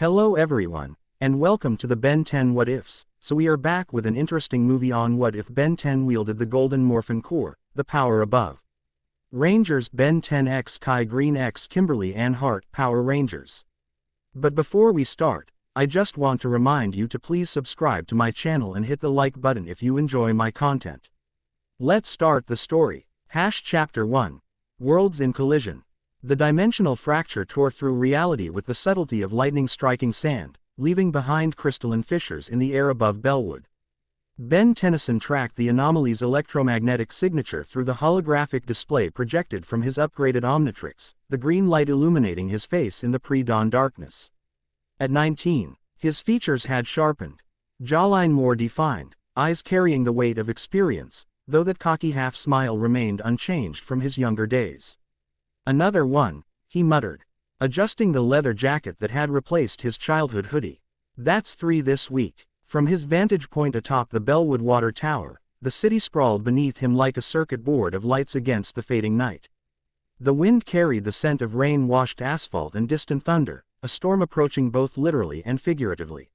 Hello everyone, and welcome to the Ben 10 What Ifs. So we are back with an interesting movie on what if Ben 10 wielded the golden Morphin core, the power above. Rangers Ben 10 x Kai Green x Kimberly and Hart Power Rangers. But before we start, I just want to remind you to please subscribe to my channel and hit the like button if you enjoy my content. Let's start the story. Chapter 1. Worlds in Collision. The dimensional fracture tore through reality with the subtlety of lightning striking sand, leaving behind crystalline fissures in the air above Bellwood. Ben Tennyson tracked the anomaly's electromagnetic signature through the holographic display projected from his upgraded Omnitrix, the green light illuminating his face in the pre-dawn darkness. At 19, his features had sharpened, jawline more defined, eyes carrying the weight of experience, though that cocky half-smile remained unchanged from his younger days. Another one, he muttered, adjusting the leather jacket that had replaced his childhood hoodie. That's 3 this week. From his vantage point atop the Bellwood Water Tower, the city sprawled beneath him like a circuit board of lights against the fading night. The wind carried the scent of rain-washed asphalt and distant thunder, a storm approaching both literally and figuratively.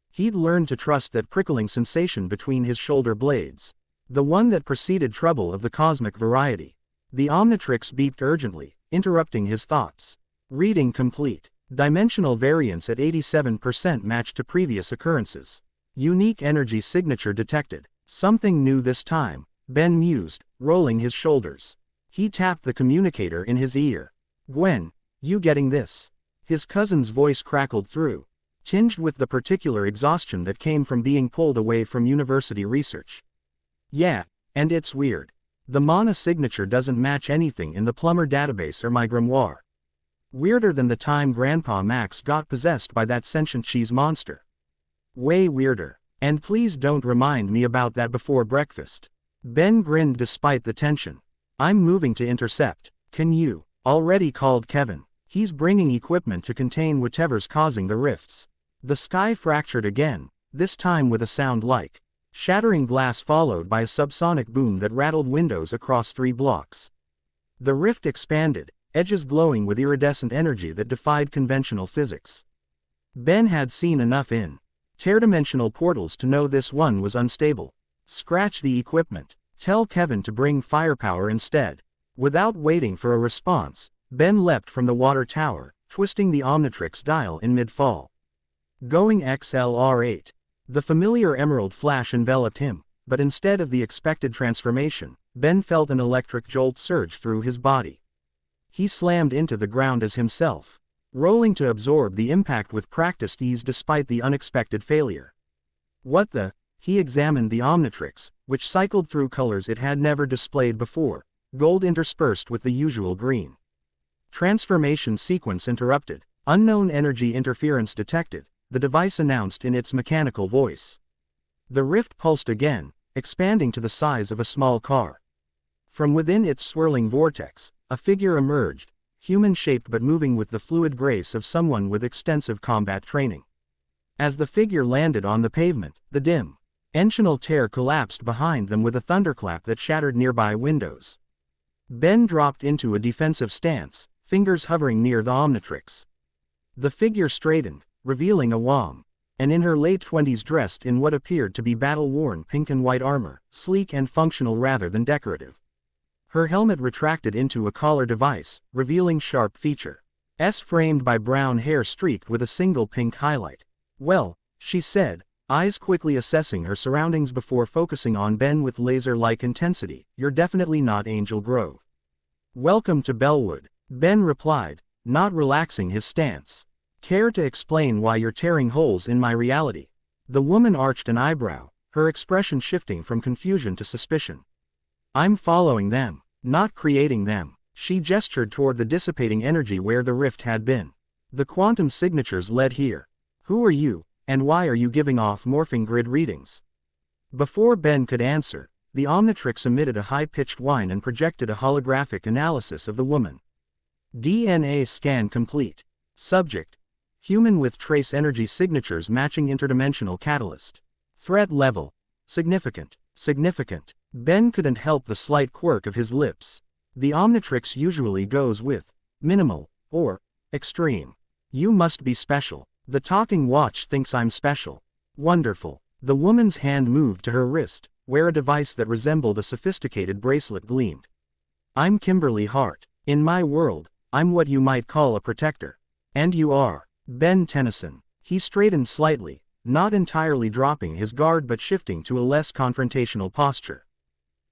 He'd learned to trust that prickling sensation between his shoulder blades, the one that preceded trouble of the cosmic variety. The Omnitrix beeped urgently, interrupting his thoughts. Reading complete. Dimensional variance at 87% matched to previous occurrences. Unique energy signature detected. Something new this time, Ben mused, rolling his shoulders. He tapped the communicator in his ear. Gwen, you getting this? His cousin's voice crackled through, tinged with the particular exhaustion that came from being pulled away from university research. Yeah, and it's weird. The mana signature doesn't match anything in the Plumber database or my grimoire. Weirder than the time Grandpa Max got possessed by that sentient cheese monster. Way weirder. And please don't remind me about that before breakfast. Ben grinned despite the tension. I'm moving to intercept. Can you? Already called Kevin. He's bringing equipment to contain whatever's causing the rifts. The sky fractured again, this time with a sound like shattering glass followed by a subsonic boom that rattled windows across 3 blocks. The rift expanded, edges glowing with iridescent energy that defied conventional physics. Ben had seen enough interdimensional portals to know this one was unstable. Scratch the equipment. Tell Kevin to bring firepower instead. Without waiting for a response, Ben leapt from the water tower, twisting the Omnitrix dial in mid-fall. Going XLR8. The familiar emerald flash enveloped him, but instead of the expected transformation, Ben felt an electric jolt surge through his body. He slammed into the ground as himself, rolling to absorb the impact with practiced ease despite the unexpected failure. What the? He examined the Omnitrix, which cycled through colors it had never displayed before, gold interspersed with the usual green. Transformation sequence interrupted. Unknown energy interference detected, the device announced in its mechanical voice. The rift pulsed again, expanding to the size of a small car. From within its swirling vortex, a figure emerged, human-shaped but moving with the fluid grace of someone with extensive combat training. As the figure landed on the pavement, the dimensional tear collapsed behind them with a thunderclap that shattered nearby windows. Ben dropped into a defensive stance, fingers hovering near the Omnitrix. The figure straightened, revealing a Wom, and in her late 20s dressed in what appeared to be battle-worn pink and white armor, sleek and functional rather than decorative. Her helmet retracted into a collar device, revealing sharp features framed by brown hair streaked with a single pink highlight. Well, she said, eyes quickly assessing her surroundings before focusing on Ben with laser-like intensity, you're definitely not Angel Grove. Welcome to Bellwood, Ben replied, not relaxing his stance. Care to explain why you're tearing holes in my reality? The woman arched an eyebrow, her expression shifting from confusion to suspicion. I'm following them, not creating them. She gestured toward the dissipating energy where the rift had been. The quantum signatures led here. Who are you, and why are you giving off morphing grid readings? Before Ben could answer, the Omnitrix emitted a high-pitched whine and projected a holographic analysis of the woman. DNA scan complete. Subject: human with trace energy signatures matching interdimensional catalyst. Threat level: significant. Significant. Ben couldn't help the slight quirk of his lips. The Omnitrix usually goes with minimal or extreme. You must be special. The talking watch thinks I'm special. Wonderful. The woman's hand moved to her wrist, where a device that resembled a sophisticated bracelet gleamed. I'm Kimberly Hart. In my world, I'm what you might call a protector. And you are. Ben Tennyson. He straightened slightly, not entirely dropping his guard but shifting to a less confrontational posture.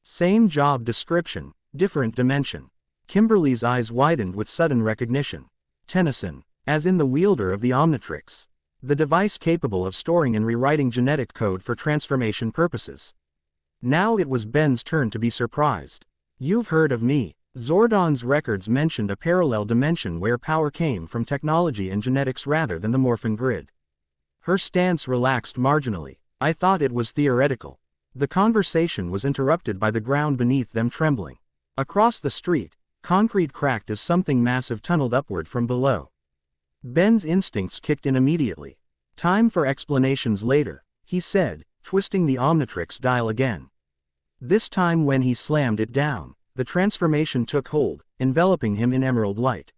Same job description, different dimension. Kimberly's eyes widened with sudden recognition. Tennyson, as in the wielder of the Omnitrix. The device capable of storing and rewriting genetic code for transformation purposes. Now it was Ben's turn to be surprised. You've heard of me. Zordon's records mentioned a parallel dimension where power came from technology and genetics rather than the Morphin grid. Her stance relaxed marginally. I thought it was theoretical. The conversation was interrupted by the ground beneath them trembling. Across the street, concrete cracked as something massive tunneled upward from below. Ben's instincts kicked in immediately. Time for explanations later, he said, twisting the Omnitrix dial again. This time when he slammed it down, the transformation took hold, enveloping him in emerald light.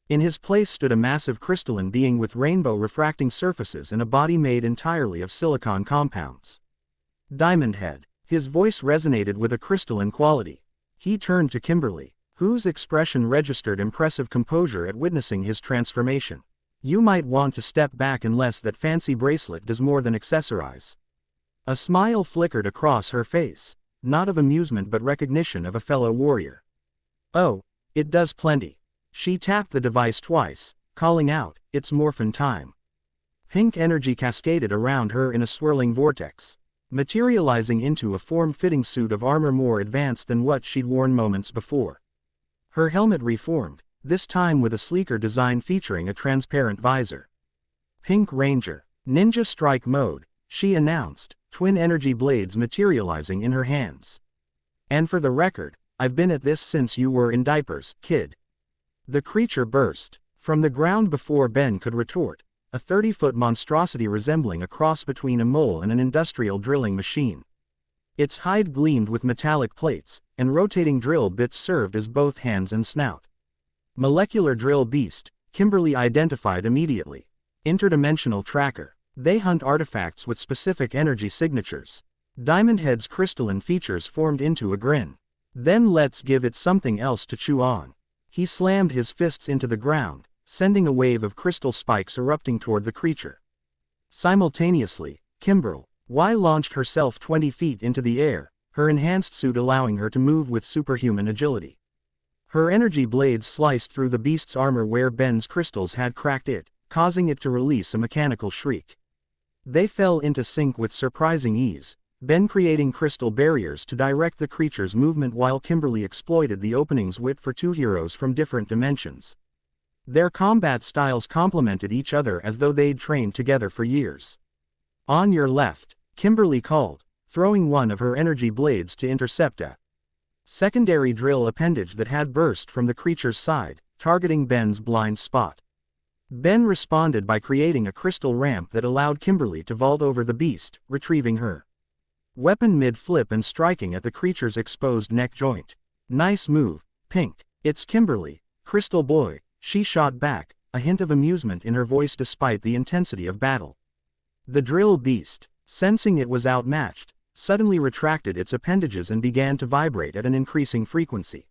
In his place stood a massive crystalline being with rainbow refracting surfaces and a body made entirely of silicon compounds. Diamond Head. His voice resonated with a crystalline quality. He turned to Kimberly, whose expression registered impressive composure at witnessing his transformation. You might want to step back unless that fancy bracelet does more than accessorize. A smile flickered across her face, not of amusement but recognition of a fellow warrior. Oh, it does plenty. She tapped the device twice, calling out, it's Morphin time. Pink energy cascaded around her in a swirling vortex, materializing into a form-fitting suit of armor more advanced than what she'd worn moments before. Her helmet reformed, this time with a sleeker design featuring a transparent visor. Pink Ranger. Ninja Strike mode, she announced, twin energy blades materializing in her hands. And for the record, I've been at this since you were in diapers, kid. The creature burst from the ground before Ben could retort, a 30-foot monstrosity resembling a cross between a mole and an industrial drilling machine. Its hide gleamed with metallic plates, and rotating drill bits served as both hands and snout. Molecular drill beast, Kimberly identified immediately. Interdimensional tracker. They hunt artifacts with specific energy signatures. Diamond Head's crystalline features formed into a grin. Then let's give it something else to chew on. He slammed his fists into the ground, sending a wave of crystal spikes erupting toward the creature. Simultaneously, Kimberly launched herself 20 feet into the air, her enhanced suit allowing her to move with superhuman agility. Her energy blades sliced through the beast's armor where Ben's crystals had cracked it, causing it to release a mechanical shriek. They fell into sync with surprising ease, Ben creating crystal barriers to direct the creature's movement while Kimberly exploited the openings wit for two heroes from different dimensions. Their combat styles complemented each other as though they'd trained together for years. On your left, Kimberly called, throwing one of her energy blades to intercept a secondary drill appendage that had burst from the creature's side, targeting Ben's blind spot. Ben responded by creating a crystal ramp that allowed Kimberly to vault over the beast, retrieving her weapon mid-flip and striking at the creature's exposed neck joint. Nice move, Pink. It's Kimberly, Crystal Boy, she shot back, a hint of amusement in her voice despite the intensity of battle. The drill beast, sensing it was outmatched, suddenly retracted its appendages and began to vibrate at an increasing frequency.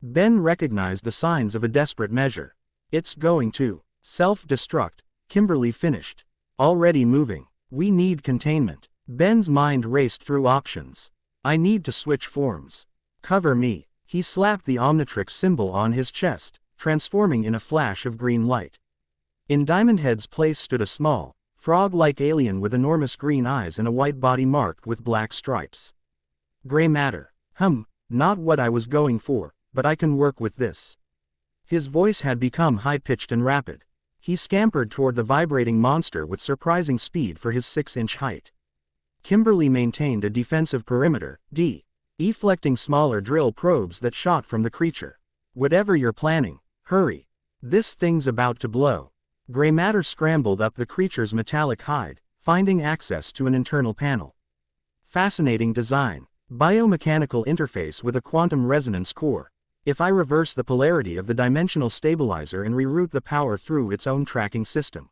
Ben recognized the signs of a desperate measure. It's going to self-destruct, Kimberly finished. Already moving. We need containment. Ben's mind raced through options. I need to switch forms. Cover me. He slapped the Omnitrix symbol on his chest, transforming in a flash of green light. In Diamond Head's place stood a small, frog-like alien with enormous green eyes and a white body marked with black stripes. Gray matter. Not what I was going for, but I can work with this. His voice had become high-pitched and rapid. He scampered toward the vibrating monster with surprising speed for his 6-inch height. Kimberly maintained a defensive perimeter, deflecting smaller drill probes that shot from the creature. Whatever you're planning, hurry. This thing's about to blow. Gray matter scrambled up the creature's metallic hide, finding access to an internal panel. Fascinating design. Biomechanical interface with a quantum resonance core. If I reverse the polarity of the dimensional stabilizer and reroute the power through its own tracking system.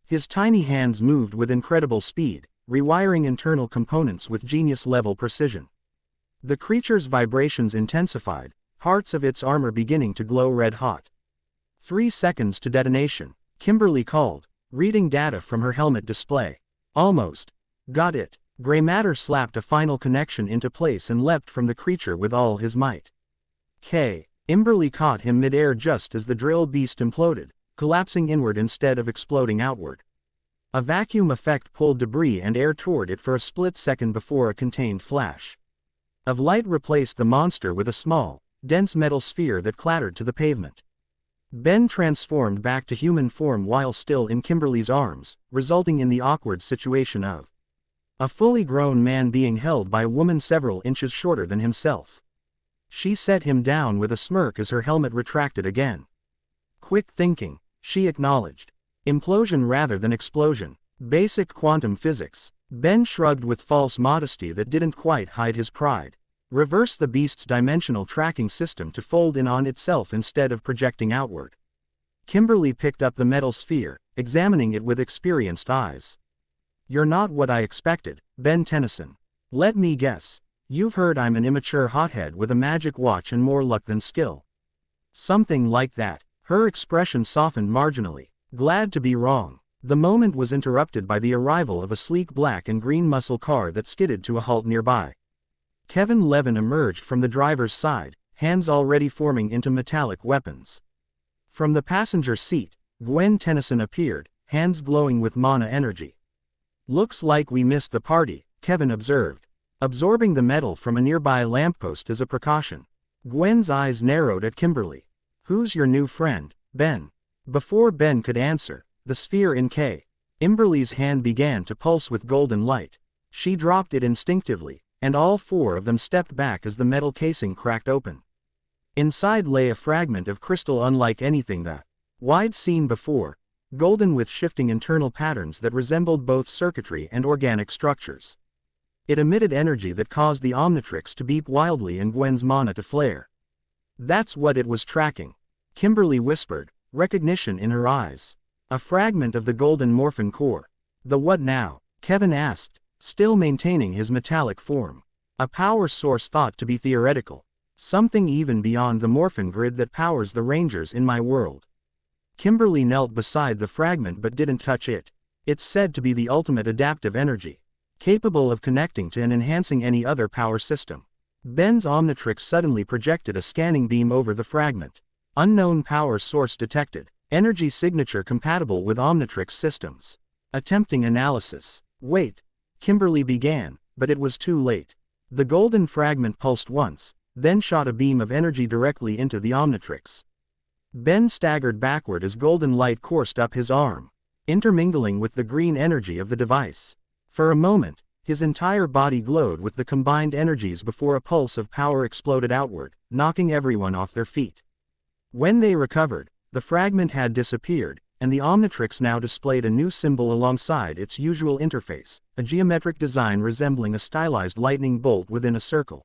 His tiny hands moved with incredible speed, rewiring internal components with genius-level precision. The creature's vibrations intensified, parts of its armor beginning to glow red-hot. 3 seconds to detonation, Kimberly called, reading data from her helmet display. Almost. Got it. Gray matter slapped a final connection into place and leapt from the creature with all his might. Kimberly caught him mid-air just as the drill beast imploded, collapsing inward instead of exploding outward. A vacuum effect pulled debris and air toward it for a split second before a contained flash of light replaced the monster with a small, dense metal sphere that clattered to the pavement. Ben transformed back to human form while still in Kimberly's arms, resulting in the awkward situation of a fully grown man being held by a woman several inches shorter than himself. She set him down with a smirk as her helmet retracted again. Quick thinking, she acknowledged. Implosion rather than explosion. Basic quantum physics. Ben shrugged with false modesty that didn't quite hide his pride. Reverse the beast's dimensional tracking system to fold in on itself instead of projecting outward. Kimberly picked up the metal sphere, examining it with experienced eyes. You're not what I expected, Ben Tennyson. Let me guess. You've heard I'm an immature hothead with a magic watch and more luck than skill. Something like that. Her expression softened marginally. Glad to be wrong. The moment was interrupted by the arrival of a sleek black and green muscle car that skidded to a halt nearby. Kevin Levin emerged from the driver's side, hands already forming into metallic weapons. From the passenger seat, Gwen Tennyson appeared, hands glowing with mana energy. Looks like we missed the party, Kevin observed, absorbing the metal from a nearby lamppost as a precaution. Gwen's eyes narrowed at Kimberly. Who's your new friend, Ben? Before Ben could answer, the sphere in Kimberly's hand began to pulse with golden light. She dropped it instinctively, and all 4 of them stepped back as the metal casing cracked open. Inside lay a fragment of crystal unlike anything they'd seen before, golden with shifting internal patterns that resembled both circuitry and organic structures. It emitted energy that caused the Omnitrix to beep wildly and Gwen's mana to flare. That's what it was tracking, Kimberly whispered, recognition in her eyes. A fragment of the golden Morphin core. The what now? Kevin asked, still maintaining his metallic form. A power source thought to be theoretical. Something even beyond the Morphin grid that powers the Rangers in my world. Kimberly knelt beside the fragment but didn't touch it. It's said to be the ultimate adaptive energy, capable of connecting to and enhancing any other power system. Ben's Omnitrix suddenly projected a scanning beam over the fragment. Unknown power source detected. Energy signature compatible with Omnitrix systems. Attempting analysis. Wait. Kimberly began, but it was too late. The golden fragment pulsed once, then shot a beam of energy directly into the Omnitrix. Ben staggered backward as golden light coursed up his arm, intermingling with the green energy of the device. For a moment, his entire body glowed with the combined energies before a pulse of power exploded outward, knocking everyone off their feet. When they recovered, the fragment had disappeared, and the Omnitrix now displayed a new symbol alongside its usual interface, a geometric design resembling a stylized lightning bolt within a circle.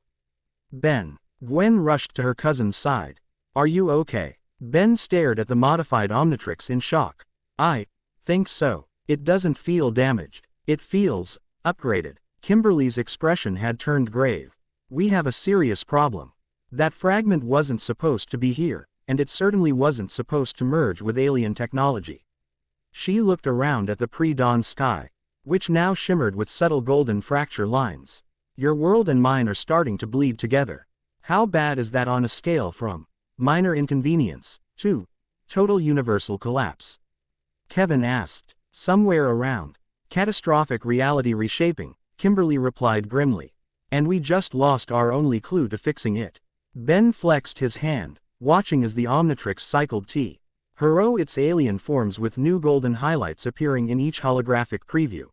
Ben. Gwen rushed to her cousin's side. Are you okay? Ben stared at the modified Omnitrix in shock. I think so. It doesn't feel damaged. It feels upgraded. Kimberly's expression had turned grave. We have a serious problem. That fragment wasn't supposed to be here, and it certainly wasn't supposed to merge with alien technology. She looked around at the pre-dawn sky, which now shimmered with subtle golden fracture lines. Your world and mine are starting to bleed together. How bad is that on a scale from minor inconvenience to total universal collapse? Kevin asked. Somewhere around catastrophic reality reshaping, Kimberly replied grimly. And we just lost our only clue to fixing it. Ben flexed his hand, watching as the Omnitrix cycled its alien forms with new golden highlights appearing in each holographic preview.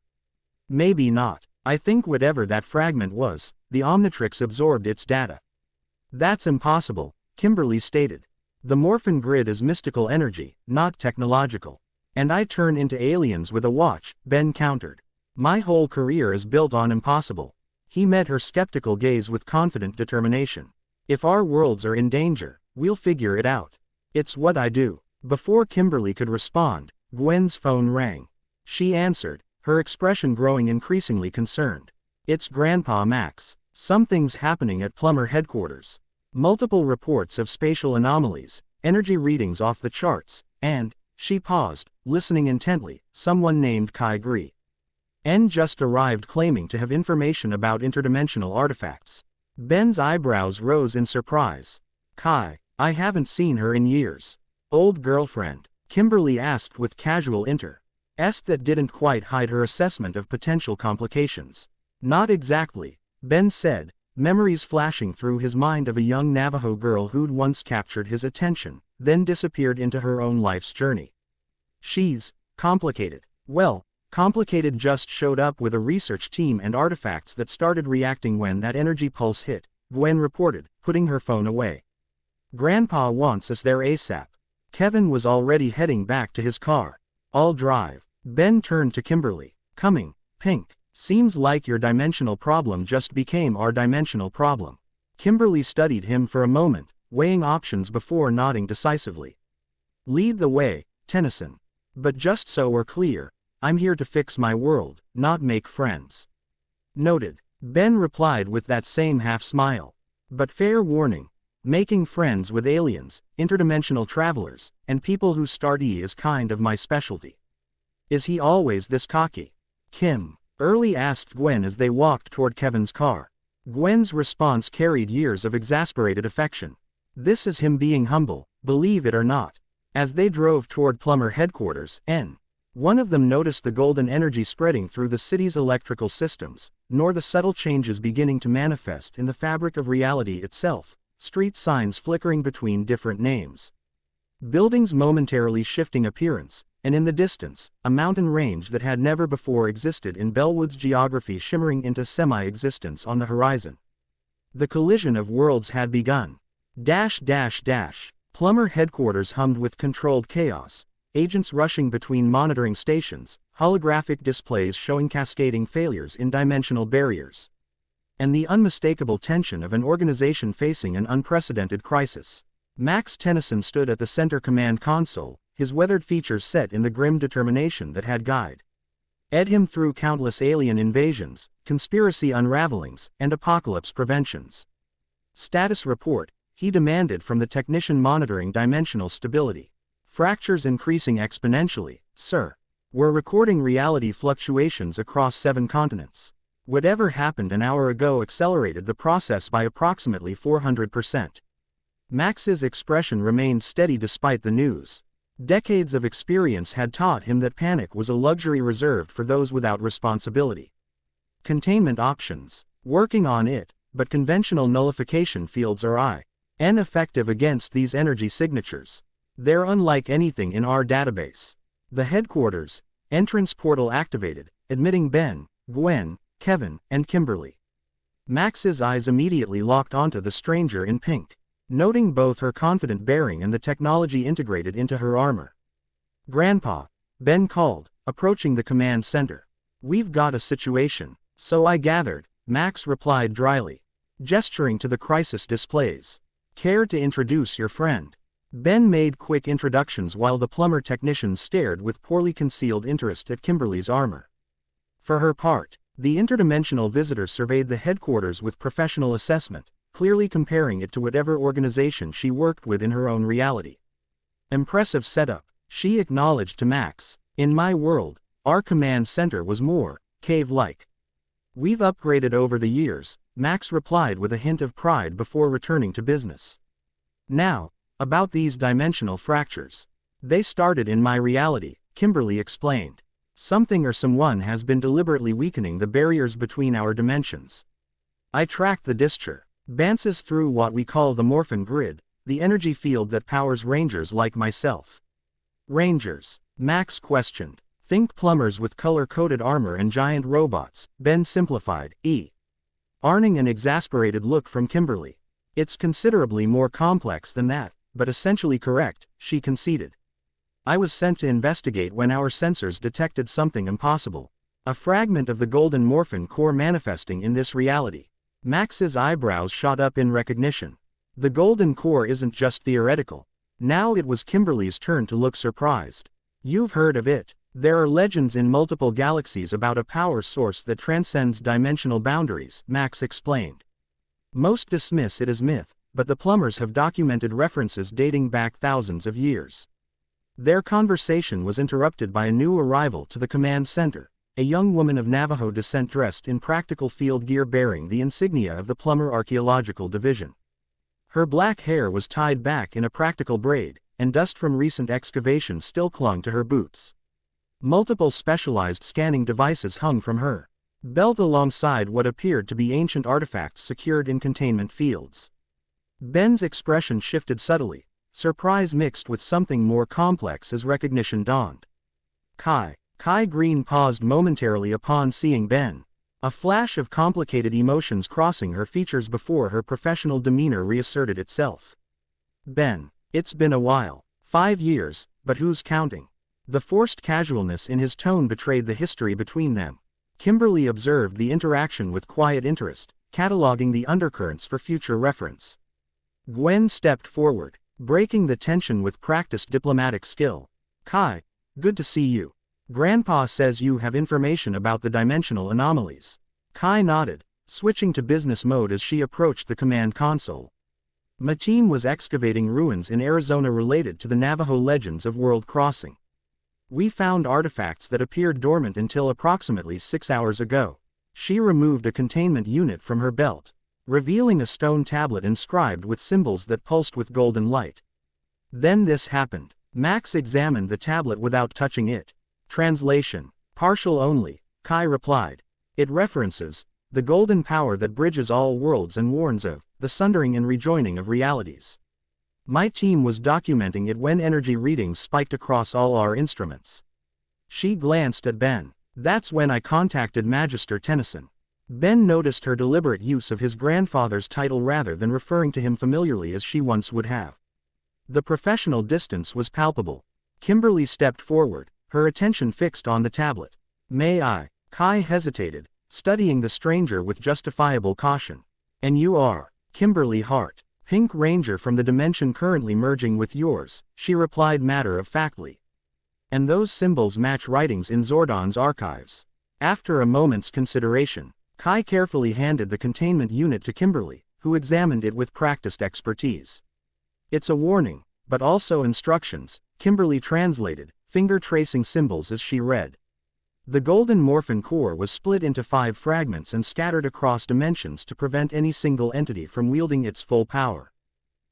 Maybe not. I think whatever that fragment was, the Omnitrix absorbed its data. That's impossible, Kimberly stated. The Morphin grid is mystical energy, not technological. And I turn into aliens with a watch, Ben countered. My whole career is built on impossible. He met her skeptical gaze with confident determination. If our worlds are in danger, we'll figure it out. It's what I do. Before Kimberly could respond, Gwen's phone rang. she answered, her expression growing increasingly concerned. It's Grandpa Max. Something's happening at Plumber headquarters. Multiple reports of spatial anomalies, energy readings off the charts, and, she paused, listening intently, someone named Kai Gri. N just arrived claiming to have information about interdimensional artifacts. Ben's eyebrows rose in surprise. Kai, I haven't seen her in years. Old girlfriend? Kimberly asked with casual interest that didn't quite hide her assessment of potential complications. Not exactly, Ben said, memories flashing through his mind of a young Navajo girl who'd once captured his attention, then disappeared into her own life's journey. She's complicated. Well, complicated just showed up with a research team and artifacts that started reacting when that energy pulse hit, Gwen reported, putting her phone away. Grandpa wants us there ASAP. Kevin was already heading back to his car. I'll drive. Ben turned to Kimberly. Coming, Pink. Seems like your dimensional problem just became our dimensional problem. Kimberly studied him for a moment, weighing options before nodding decisively. Lead the way, Tennyson. But just so we're clear, I'm here to fix my world, not make friends. Noted. Ben replied with that same half-smile. But fair warning, making friends with aliens, interdimensional travelers, and people who start E is kind of my specialty. Is he always this cocky? Kim. Early asked Gwen as they walked toward Kevin's car. Gwen's response carried years of exasperated affection. This is him being humble, believe it or not. As they drove toward Plumber headquarters, one of them noticed the golden energy spreading through the city's electrical systems, nor the subtle changes beginning to manifest in the fabric of reality itself, street signs flickering between different names. Buildings momentarily shifting appearance, and in the distance, a mountain range that had never before existed in Bellwood's geography shimmering into semi-existence on the horizon. The collision of worlds had begun. Plumber headquarters hummed with controlled chaos, agents rushing between monitoring stations, holographic displays showing cascading failures in dimensional barriers. And the unmistakable tension of an organization facing an unprecedented crisis. Max Tennyson stood at the center command console, his weathered features set in the grim determination that had guided him through countless alien invasions, conspiracy unravelings, and apocalypse preventions. Status report, he demanded from the technician monitoring dimensional stability. Fractures increasing exponentially, sir. We're recording reality fluctuations across 7 continents. Whatever happened an hour ago accelerated the process by approximately 400%. Max's expression remained steady despite the news. Decades of experience had taught him that panic was a luxury reserved for those without responsibility. Containment options. Working on it, but conventional nullification fields are ineffective against these energy signatures. They're unlike anything in our database. The headquarters entrance portal activated, admitting Ben, Gwen, Kevin, and Kimberly. Max's eyes immediately locked onto the stranger in pink, noting both her confident bearing and the technology integrated into her armor. Grandpa, Ben called, approaching the command center. We've got a situation. So I gathered, Max replied dryly, gesturing to the crisis displays. Care to introduce your friend? Ben made quick introductions while the plumber technician stared with poorly concealed interest at Kimberly's armor. For her part, the interdimensional visitor surveyed the headquarters with professional assessment, clearly comparing it to whatever organization she worked with in her own reality. Impressive setup, she acknowledged to Max. In my world, our command center was more cave-like. We've upgraded over the years, Max replied with a hint of pride before returning to business. Now, about these dimensional fractures. They started in my reality, Kimberly explained. Something or someone has been deliberately weakening the barriers between our dimensions. I tracked the disture. Bounces through what we call the Morphin grid, the energy field that powers rangers like myself. Rangers? Max questioned. Think plumbers with color-coded armor and giant robots, Ben simplified, earning an exasperated look from Kimberly. It's considerably more complex than that, but essentially correct, she conceded. I was sent to investigate when our sensors detected something impossible. A fragment of the golden Morphin core manifesting in this reality. Max's eyebrows shot up in recognition. The golden core isn't just theoretical. Now it was Kimberly's turn to look surprised. You've heard of it, There are legends in multiple galaxies about a power source that transcends dimensional boundaries, Max explained. Most dismiss it as myth, but the plumbers have documented references dating back thousands of years. Their conversation was interrupted by a new arrival to the command center, a young woman of Navajo descent dressed in practical field gear bearing the insignia of the Plumber Archaeological Division. Her black hair was tied back in a practical braid, and dust from recent excavations still clung to her boots. Multiple specialized scanning devices hung from her belt alongside what appeared to be ancient artifacts secured in containment fields. Ben's expression shifted subtly, surprise mixed with something more complex as recognition dawned. Kai Green paused momentarily upon seeing Ben, a flash of complicated emotions crossing her features before her professional demeanor reasserted itself. Ben, it's been a while. 5 years, but who's counting? The forced casualness in his tone betrayed the history between them. Kimberly observed the interaction with quiet interest, cataloging the undercurrents for future reference. Gwen stepped forward, breaking the tension with practiced diplomatic skill. Kai, good to see you. Grandpa says you have information about the dimensional anomalies. Kai nodded, switching to business mode as she approached the command console. My team was excavating ruins in Arizona related to the Navajo legends of World Crossing. We found artifacts that appeared dormant until approximately 6 hours ago. She removed a containment unit from her belt, revealing a stone tablet inscribed with symbols that pulsed with golden light. Then this happened. Max examined the tablet without touching it. Translation: partial only, Kai replied. It references the golden power that bridges all worlds and warns of the sundering and rejoining of realities. My team was documenting it when energy readings spiked across all our instruments. She glanced at Ben. That's when I contacted Magister Tennyson. Ben noticed her deliberate use of his grandfather's title rather than referring to him familiarly as she once would have. The professional distance was palpable. Kimberly stepped forward, her attention fixed on the tablet. May I? Kai hesitated, studying the stranger with justifiable caution. And you are Kimberly Hart, Pink Ranger from the dimension currently merging with yours, she replied matter-of-factly. And those symbols match writings in Zordon's archives. After a moment's consideration, Kai carefully handed the containment unit to Kimberly, who examined it with practiced expertise. It's a warning, but also instructions, Kimberly translated, finger-tracing symbols as she read. The golden Morphin core was split into 5 fragments and scattered across dimensions to prevent any single entity from wielding its full power.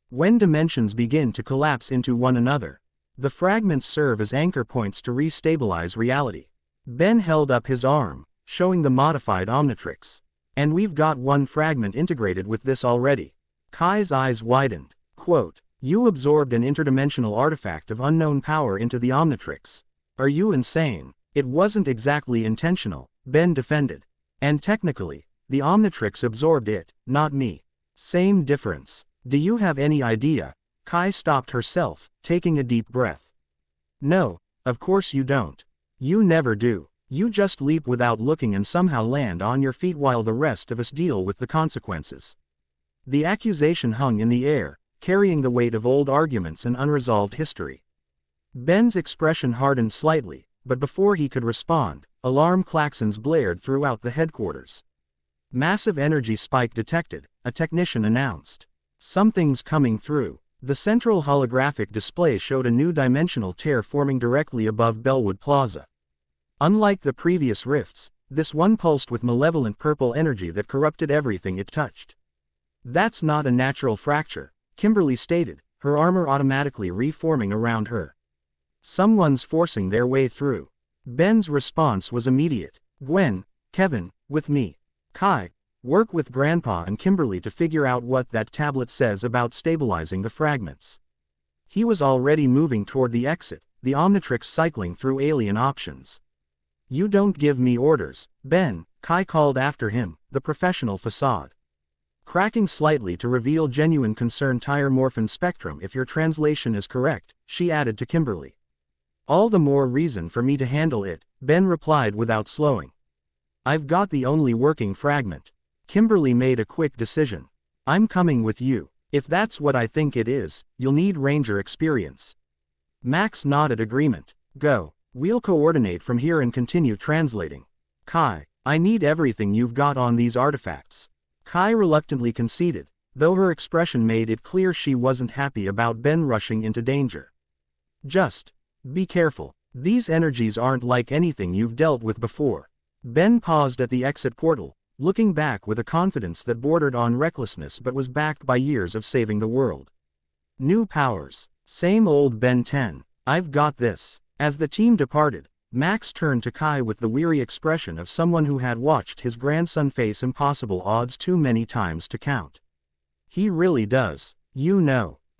When dimensions begin to collapse into one another, the fragments serve as anchor points to re-stabilize reality. Ben held up his arm, showing the modified Omnitrix. And we've got one fragment integrated with this already. Kai's eyes widened. Quote, you absorbed an interdimensional artifact of unknown power into the Omnitrix. Are you insane? It wasn't exactly intentional, Ben defended. And technically, the Omnitrix absorbed it, not me. Same difference. Do you have any idea? Kai stopped herself, taking a deep breath. No, of course you don't. You never do. You just leap without looking and somehow land on your feet while the rest of us deal with the consequences. The accusation hung in the air, carrying the weight of old arguments and unresolved history. Ben's expression hardened slightly, but before he could respond, alarm klaxons blared throughout the headquarters. Massive energy spike detected, a technician announced. Something's coming through. The central holographic display showed a new dimensional tear forming directly above Bellwood Plaza. Unlike the previous rifts, this one pulsed with malevolent purple energy that corrupted everything it touched. That's not a natural fracture, Kimberly stated, her armor automatically reforming around her. Someone's forcing their way through. Ben's response was immediate. Gwen, Kevin, with me. Kai, work with Grandpa and Kimberly to figure out what that tablet says about stabilizing the fragments. He was already moving toward the exit, the Omnitrix cycling through alien options. You don't give me orders, Ben, Kai called after him, the professional facade cracking slightly to reveal genuine concern. Tire Morphin spectrum if your translation is correct, she added to Kimberly. All the more reason for me to handle it, Ben replied without slowing. I've got the only working fragment. Kimberly made a quick decision. I'm coming with you. If that's what I think it is, you'll need Ranger experience. Max nodded agreement. Go. We'll coordinate from here and continue translating. Kai, I need everything you've got on these artifacts. Kai reluctantly conceded, though her expression made it clear she wasn't happy about Ben rushing into danger. Just be careful. These energies aren't like anything you've dealt with before. Ben paused at the exit portal, looking back with a confidence that bordered on recklessness but was backed by years of saving the world. New powers. Same old Ben 10. I've got this. As the team departed, Max turned to Kai with the weary expression of someone who had watched his grandson face impossible odds too many times to count. He really does,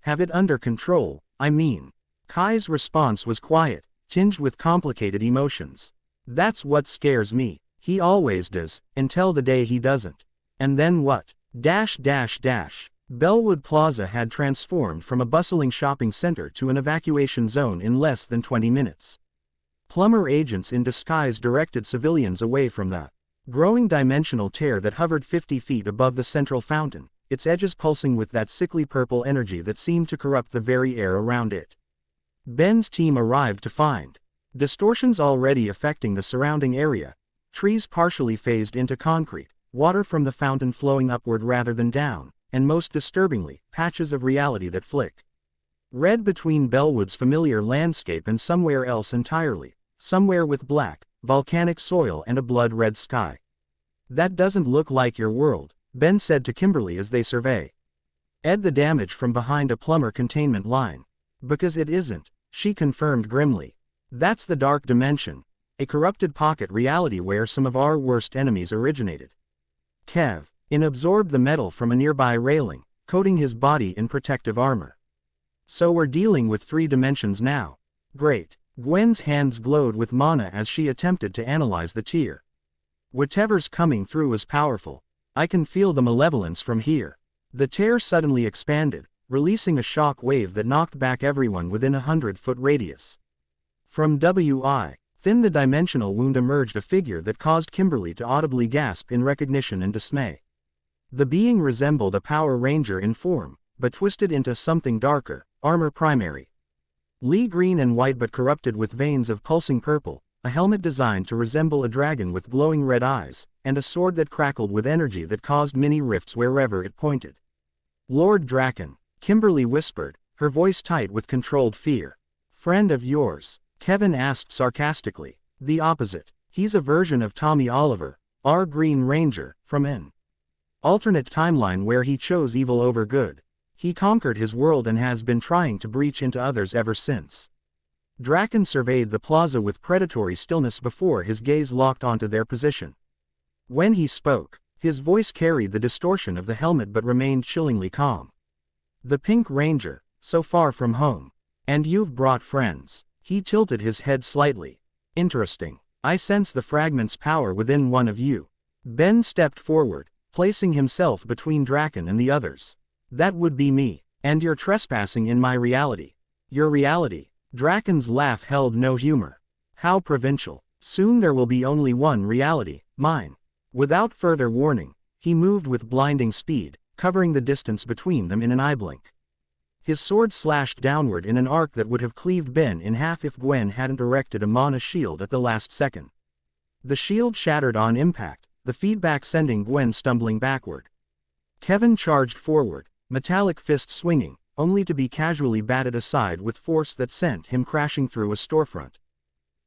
have it under control, I mean. Kai's response was quiet, tinged with complicated emotions. That's what scares me. He always does, until the day he doesn't. And then what? Bellwood Plaza had transformed from a bustling shopping center to an evacuation zone in less than 20 minutes. Plumber agents in disguise directed civilians away from the growing dimensional tear that hovered 50 feet above the central fountain, its edges pulsing with that sickly purple energy that seemed to corrupt the very air around it. Ben's team arrived to find distortions already affecting the surrounding area, trees partially phased into concrete, water from the fountain flowing upward rather than down, and most disturbingly, patches of reality that flick red between Bellwood's familiar landscape and somewhere else entirely, somewhere with black, volcanic soil and a blood-red sky. That doesn't look like your world, Ben said to Kimberly as they surveyed the damage from behind a plumber containment line. Because it isn't, she confirmed grimly. That's the dark dimension, a corrupted pocket reality where some of our worst enemies originated. Kev absorbed the metal from a nearby railing, coating his body in protective armor. So we're dealing with 3 dimensions now. Great. Gwen's hands glowed with mana as she attempted to analyze the tear. Whatever's coming through is powerful. I can feel the malevolence from here. The tear suddenly expanded, releasing a shock wave that knocked back everyone within a 100-foot radius. From within the dimensional wound emerged a figure that caused Kimberly to audibly gasp in recognition and dismay. The being resembled a Power Ranger in form, but twisted into something darker, armor primary. Lee green and white but corrupted with veins of pulsing purple, a helmet designed to resemble a dragon with glowing red eyes, and a sword that crackled with energy that caused many rifts wherever it pointed. Lord Draken, Kimberly whispered, her voice tight with controlled fear. Friend of yours? Kevin asked sarcastically. The opposite. He's a version of Tommy Oliver, our Green Ranger, from an alternate timeline where he chose evil over good. He conquered his world and has been trying to breach into others ever since. Draken surveyed the plaza with predatory stillness before his gaze locked onto their position. When he spoke, his voice carried the distortion of the helmet but remained chillingly calm. The Pink Ranger, so far from home. And you've brought friends. He tilted his head slightly. Interesting. I sense the fragment's power within one of you. Ben stepped forward, placing himself between Draken and the others. That would be me. And you're trespassing in my reality. Your reality? Draken's laugh held no humor. How provincial. Soon there will be only one reality, mine. Without further warning, he moved with blinding speed, covering the distance between them in an eye blink. His sword slashed downward in an arc that would have cleaved Ben in half if Gwen hadn't erected a mana shield at the last second. The shield shattered on impact, the feedback sending Gwen stumbling backward. Kevin charged forward, metallic fist swinging, only to be casually batted aside with force that sent him crashing through a storefront.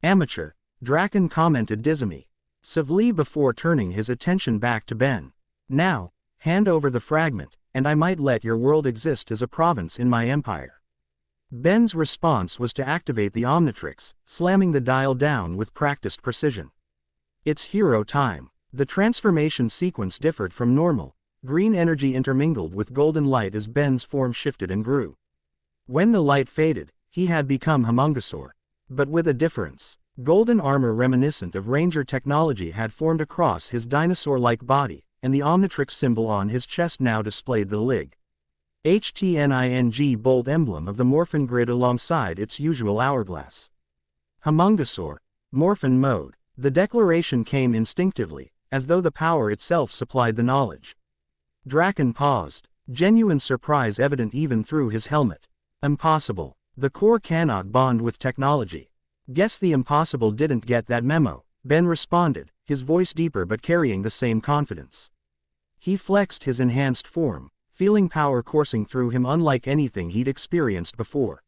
Amateur, Draken commented dismissively before turning his attention back to Ben. Now, hand over the fragment, and I might let your world exist as a province in my empire. Ben's response was to activate the Omnitrix, slamming the dial down with practiced precision. It's hero time. The transformation sequence differed from normal. Green energy intermingled with golden light as Ben's form shifted and grew. When the light faded, he had become Homungosaur. But with a difference. Golden armor reminiscent of Ranger technology had formed across his dinosaur-like body, and the Omnitrix symbol on his chest now displayed the Lig. HTNING bold emblem of the Morphin grid alongside its usual hourglass. Homungosaur. Morphin mode. The declaration came instinctively, as though the power itself supplied the knowledge. Draken paused, genuine surprise evident even through his helmet. Impossible. The core cannot bond with technology. Guess the impossible didn't get that memo, Ben responded, his voice deeper but carrying the same confidence. He flexed his enhanced form, feeling power coursing through him unlike anything he'd experienced before.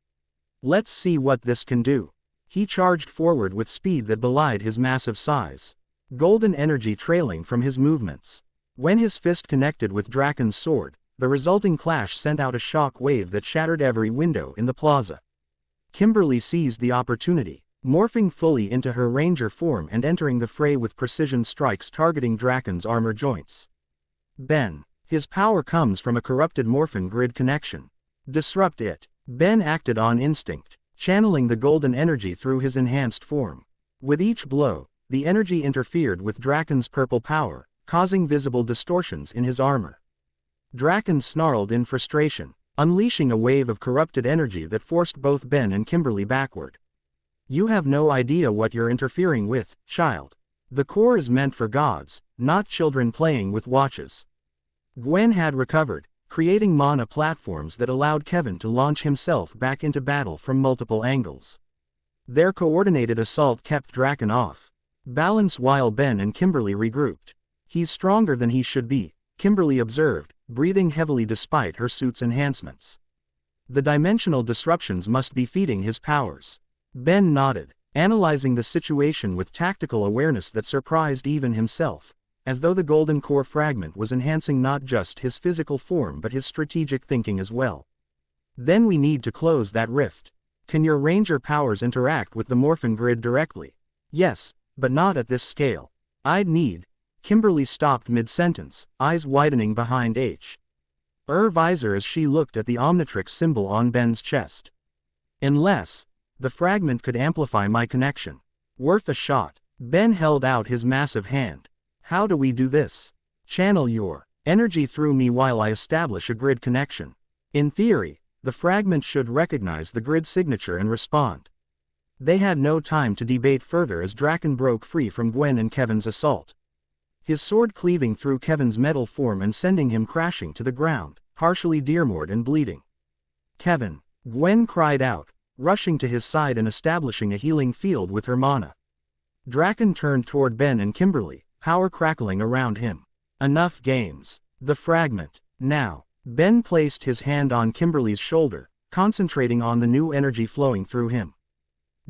Let's see what this can do. He charged forward with speed that belied his massive size, golden energy trailing from his movements. When his fist connected with Draken's sword, the resulting clash sent out a shock wave that shattered every window in the plaza. Kimberly seized the opportunity, morphing fully into her ranger form and entering the fray with precision strikes targeting Draken's armor joints. Ben. His power comes from a corrupted Morphin grid connection. Disrupt it. Ben acted on instinct, channeling the golden energy through his enhanced form. With each blow, the energy interfered with Draken's purple power, causing visible distortions in his armor. Draken snarled in frustration, unleashing a wave of corrupted energy that forced both Ben and Kimberly backward. You have no idea what you're interfering with, child. The core is meant for gods, not children playing with watches. Gwen had recovered, creating mana platforms that allowed Kevin to launch himself back into battle from multiple angles. Their coordinated assault kept Draken off balance while Ben and Kimberly regrouped. He's stronger than he should be, Kimberly observed, breathing heavily despite her suit's enhancements. The dimensional disruptions must be feeding his powers. Ben nodded, analyzing the situation with tactical awareness that surprised even himself, as though the golden core fragment was enhancing not just his physical form but his strategic thinking as well. Then we need to close that rift. Can your ranger powers interact with the Morphin grid directly? Yes, but not at this scale. I'd need. Kimberly stopped mid-sentence, eyes widening behind her visor as she looked at the Omnitrix symbol on Ben's chest. Unless the fragment could amplify my connection. Worth a shot. Ben held out his massive hand. How do we do this? Channel your energy through me while I establish a grid connection. In theory, the fragment should recognize the grid signature and respond. They had no time to debate further as Draken broke free from Gwen and Kevin's assault. His sword cleaving through Kevin's metal form and sending him crashing to the ground, partially dearmored and bleeding. Kevin! Gwen cried out, rushing to his side and establishing a healing field with her mana. Draken turned toward Ben and Kimberly, power crackling around him. Enough games. The fragment. Now. Ben placed his hand on Kimberly's shoulder, concentrating on the new energy flowing through him.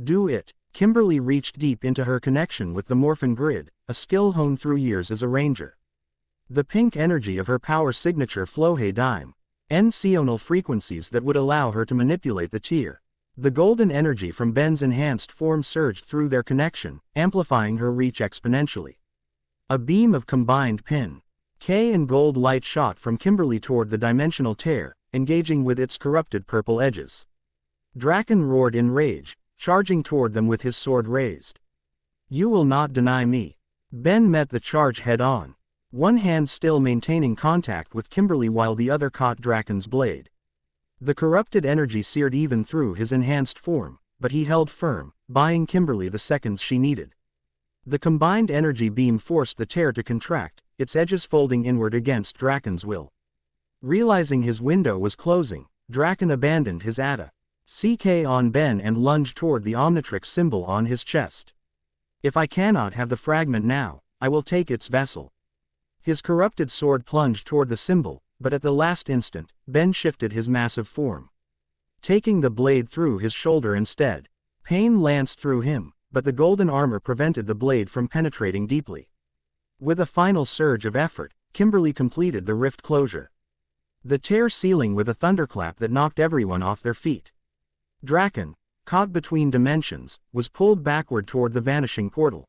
Do it. Kimberly reached deep into her connection with the Morphin grid, a skill honed through years as a ranger. The pink energy of her power signature Flohe Dime. Ensional frequencies that would allow her to manipulate the tier. The golden energy from Ben's enhanced form surged through their connection, amplifying her reach exponentially. A beam of combined pin, K and gold light shot from Kimberly toward the dimensional tear, engaging with its corrupted purple edges. Draken roared in rage, charging toward them with his sword raised. You will not deny me. Ben met the charge head-on, one hand still maintaining contact with Kimberly while the other caught Draken's blade. The corrupted energy seared even through his enhanced form, but he held firm, buying Kimberly the seconds she needed. The combined energy beam forced the tear to contract, its edges folding inward against Draken's will. Realizing his window was closing, Draken abandoned his CK on Ben and lunged toward the Omnitrix symbol on his chest. If I cannot have the fragment now, I will take its vessel. His corrupted sword plunged toward the symbol, but at the last instant, Ben shifted his massive form, taking the blade through his shoulder instead. Pain lanced through him, but the golden armor prevented the blade from penetrating deeply. With a final surge of effort, Kimberly completed the rift closure, the tear sealing with a thunderclap that knocked everyone off their feet. Draken, caught between dimensions, was pulled backward toward the vanishing portal.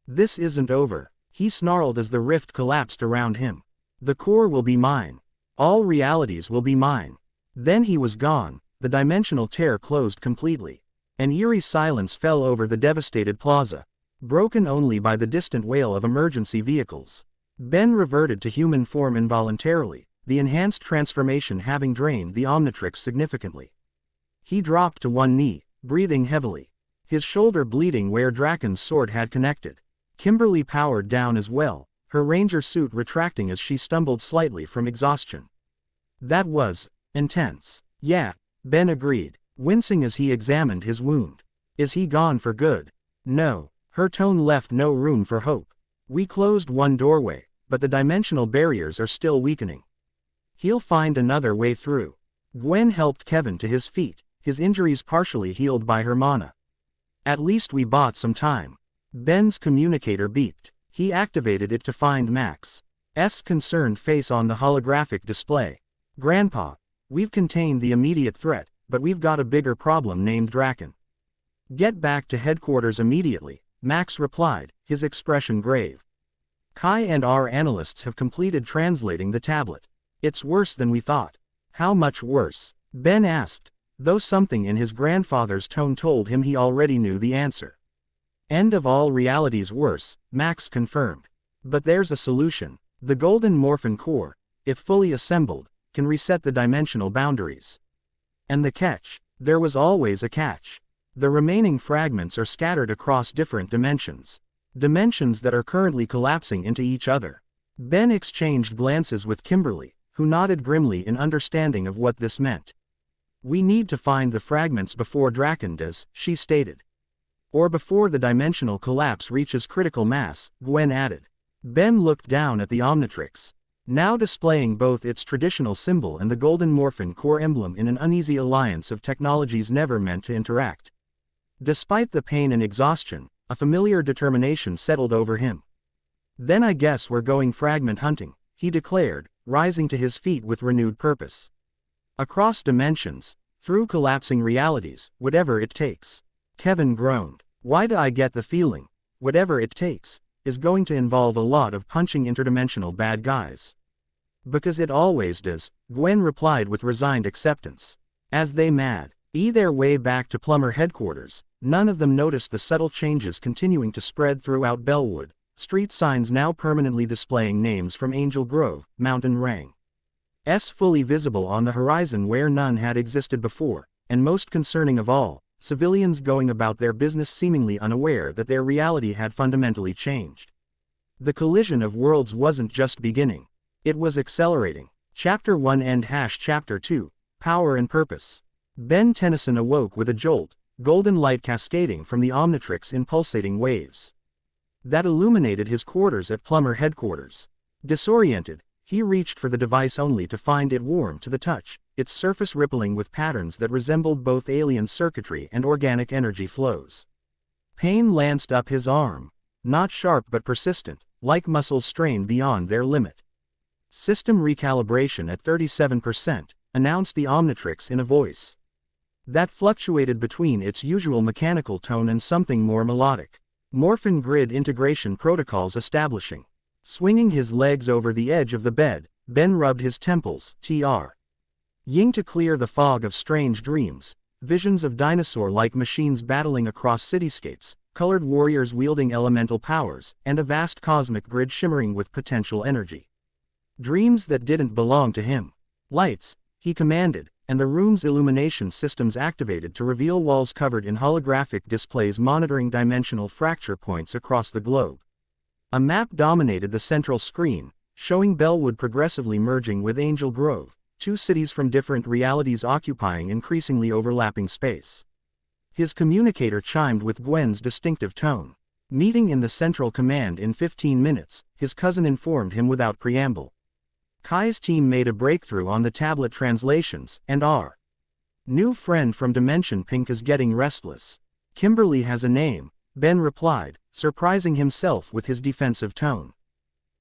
This isn't over, he snarled as the rift collapsed around him. The core will be mine. All realities will be mine. Then he was gone, the dimensional tear closed completely. An eerie silence fell over the devastated plaza, broken only by the distant wail of emergency vehicles. Ben reverted to human form involuntarily, the enhanced transformation having drained the Omnitrix significantly. He dropped to one knee, breathing heavily, his shoulder bleeding where Draken's sword had connected. Kimberly powered down as well, her ranger suit retracting as she stumbled slightly from exhaustion. That was intense. Yeah, Ben agreed, wincing as he examined his wound. Is he gone for good? No. Her tone left no room for hope. We closed one doorway, but the dimensional barriers are still weakening. He'll find another way through. Gwen helped Kevin to his feet, his injuries partially healed by her mana. At least we bought some time. Ben's communicator beeped. He activated it to find Max's concerned face on the holographic display. Grandpa, we've contained the immediate threat, but we've got a bigger problem named Draken. Get back to headquarters immediately, Max replied, his expression grave. Kai and our analysts have completed translating the tablet. It's worse than we thought. How much worse? Ben asked, though something in his grandfather's tone told him he already knew the answer. End of all realities worse, Max confirmed. But there's a solution. The golden Morphin core, if fully assembled, can reset the dimensional boundaries. And the catch? There was always a catch. The remaining fragments are scattered across different dimensions. Dimensions that are currently collapsing into each other. Ben exchanged glances with Kimberly, who nodded grimly in understanding of what this meant. We need to find the fragments before Draken does, she stated. Or before the dimensional collapse reaches critical mass, Gwen added. Ben looked down at the Omnitrix, now displaying both its traditional symbol and the golden Morphin core emblem in an uneasy alliance of technologies never meant to interact. Despite the pain and exhaustion, a familiar determination settled over him. Then I guess we're going fragment hunting, he declared, rising to his feet with renewed purpose. Across dimensions, through collapsing realities, whatever it takes. Kevin groaned. Why do I get the feeling, whatever it takes, is going to involve a lot of punching interdimensional bad guys? Because it always does, Gwen replied with resigned acceptance. As they mad their way back to Plumber headquarters, none of them noticed the subtle changes continuing to spread throughout Bellwood, street signs now permanently displaying names from Angel Grove, Mountain Rang. Fully visible on the horizon where none had existed before, and most concerning of all, civilians going about their business seemingly unaware that their reality had fundamentally changed. The collision of worlds wasn't just beginning. It was accelerating. Chapter 1 End Chapter 2, Power and Purpose. Ben Tennyson awoke with a jolt, golden light cascading from the Omnitrix in pulsating waves. That illuminated his quarters at Plumber headquarters. Disoriented, he reached for the device only to find it warm to the touch, its surface rippling with patterns that resembled both alien circuitry and organic energy flows. Pain lanced up his arm. Not sharp but persistent, like muscles strained beyond their limit. System recalibration at 37%, announced the Omnitrix in a voice that fluctuated between its usual mechanical tone and something more melodic. Morphin grid integration protocols establishing. Swinging his legs over the edge of the bed, Ben rubbed his temples, Ying to clear the fog of strange dreams, visions of dinosaur-like machines battling across cityscapes, colored warriors wielding elemental powers, and a vast cosmic grid shimmering with potential energy. Dreams that didn't belong to him. Lights, he commanded, and the room's illumination systems activated to reveal walls covered in holographic displays monitoring dimensional fracture points across the globe. A map dominated the central screen, showing Bellwood progressively merging with Angel Grove, two cities from different realities occupying increasingly overlapping space. His communicator chimed with Gwen's distinctive tone. Meeting in the central command in 15 minutes, his cousin informed him without preamble. Kai's team made a breakthrough on the tablet translations, and our new friend from Dimension Pink is getting restless. Kimberly has a name, Ben replied, surprising himself with his defensive tone.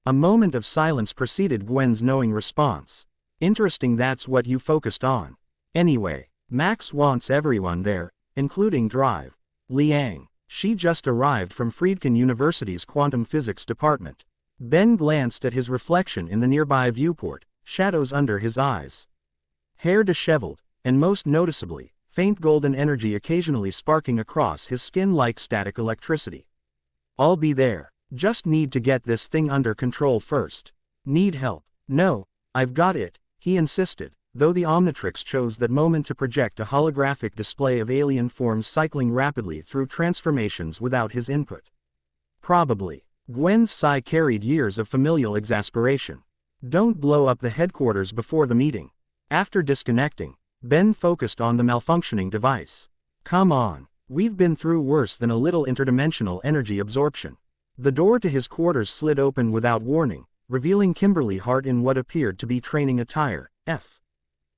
A moment of silence preceded Gwen's knowing response. Interesting, that's what you focused on. Anyway, Max wants everyone there, including Drive. Liang. She just arrived from Friedkin University's quantum physics department. Ben glanced at his reflection in the nearby viewport, shadows under his eyes. Hair disheveled, and most noticeably, faint golden energy occasionally sparking across his skin like static electricity. I'll be there. Just need to get this thing under control first. Need help? No, I've got it, he insisted, though the Omnitrix chose that moment to project a holographic display of alien forms cycling rapidly through transformations without his input. Probably. Gwen's sigh carried years of familial exasperation. Don't blow up the headquarters before the meeting. After disconnecting, Ben focused on the malfunctioning device. Come on, We've been through worse than a little interdimensional energy absorption. The door to his quarters slid open without warning, revealing Kimberly Hart in what appeared to be training attire,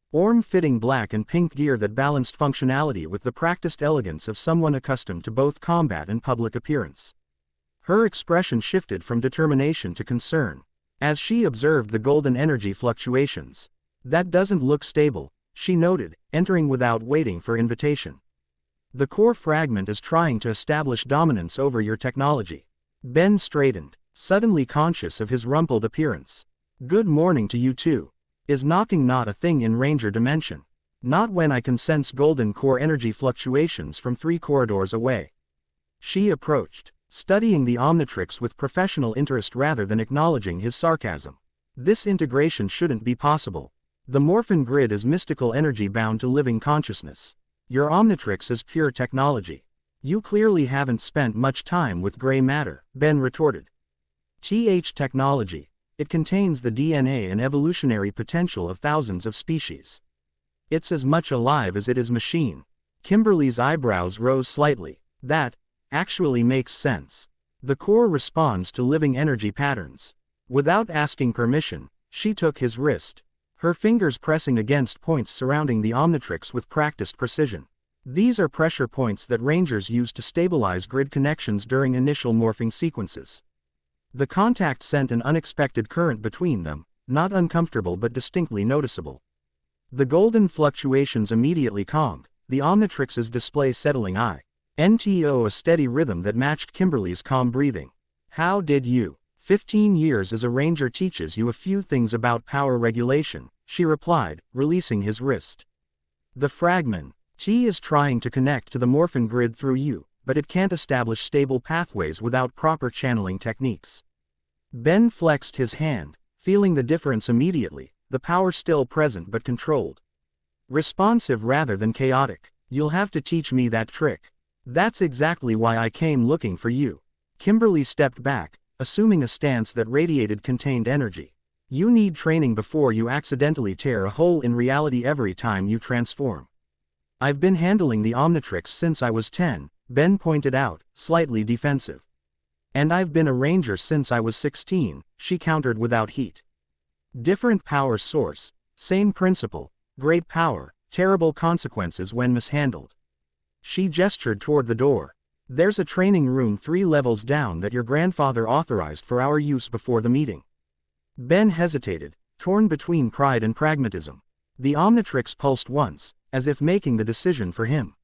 form-fitting black and pink gear that balanced functionality with the practiced elegance of someone accustomed to both combat and public appearance. Her expression shifted from determination to concern, as she observed the golden energy fluctuations. That doesn't look stable, she noted, entering without waiting for invitation. The core fragment is trying to establish dominance over your technology. Ben straightened, suddenly conscious of his rumpled appearance. Good morning to you too. Is knocking not a thing in Ranger dimension? Not when I can sense golden core energy fluctuations from 3 corridors away. She approached, studying the Omnitrix with professional interest rather than acknowledging his sarcasm. This integration shouldn't be possible. The Morphin grid is mystical energy bound to living consciousness. Your Omnitrix is pure technology. You clearly haven't spent much time with gray matter, Ben retorted. Technology. It contains the DNA and evolutionary potential of thousands of species. It's as much alive as it is machine. Kimberly's eyebrows rose slightly. That actually makes sense. The core responds to living energy patterns. Without asking permission, she took his wrist, her fingers pressing against points surrounding the Omnitrix with practiced precision. These are pressure points that Rangers use to stabilize grid connections during initial morphing sequences. The contact sent an unexpected current between them, not uncomfortable but distinctly noticeable. The golden fluctuations immediately calmed, the Omnitrix's display settling a steady rhythm that matched Kimberly's calm breathing. How did you? 15 years as a Ranger teaches you a few things about power regulation, she replied, releasing his wrist. The fragment is trying to connect to the Morphin grid through you, but it can't establish stable pathways without proper channeling techniques. Ben flexed his hand, feeling the difference immediately, the power still present but controlled. Responsive rather than chaotic. You'll have to teach me that trick. That's exactly why I came looking for you. Kimberly stepped back, assuming a stance that radiated contained energy. You need training before you accidentally tear a hole in reality every time you transform. I've been handling the Omnitrix since I was 10, Ben pointed out, slightly defensive. And I've been a Ranger since I was 16, she countered without heat. Different power source, same principle, great power, terrible consequences when mishandled. She gestured toward the door. There's a training room 3 levels down that your grandfather authorized for our use before the meeting. Ben hesitated, torn between pride and pragmatism. The Omnitrix pulsed once, as if making the decision for him,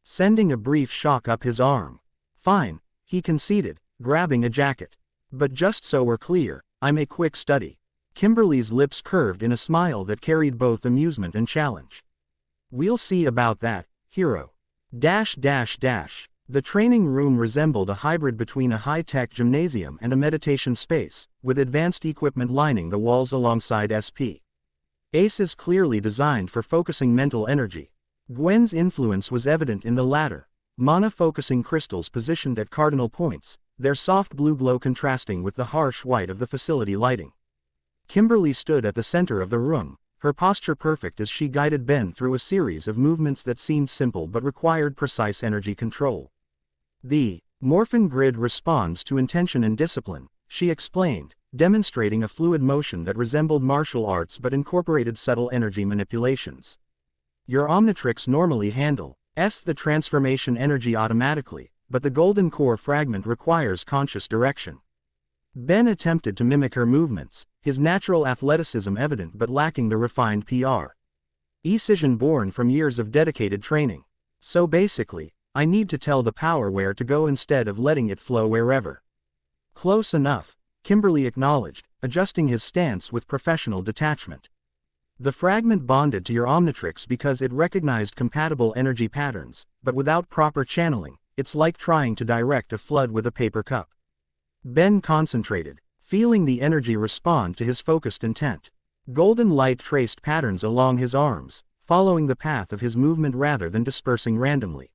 sending a brief shock up his arm. Fine, he conceded, grabbing a jacket. But just so we're clear, I'm a quick study. Kimberly's lips curved in a smile that carried both amusement and challenge. We'll see about that, hero. The training room resembled a hybrid between a high-tech gymnasium and a meditation space, with advanced equipment lining the walls alongside ACEs clearly designed for focusing mental energy. Gwen's influence was evident in the latter. Mana-focusing crystals positioned at cardinal points, their soft blue glow contrasting with the harsh white of the facility lighting. Kimberly stood at the center of the room, her posture perfect as she guided Ben through a series of movements that seemed simple but required precise energy control. The Morphin grid responds to intention and discipline, she explained, demonstrating a fluid motion that resembled martial arts but incorporated subtle energy manipulations. Your Omnitrix normally handles the transformation energy automatically, but the golden core fragment requires conscious direction. Ben attempted to mimic her movements, his natural athleticism evident but lacking the refined precision born from years of dedicated training. So basically, I need to tell the power where to go instead of letting it flow wherever. Close enough, Kimberly acknowledged, adjusting his stance with professional detachment. The fragment bonded to your Omnitrix because it recognized compatible energy patterns, but without proper channeling, it's like trying to direct a flood with a paper cup. Ben concentrated, feeling the energy respond to his focused intent. Golden light traced patterns along his arms, following the path of his movement rather than dispersing randomly.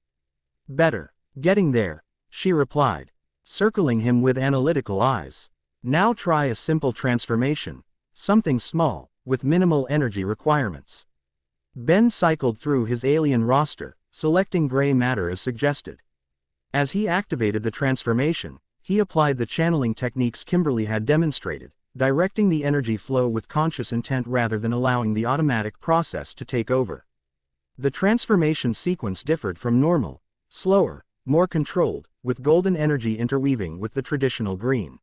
Better. Getting there, she replied, circling him with analytical eyes. Now try a simple transformation, something small, with minimal energy requirements. Ben cycled through his alien roster, selecting gray matter as suggested. As he activated the transformation, he applied the channeling techniques Kimberly had demonstrated, directing the energy flow with conscious intent rather than allowing the automatic process to take over. The transformation sequence differed from normal, slower, more controlled, with golden energy interweaving with the traditional green.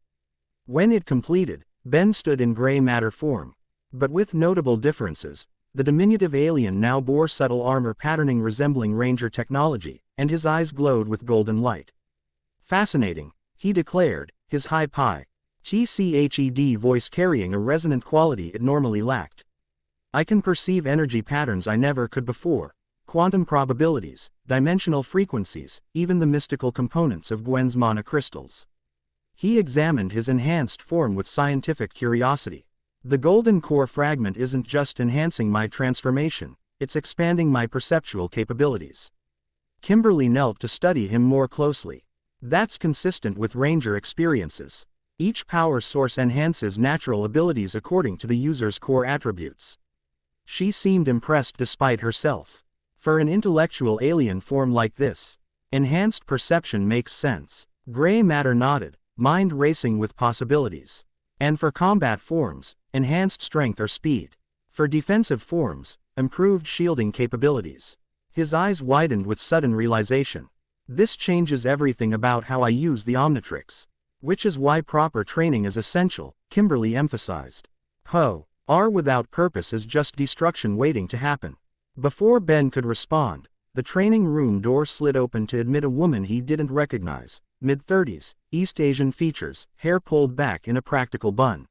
When it completed, Ben stood in gray matter form. But with notable differences, the diminutive alien now bore subtle armor patterning resembling Ranger technology, and his eyes glowed with golden light. Fascinating, he declared, his high-pitched voice carrying a resonant quality it normally lacked. I can perceive energy patterns I never could before, quantum probabilities, dimensional frequencies, even the mystical components of Gwen's mana crystals. He examined his enhanced form with scientific curiosity. The golden core fragment isn't just enhancing my transformation, it's expanding my perceptual capabilities. Kimberly knelt to study him more closely. That's consistent with Ranger experiences. Each power source enhances natural abilities according to the user's core attributes. She seemed impressed despite herself. For an intellectual alien form like this, enhanced perception makes sense. Gray matter nodded, mind racing with possibilities. And for combat forms, enhanced strength or speed. For defensive forms, improved shielding capabilities. His eyes widened with sudden realization. This changes everything about how I use the Omnitrix. Which is why proper training is essential, Kimberly emphasized. R without purpose is just destruction waiting to happen. Before Ben could respond, the training room door slid open to admit a woman he didn't recognize, mid-30s, East Asian features, hair pulled back in a practical bun.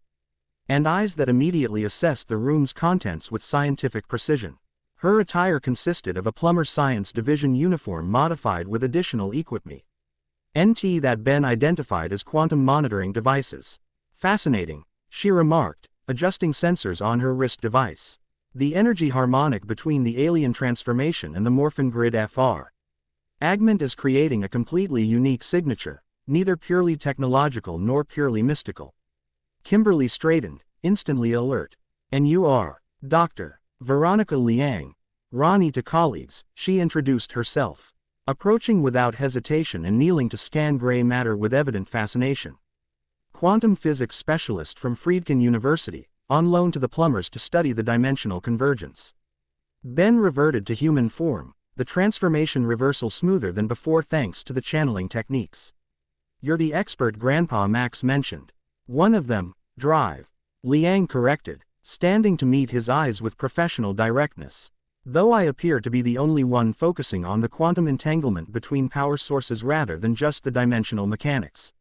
And eyes that immediately assessed the room's contents with scientific precision. Her attire consisted of a plumber science division uniform modified with additional equipment. That Ben identified as quantum monitoring devices. Fascinating, she remarked, adjusting sensors on her wrist device. The energy harmonic between the alien transformation and the Morphin grid Fr. Agment is creating a completely unique signature, neither purely technological nor purely mystical. Kimberly straightened, instantly alert. And you are, Dr. Veronica Liang. Ronnie to colleagues, she introduced herself. Approaching without hesitation and kneeling to scan gray matter with evident fascination. Quantum physics specialist from Friedkin University, on loan to the plumbers to study the dimensional convergence. Ben reverted to human form, the transformation reversal smoother than before thanks to the channeling techniques. You're the expert Grandpa Max mentioned. One of them, Drive. Liang corrected, standing to meet his eyes with professional directness. Though I appear to be the only one focusing on the quantum entanglement between power sources rather than just the dimensional mechanics.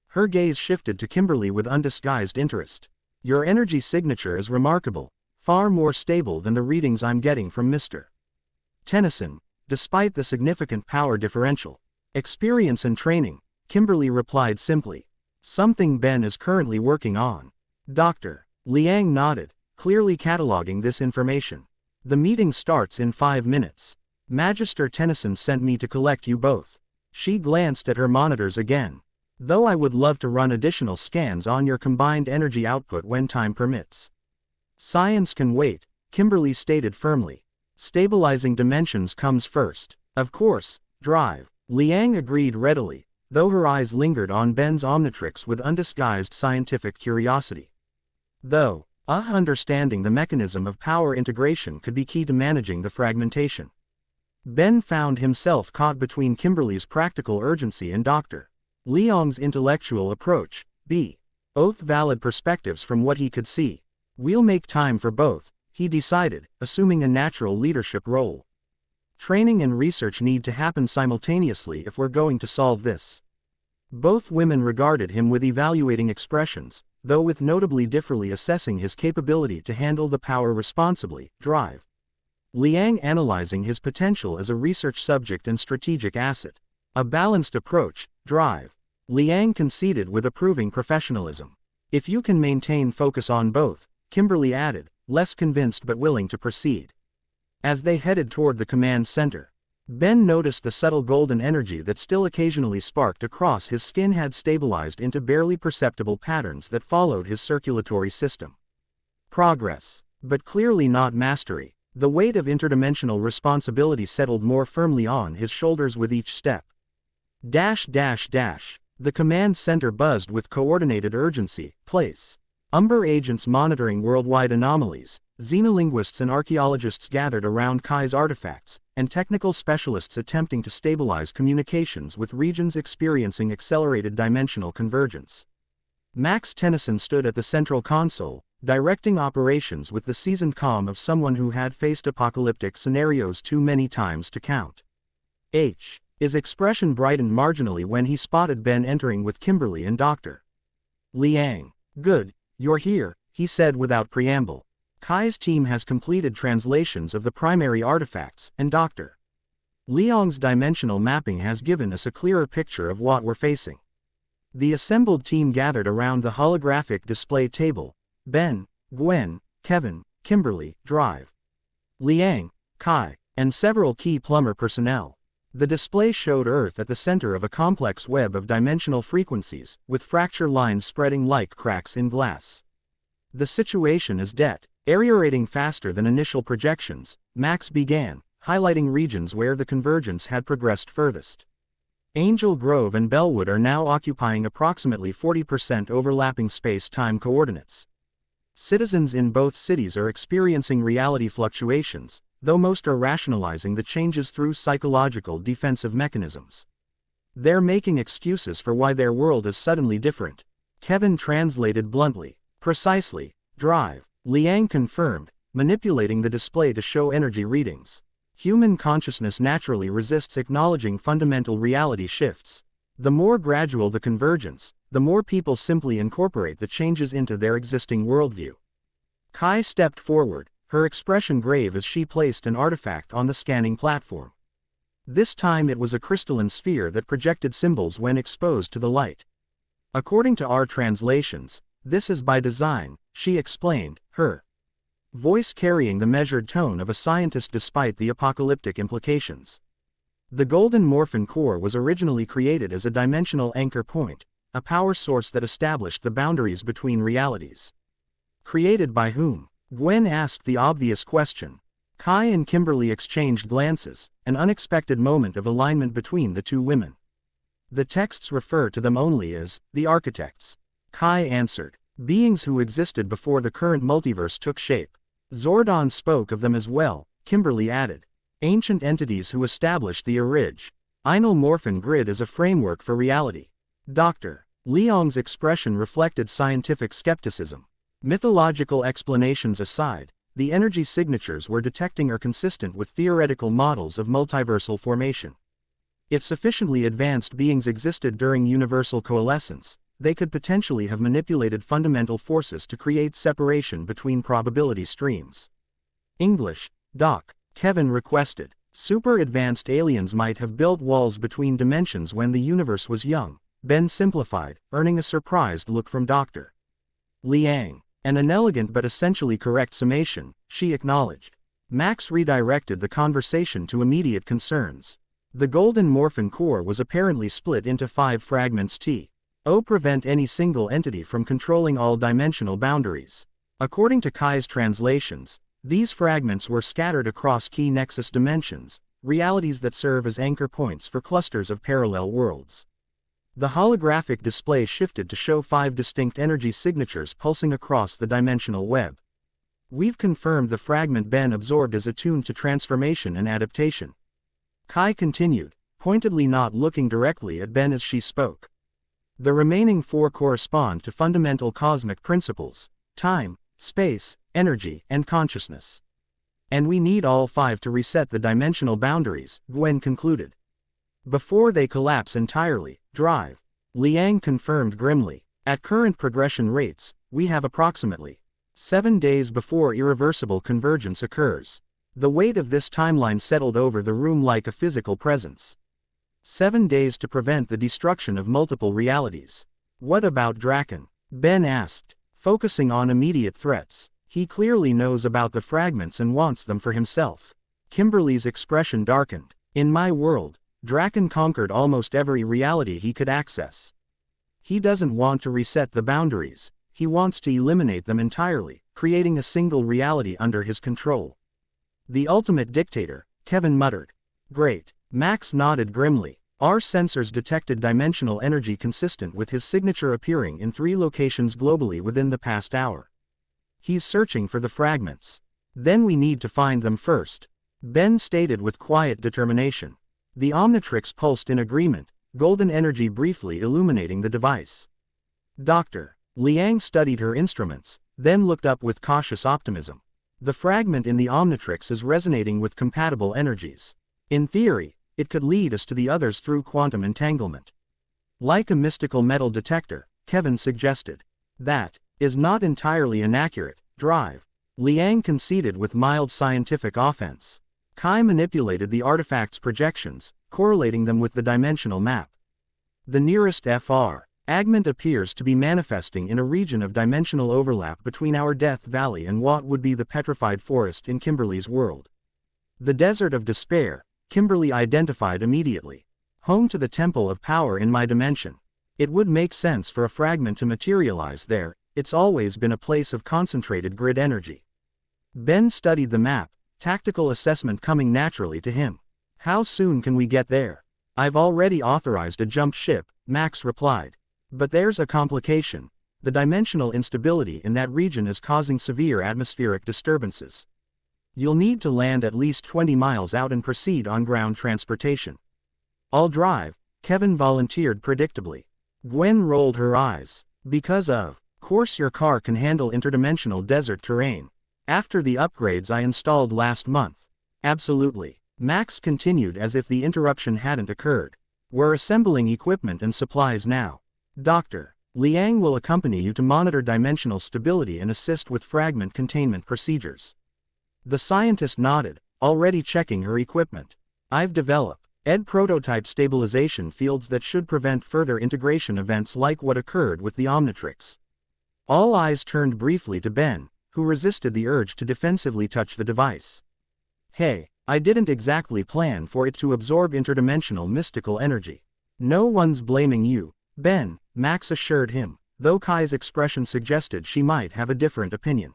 Her gaze shifted to Kimberly with undisguised interest. Your energy signature is remarkable, far more stable than the readings I'm getting from Mr. Tennyson, despite the significant power differential. Experience and training, Kimberly replied simply. Something Ben is currently working on. Dr. Liang nodded, clearly cataloging this information. The meeting starts in 5 minutes. Magister Tennyson sent me to collect you both. She glanced at her monitors again. Though I would love to run additional scans on your combined energy output when time permits. Science can wait, Kimberly stated firmly. Stabilizing dimensions comes first. Of course, Drive. Liang agreed readily, though her eyes lingered on Ben's Omnitrix with undisguised scientific curiosity. Though, understanding the mechanism of power integration could be key to managing the fragmentation. Ben found himself caught between Kimberly's practical urgency and Dr. Liang's intellectual approach. Both valid perspectives from what he could see. We'll make time for both, he decided, assuming a natural leadership role. Training and research need to happen simultaneously if we're going to solve this. Both women regarded him with evaluating expressions, though with notably differently assessing his capability to handle the power responsibly. Drive. Liang analyzing his potential as a research subject and strategic asset. A balanced approach. Drive. Liang conceded with approving professionalism. If you can maintain focus on both, Kimberly added, less convinced but willing to proceed. As they headed toward the command center, Ben noticed the subtle golden energy that still occasionally sparked across his skin had stabilized into barely perceptible patterns that followed his circulatory system. Progress, but clearly not mastery. The weight of interdimensional responsibility settled more firmly on his shoulders with each step. Dash dash dash. The command center buzzed with coordinated urgency. Place. Umber agents monitoring worldwide anomalies, xenolinguists and archaeologists gathered around Kai's artifacts, and technical specialists attempting to stabilize communications with regions experiencing accelerated dimensional convergence. Max Tennyson stood at the central console, directing operations with the seasoned calm of someone who had faced apocalyptic scenarios too many times to count. His expression brightened marginally when he spotted Ben entering with Kimberly and Dr. Liang. "Good, you're here," he said without preamble. "Kai's team has completed translations of the primary artifacts, and Dr. Liang's dimensional mapping has given us a clearer picture of what we're facing." The assembled team gathered around the holographic display table. Ben, Gwen, Kevin, Kimberly, Drive, Liang, Kai, and several key plumber personnel. The display showed Earth at the center of a complex web of dimensional frequencies, with fracture lines spreading like cracks in glass. "The situation is deteriorating faster than initial projections," Max began, highlighting regions where the convergence had progressed furthest. Angel Grove and Bellwood are now occupying approximately 40% overlapping space-time coordinates. Citizens in both cities are experiencing reality fluctuations, though most are rationalizing the changes through psychological defensive mechanisms. They're making excuses for why their world is suddenly different. Kevin translated bluntly. "Precisely, Drive," Liang confirmed, manipulating the display to show energy readings. "Human consciousness naturally resists acknowledging fundamental reality shifts. The more gradual the convergence, the more people simply incorporate the changes into their existing worldview." Kai stepped forward, her expression grave as she placed an artifact on the scanning platform. This time it was a crystalline sphere that projected symbols when exposed to the light. "According to our translations, this is by design," she explained, her voice carrying the measured tone of a scientist despite the apocalyptic implications. "The golden Morphin core was originally created as a dimensional anchor point, a power source that established the boundaries between realities." "Created by whom?" Gwen asked the obvious question. Kai and Kimberly exchanged glances, an unexpected moment of alignment between the two women. "The texts refer to them only as the architects," Kai answered. "Beings who existed before the current multiverse took shape." Zordon spoke of them as well, Kimberly added. "Ancient entities who established the original Morphin grid as a framework for reality." Dr. Liang's expression reflected scientific skepticism. "Mythological explanations aside, the energy signatures we're detecting are consistent with theoretical models of multiversal formation. If sufficiently advanced beings existed during universal coalescence, they could potentially have manipulated fundamental forces to create separation between probability streams." "English, Doc," Kevin requested. "Super advanced aliens might have built walls between dimensions when the universe was young," Ben simplified, earning a surprised look from Dr. Liang. "An inelegant but essentially correct summation," she acknowledged. Max redirected the conversation to immediate concerns. "The golden Morphin core was apparently split into 5 fragments to prevent any single entity from controlling all dimensional boundaries. According to Kai's translations, these fragments were scattered across key nexus dimensions, realities that serve as anchor points for clusters of parallel worlds." The holographic display shifted to show 5 distinct energy signatures pulsing across the dimensional web. "We've confirmed the fragment Ben absorbed is attuned to transformation and adaptation," Kai continued, pointedly not looking directly at Ben as she spoke. "The remaining 4 correspond to fundamental cosmic principles: time, space, energy, and consciousness. And we need all 5 to reset the dimensional boundaries," Gwen concluded. "Before they collapse entirely," Drive, Liang confirmed grimly. "At current progression rates, we have approximately 7 days before irreversible convergence occurs." The weight of this timeline settled over the room like a physical presence. 7 days to prevent the destruction of multiple realities. "What about Draken?" Ben asked, focusing on immediate threats. "He clearly knows about the fragments and wants them for himself." Kimberly's expression darkened. "In my world, Draken conquered almost every reality he could access. He doesn't want to reset the boundaries, he wants to eliminate them entirely, creating a single reality under his control." The ultimate dictator, Kevin muttered. Great. Max nodded grimly. Our sensors detected dimensional energy consistent with his signature appearing in 3 locations globally within the past hour. He's searching for the fragments. Then we need to find them first, Ben stated with quiet determination. The Omnitrix pulsed in agreement, golden energy briefly illuminating the device. Dr. Liang studied her instruments, then looked up with cautious optimism. The fragment in the Omnitrix is resonating with compatible energies. In theory, it could lead us to the others through quantum entanglement. Like a mystical metal detector, Kevin suggested. That is not entirely inaccurate, Drive. Liang conceded with mild scientific offense. Kai manipulated the artifact's projections, correlating them with the dimensional map. The nearest FR agment appears to be manifesting in a region of dimensional overlap between our Death Valley and what would be the petrified forest in Kimberly's world. The Desert of Despair, Kimberly identified immediately. Home to the Temple of Power in my dimension. It would make sense for a fragment to materialize there, it's always been a place of concentrated grid energy. Ben studied the map, tactical assessment coming naturally to him. How soon can we get there? I've already authorized a jump ship, Max replied. But there's a complication. The dimensional instability in that region is causing severe atmospheric disturbances. You'll need to land at least 20 miles out and proceed on ground transportation. I'll drive, Kevin volunteered predictably. Gwen rolled her eyes. Because of course your car can handle interdimensional desert terrain. After the upgrades I installed last month. Absolutely. Max continued as if the interruption hadn't occurred. We're assembling equipment and supplies now. Dr. Liang will accompany you to monitor dimensional stability and assist with fragment containment procedures. The scientist nodded, already checking her equipment. I've developed prototype stabilization fields that should prevent further integration events like what occurred with the Omnitrix. All eyes turned briefly to Ben, who resisted the urge to defensively touch the device. Hey, I didn't exactly plan for it to absorb interdimensional mystical energy. No one's blaming you, Ben, Max assured him, though Kai's expression suggested she might have a different opinion.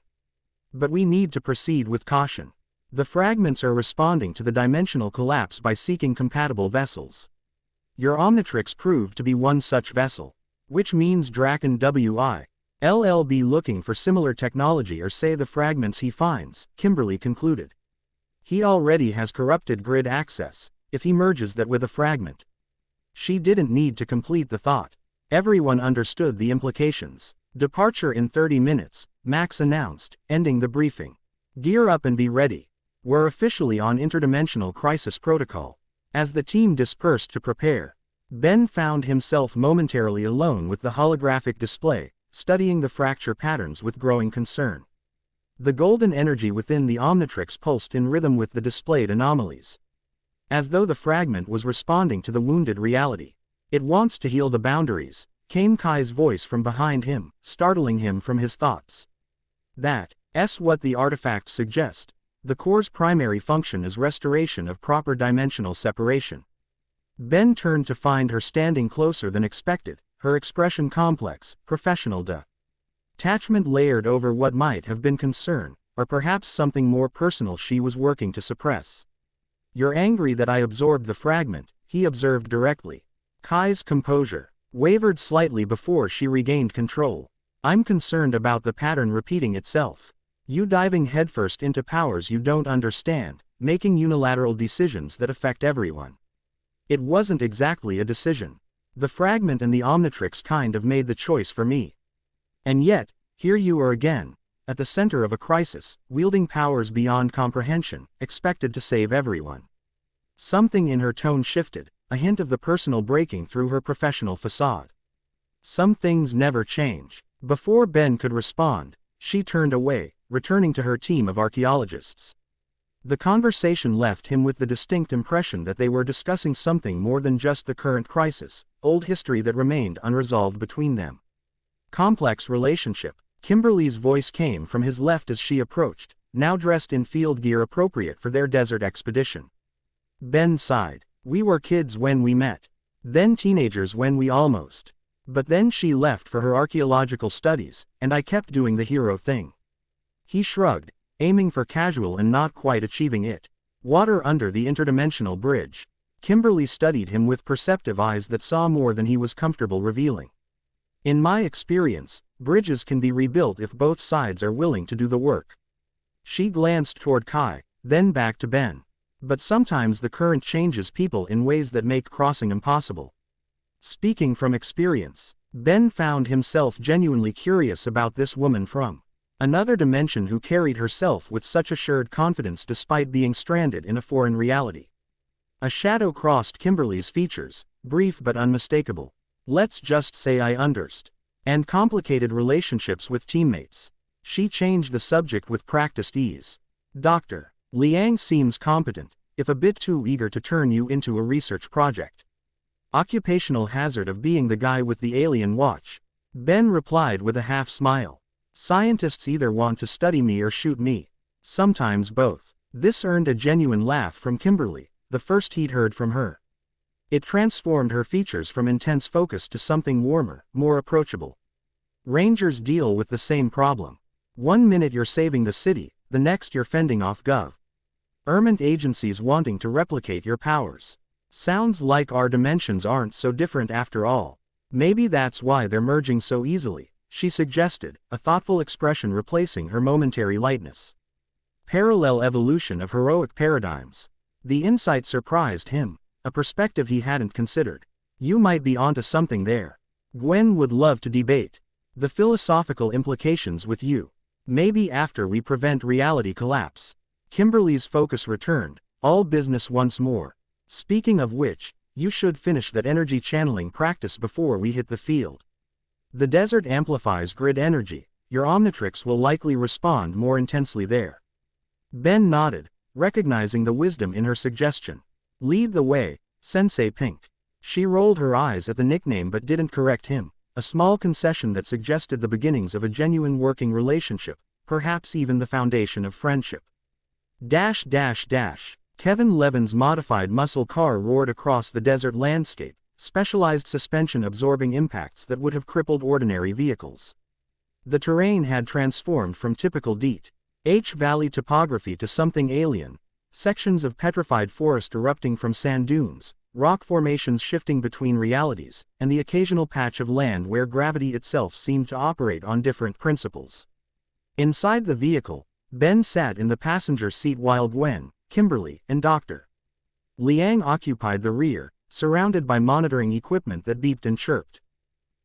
But we need to proceed with caution. The fragments are responding to the dimensional collapse by seeking compatible vessels. Your Omnitrix proved to be one such vessel, which means Draken will be looking for similar technology or say the fragments he finds, Kimberly concluded. He already has corrupted grid access, if he merges that with a fragment. She didn't need to complete the thought. Everyone understood the implications. Departure in 30 minutes, Max announced, ending the briefing. Gear up and be ready. We're officially on interdimensional crisis protocol. As the team dispersed to prepare, Ben found himself momentarily alone with the holographic display, studying the fracture patterns with growing concern. The golden energy within the Omnitrix pulsed in rhythm with the displayed anomalies. As though the fragment was responding to the wounded reality. It wants to heal the boundaries, came Kai's voice from behind him, startling him from his thoughts. That's what the artifacts suggest. The core's primary function is restoration of proper dimensional separation. Ben turned to find her standing closer than expected, her expression complex, professional detachment layered over what might have been concern, or perhaps something more personal she was working to suppress. You're angry that I absorbed the fragment, he observed directly. Kai's composure wavered slightly before she regained control. I'm concerned about the pattern repeating itself. You diving headfirst into powers you don't understand, making unilateral decisions that affect everyone. It wasn't exactly a decision. The fragment and the Omnitrix kind of made the choice for me. And yet, here you are again, at the center of a crisis, wielding powers beyond comprehension, expected to save everyone. Something in her tone shifted, a hint of the personal breaking through her professional facade. Some things never change. Before Ben could respond, she turned away, returning to her team of archaeologists. The conversation left him with the distinct impression that they were discussing something more than just the current crisis, old history that remained unresolved between them. Complex relationship. Kimberly's voice came from his left as she approached, now dressed in field gear appropriate for their desert expedition. Ben sighed. We were kids when we met. Then teenagers when we almost. But then she left for her archaeological studies, and I kept doing the hero thing. He shrugged. aiming for casual and not quite achieving it. Water under the interdimensional bridge. Kimberly studied him with perceptive eyes that saw more than he was comfortable revealing. In my experience, bridges can be rebuilt if both sides are willing to do the work. She glanced toward Kai, then back to Ben. But sometimes the current changes people in ways that make crossing impossible. Speaking from experience, Ben found himself genuinely curious about this woman from another dimension who carried herself with such assured confidence despite being stranded in a foreign reality. A shadow crossed Kimberly's features, brief but unmistakable. Let's just say I understood. And complicated relationships with teammates. She changed the subject with practiced ease. Dr. Liang seems competent, if a bit too eager to turn you into a research project. Occupational hazard of being the guy with the alien watch. Ben replied with a half smile. Scientists either want to study me or shoot me. Sometimes both. This earned a genuine laugh from Kimberly, the first he'd heard from her. It transformed her features from intense focus to something warmer, more approachable. Rangers deal with the same problem. One minute you're saving the city, the next you're fending off government agencies wanting to replicate your powers. Sounds like our dimensions aren't so different after all. Maybe that's why they're merging so easily, she suggested, a thoughtful expression replacing her momentary lightness. Parallel evolution of heroic paradigms. The insight surprised him, a perspective he hadn't considered. You might be onto something there. Gwen would love to debate the philosophical implications with you. Maybe after we prevent reality collapse. Kimberly's focus returned, all business once more. Speaking of which, you should finish that energy channeling practice before we hit the field. The desert amplifies grid energy, your Omnitrix will likely respond more intensely there. Ben nodded, recognizing the wisdom in her suggestion. Lead the way, Sensei Pink. She rolled her eyes at the nickname but didn't correct him, a small concession that suggested the beginnings of a genuine working relationship, perhaps even the foundation of friendship. Kevin Levin's modified muscle car roared across the desert landscape, specialized suspension absorbing impacts that would have crippled ordinary vehicles. The terrain had transformed from typical D.H. Valley topography to something alien, sections of petrified forest erupting from sand dunes, rock formations shifting between realities, and the occasional patch of land where gravity itself seemed to operate on different principles. Inside the vehicle, Ben sat in the passenger seat while Gwen, Kimberly, and Dr. Liang occupied the rear, surrounded by monitoring equipment that beeped and chirped.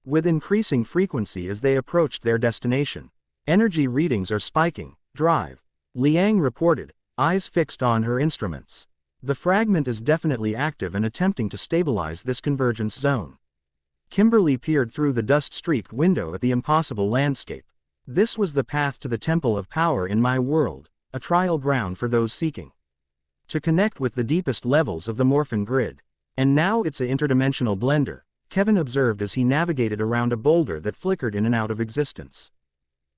With increasing frequency as they approached their destination. Energy readings are spiking, drive. Liang reported, eyes fixed on her instruments. The fragment is definitely active and attempting to stabilize this convergence zone. Kimberly peered through the dust-streaked window at the impossible landscape. This was the path to the Temple of Power in my world, a trial ground for those seeking to connect with the deepest levels of the Morphin grid. And now it's an interdimensional blender, Kevin observed as he navigated around a boulder that flickered in and out of existence.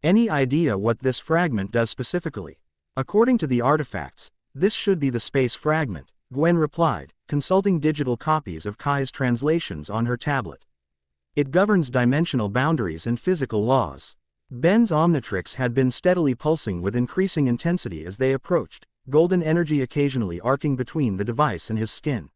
Any idea what this fragment does specifically? According to the artifacts, this should be the space fragment, Gwen replied, consulting digital copies of Kai's translations on her tablet. It governs dimensional boundaries and physical laws. Ben's Omnitrix had been steadily pulsing with increasing intensity as they approached, golden energy occasionally arcing between the device and his skin.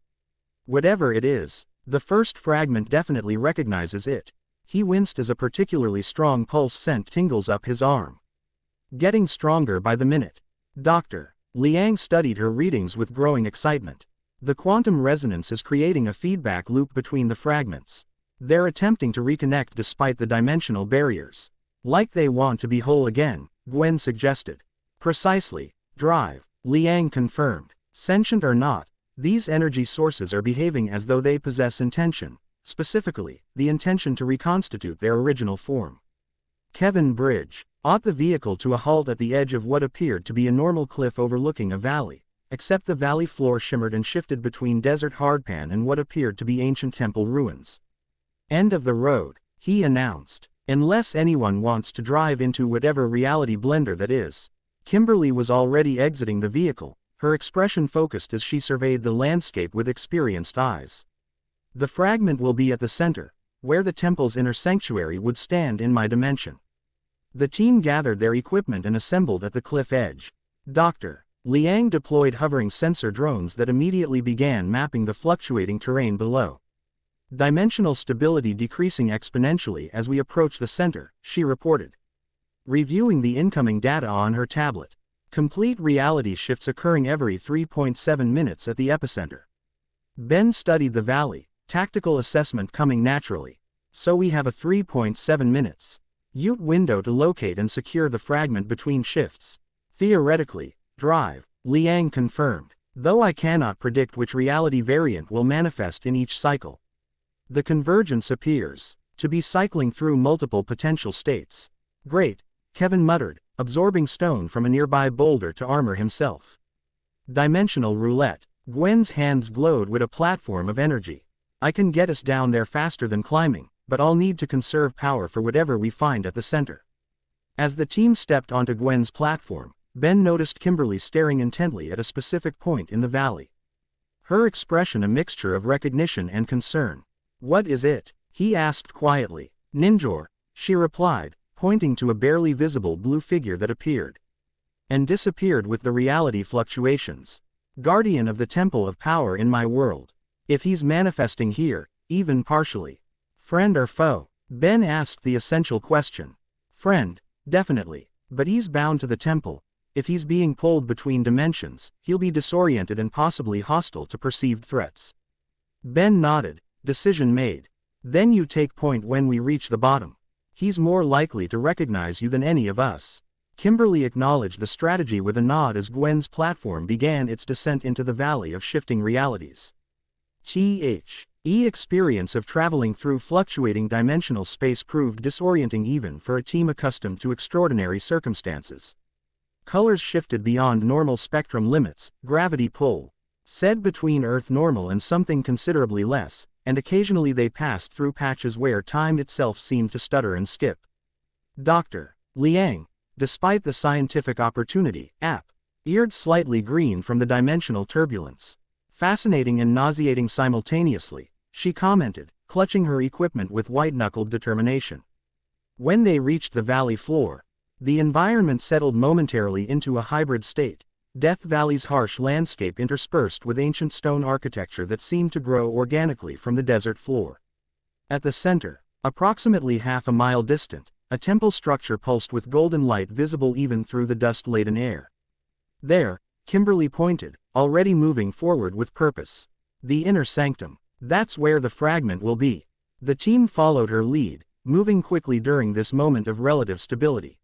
Whatever it is, the first fragment definitely recognizes it. He winced as a particularly strong pulse sent tingles up his arm. Getting stronger by the minute. Dr. Liang studied her readings with growing excitement. The quantum resonance is creating a feedback loop between the fragments. They're attempting to reconnect despite the dimensional barriers. Like they want to be whole again, Gwen suggested. Precisely, drive, Liang confirmed. Sentient or not, these energy sources are behaving as though they possess intention, specifically, the intention to reconstitute their original form. Kevin bridged the vehicle to a halt at the edge of what appeared to be a normal cliff overlooking a valley, except the valley floor shimmered and shifted between desert hardpan and what appeared to be ancient temple ruins. End of the road, he announced. Unless anyone wants to drive into whatever reality blender that is. Kimberly was already exiting the vehicle, her expression focused as she surveyed the landscape with experienced eyes. The fragment will be at the center, where the temple's inner sanctuary would stand in my dimension. The team gathered their equipment and assembled at the cliff edge. Dr. Liang deployed hovering sensor drones that immediately began mapping the fluctuating terrain below. Dimensional stability decreasing exponentially as we approach the center, she reported. Reviewing the incoming data on her tablet. Complete reality shifts occurring every 3.7 minutes at the epicenter. Ben studied the valley, tactical assessment coming naturally. So we have a 3.7 minutes Ute window to locate and secure the fragment between shifts. Theoretically, drive, Liang confirmed, though I cannot predict which reality variant will manifest in each cycle. The convergence appears to be cycling through multiple potential states. Great, Kevin muttered, absorbing stone from a nearby boulder to armor himself. Dimensional roulette. Gwen's hands glowed with a platform of energy. I can get us down there faster than climbing, but I'll need to conserve power for whatever we find at the center. As the team stepped onto Gwen's platform, Ben noticed Kimberly staring intently at a specific point in the valley. Her expression a mixture of recognition and concern. What is it? He asked quietly. Ninjor, she replied, pointing to a barely visible blue figure that appeared and disappeared with the reality fluctuations. Guardian of the Temple of Power in my world. If he's manifesting here, even partially. Friend or foe? Ben asked the essential question. Friend, definitely. But he's bound to the temple. If he's being pulled between dimensions, he'll be disoriented and possibly hostile to perceived threats. Ben nodded. Decision made. Then you take point when we reach the bottom. He's more likely to recognize you than any of us. Kimberly acknowledged the strategy with a nod as Gwen's platform began its descent into the valley of shifting realities. The experience of traveling through fluctuating dimensional space proved disorienting even for a team accustomed to extraordinary circumstances. Colors shifted beyond normal spectrum limits, gravity pull, said between Earth normal and something considerably less, and occasionally they passed through patches where time itself seemed to stutter and skip. Dr. Liang, despite the scientific opportunity, eared slightly green from the dimensional turbulence. Fascinating and nauseating simultaneously, she commented, clutching her equipment with white-knuckled determination. When they reached the valley floor, the environment settled momentarily into a hybrid state, Death Valley's harsh landscape interspersed with ancient stone architecture that seemed to grow organically from the desert floor. At the center, approximately half a mile distant, a temple structure pulsed with golden light visible even through the dust-laden air. There, Kimberly pointed, already moving forward with purpose. The inner sanctum. That's where the fragment will be. The team followed her lead, moving quickly during this moment of relative stability.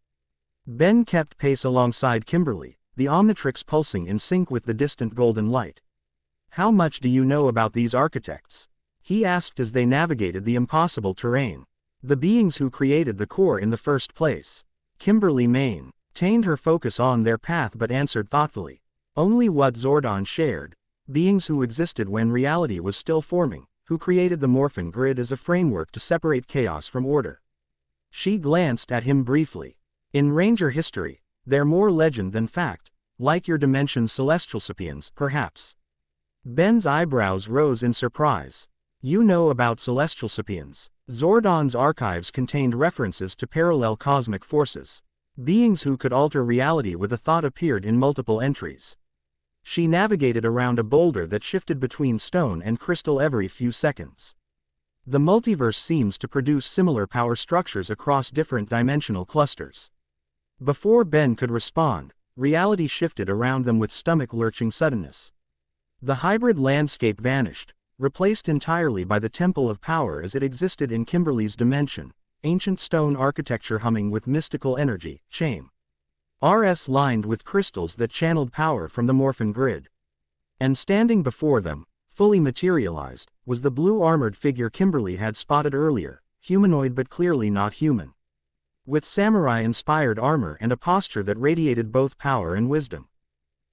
Ben kept pace alongside Kimberly, the Omnitrix pulsing in sync with the distant golden light. How much do you know about these architects? He asked as they navigated the impossible terrain. The beings who created the core in the first place. Kimberly maintained her focus on their path but answered thoughtfully. Only what Zordon shared. Beings who existed when reality was still forming, who created the Morphin grid as a framework to separate chaos from order. She glanced at him briefly. In Ranger history, they're more legend than fact, like your dimension's celestial sapiens, perhaps. Ben's eyebrows rose in surprise. You know about celestial sapiens. Zordon's archives contained references to parallel cosmic forces. Beings who could alter reality with a thought appeared in multiple entries. She navigated around a boulder that shifted between stone and crystal every few seconds. The multiverse seems to produce similar power structures across different dimensional clusters. Before Ben could respond, reality shifted around them with stomach-lurching suddenness. The hybrid landscape vanished, replaced entirely by the Temple of Power as it existed in Kimberly's dimension, ancient stone architecture humming with mystical energy, RS lined with crystals that channeled power from the Morphin grid. And standing before them, fully materialized, was the blue-armored figure Kimberly had spotted earlier, humanoid but clearly not human. With samurai-inspired armor and a posture that radiated both power and wisdom.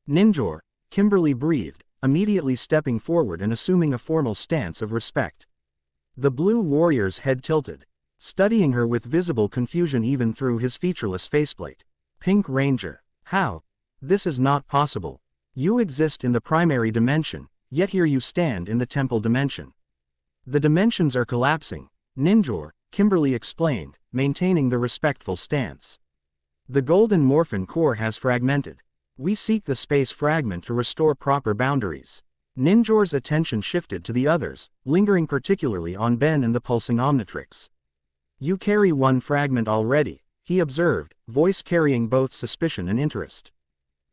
Ninjor, Kimberly breathed, immediately stepping forward and assuming a formal stance of respect. The blue warrior's head tilted, studying her with visible confusion even through his featureless faceplate. Pink Ranger. How? This is not possible. You exist in the primary dimension, yet here you stand in the temple dimension. The dimensions are collapsing, Ninjor, Kimberly explained, maintaining the respectful stance. The golden Morphin core has fragmented. We seek the space fragment to restore proper boundaries. Ninjor's attention shifted to the others, lingering particularly on Ben and the pulsing Omnitrix. You carry one fragment already, he observed, voice carrying both suspicion and interest.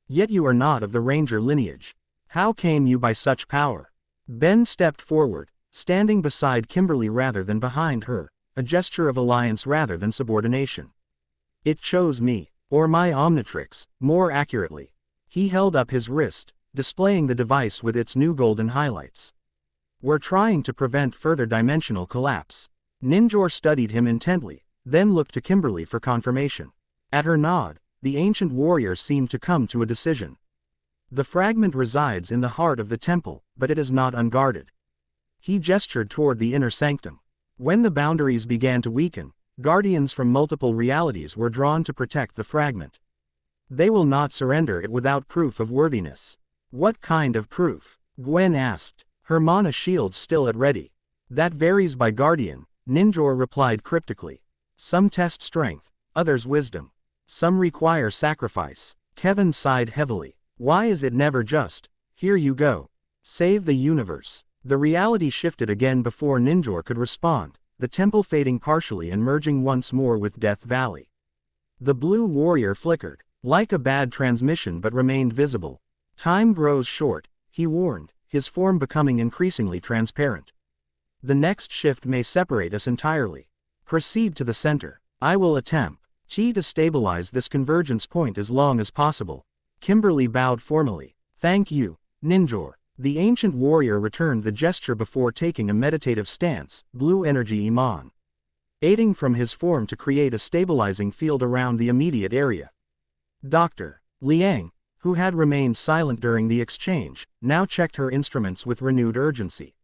Yet you are not of the Ranger lineage. How came you by such power? Ben stepped forward, standing beside Kimberly rather than behind her, a gesture of alliance rather than subordination. It chose me, or my Omnitrix, more accurately. He held up his wrist, displaying the device with its new golden highlights. We're trying to prevent further dimensional collapse. Ninjor studied him intently, then looked to Kimberly for confirmation. At her nod, the ancient warrior seemed to come to a decision. The fragment resides in the heart of the temple, but it is not unguarded. He gestured toward the inner sanctum. When the boundaries began to weaken, guardians from multiple realities were drawn to protect the fragment. They will not surrender it without proof of worthiness. What kind of proof? Gwen asked, her mana shield still at ready. That varies by guardian, Ninjor replied cryptically. Some test strength, others wisdom. Some require sacrifice. Kevin sighed heavily. Why is it never just, here you go. Save the universe. The reality shifted again before Ninjor could respond, the temple fading partially and merging once more with Death Valley. The blue warrior flickered, like a bad transmission, but remained visible. Time grows short, he warned, his form becoming increasingly transparent. The next shift may separate us entirely. Proceed to the center. I will attempt to stabilize this convergence point as long as possible. Kimberly bowed formally. Thank you, Ninjor. The ancient warrior returned the gesture before taking a meditative stance, blue energy Iman, aiding from his form to create a stabilizing field around the immediate area. Dr. Liang, who had remained silent during the exchange, now checked her instruments with renewed urgency.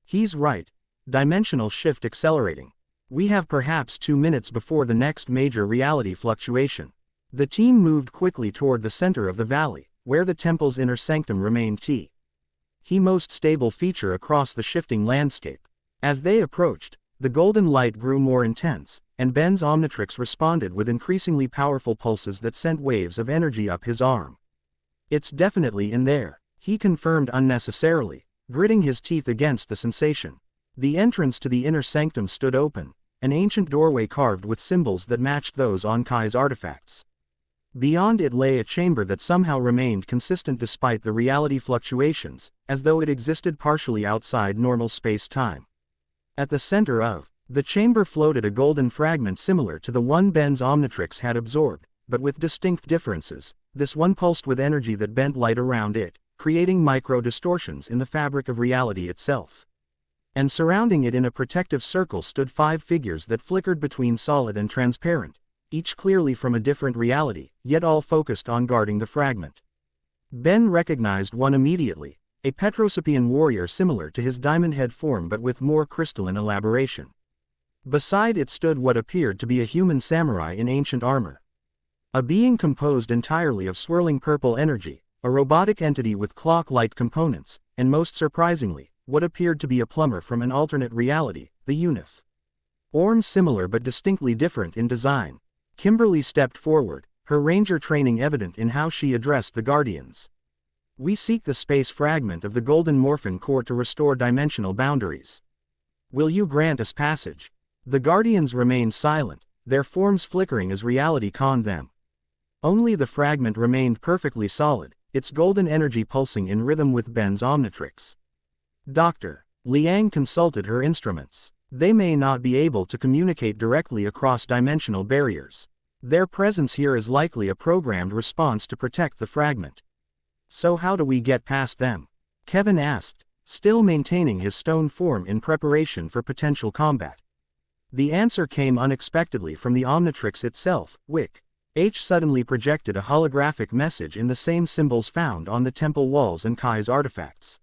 He's right. Dimensional shift accelerating. We have perhaps 2 minutes before the next major reality fluctuation. The team moved quickly toward the center of the valley, where the temple's inner sanctum remained the most stable feature across the shifting landscape. As they approached, the golden light grew more intense, and Ben's Omnitrix responded with increasingly powerful pulses that sent waves of energy up his arm. It's definitely in there, he confirmed unnecessarily, gritting his teeth against the sensation. The entrance to the inner sanctum stood open, an ancient doorway carved with symbols that matched those on Kai's artifacts. Beyond it lay a chamber that somehow remained consistent despite the reality fluctuations, as though it existed partially outside normal space-time. At the center of the chamber floated a golden fragment similar to the one Ben's Omnitrix had absorbed, but with distinct differences. This one pulsed with energy that bent light around it, creating micro-distortions in the fabric of reality itself. And surrounding it in a protective circle stood 5 figures that flickered between solid and transparent, each clearly from a different reality, yet all focused on guarding the fragment. Ben recognized one immediately, a Petrosapian warrior similar to his diamond head form but with more crystalline elaboration. Beside it stood what appeared to be a human samurai in ancient armor. A being composed entirely of swirling purple energy, a robotic entity with clock-like components, and most surprisingly, what appeared to be a plumber from an alternate reality, the Unif. Orm similar but distinctly different in design. Kimberly stepped forward, her ranger training evident in how she addressed the Guardians. We seek the space fragment of the golden Morphin core to restore dimensional boundaries. Will you grant us passage? The Guardians remained silent, their forms flickering as reality conned them. Only the fragment remained perfectly solid, its golden energy pulsing in rhythm with Ben's Omnitrix. Dr. Liang consulted her instruments. They may not be able to communicate directly across dimensional barriers. Their presence here is likely a programmed response to protect the fragment. So how do we get past them? Kevin asked, still maintaining his stone form in preparation for potential combat. The answer came unexpectedly from the Omnitrix itself. Wick H suddenly projected a holographic message in the same symbols found on the temple walls and Kai's artifacts.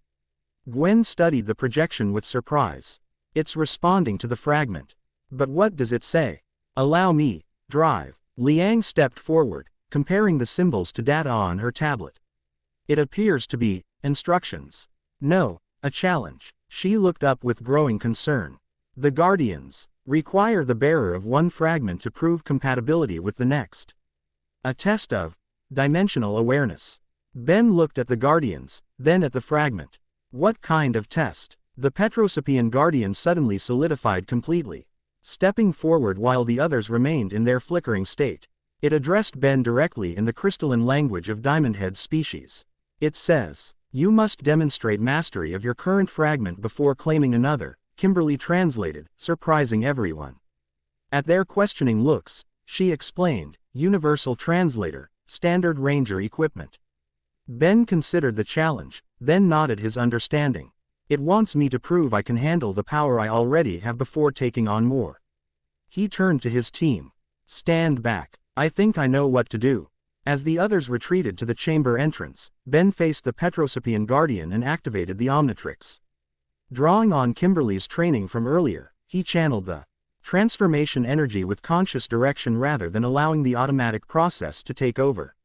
Gwen studied the projection with surprise. It's responding to the fragment. But what does it say? Allow me, drive. Liang stepped forward, comparing the symbols to data on her tablet. It appears to be instructions. No, a challenge. She looked up with growing concern. The Guardians require the bearer of one fragment to prove compatibility with the next. A test of dimensional awareness. Ben looked at the Guardians, then at the fragment. What kind of test? The Petrosapian Guardian suddenly solidified completely, stepping forward while the others remained in their flickering state. It addressed Ben directly in the crystalline language of Diamondhead species. It says, "You must demonstrate mastery of your current fragment before claiming another," Kimberly translated, surprising everyone. At their questioning looks, she explained, "Universal Translator, Standard Ranger Equipment." Ben considered the challenge, then nodded his understanding. "It wants me to prove I can handle the power I already have before taking on more." He turned to his team. "Stand back. I think I know what to do." As the others retreated to the chamber entrance, Ben faced the Petrosapian Guardian and activated the Omnitrix. Drawing on Kimberly's training from earlier, he channeled the transformation energy with conscious direction rather than allowing the automatic process to take over.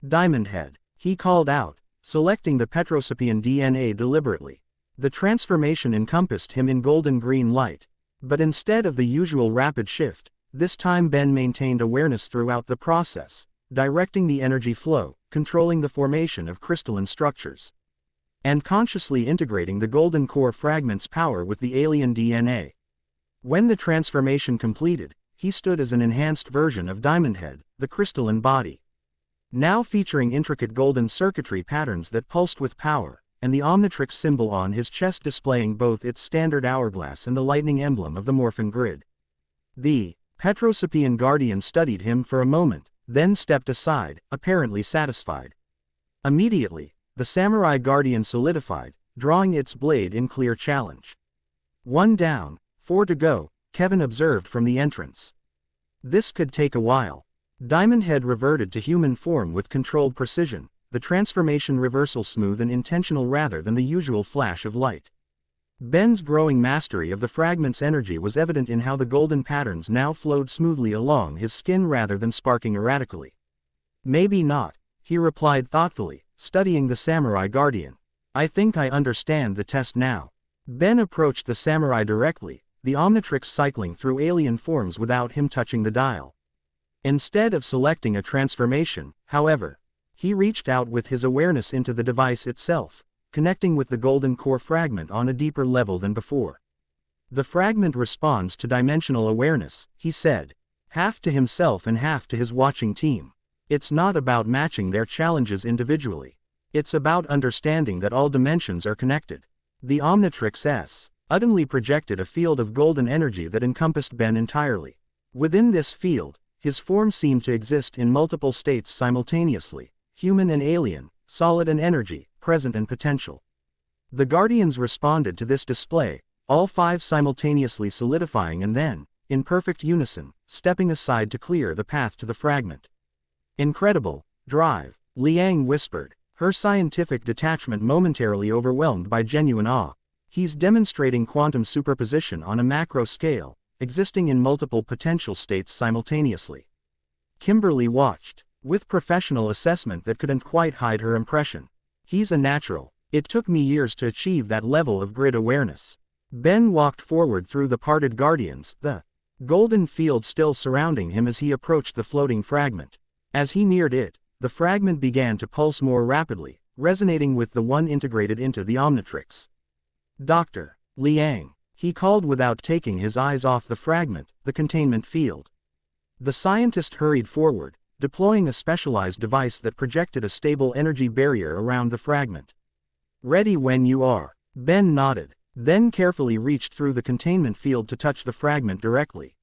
"Diamondhead," he called out, selecting the Petrosapian DNA deliberately. The transformation encompassed him in golden green light. But instead of the usual rapid shift, this time Ben maintained awareness throughout the process, directing the energy flow, controlling the formation of crystalline structures, and consciously integrating the golden core fragment's power with the alien DNA. When the transformation completed, he stood as an enhanced version of Diamondhead, the crystalline body, now featuring intricate golden circuitry patterns that pulsed with power, and the Omnitrix symbol on his chest displaying both its standard hourglass and the lightning emblem of the Morphin grid. The Petrosapian Guardian studied him for a moment, then stepped aside, apparently satisfied. Immediately, the Samurai Guardian solidified, drawing its blade in clear challenge. "One down, 4 to go," Kevin observed from the entrance. This could take a while. Diamondhead reverted to human form with controlled precision, the transformation reversal smooth and intentional rather than the usual flash of light. Ben's growing mastery of the fragment's energy was evident in how the golden patterns now flowed smoothly along his skin rather than sparking erratically. "Maybe not," he replied thoughtfully, studying the Samurai Guardian. "I think I understand the test now." Ben approached the samurai directly, the Omnitrix cycling through alien forms without him touching the dial. Instead of selecting a transformation, however, he reached out with his awareness into the device itself, connecting with the golden core fragment on a deeper level than before. "The fragment responds to dimensional awareness," he said, half to himself and half to his watching team. "It's not about matching their challenges individually. It's about understanding that all dimensions are connected." The Omnitrix suddenly projected a field of golden energy that encompassed Ben entirely. Within this field, his form seemed to exist in multiple states simultaneously, human and alien, solid and energy, present and potential. The Guardians responded to this display, all 5 simultaneously solidifying and then, in perfect unison, stepping aside to clear the path to the fragment. "Incredible, Drive," Liang whispered, her scientific detachment momentarily overwhelmed by genuine awe. "He's demonstrating quantum superposition on a macro scale, existing in multiple potential states simultaneously." Kimberly watched, with professional assessment that couldn't quite hide her impression. "He's a natural. It took me years to achieve that level of grid awareness." Ben walked forward through the parted Guardians, the golden field still surrounding him as he approached the floating fragment. As he neared it, the fragment began to pulse more rapidly, resonating with the one integrated into the Omnitrix. "Dr. Liang," he called without taking his eyes off the fragment, the containment field. The scientist hurried forward, deploying a specialized device that projected a stable energy barrier around the fragment. "Ready when you are." Ben nodded, then carefully reached through the containment field to touch the fragment directly.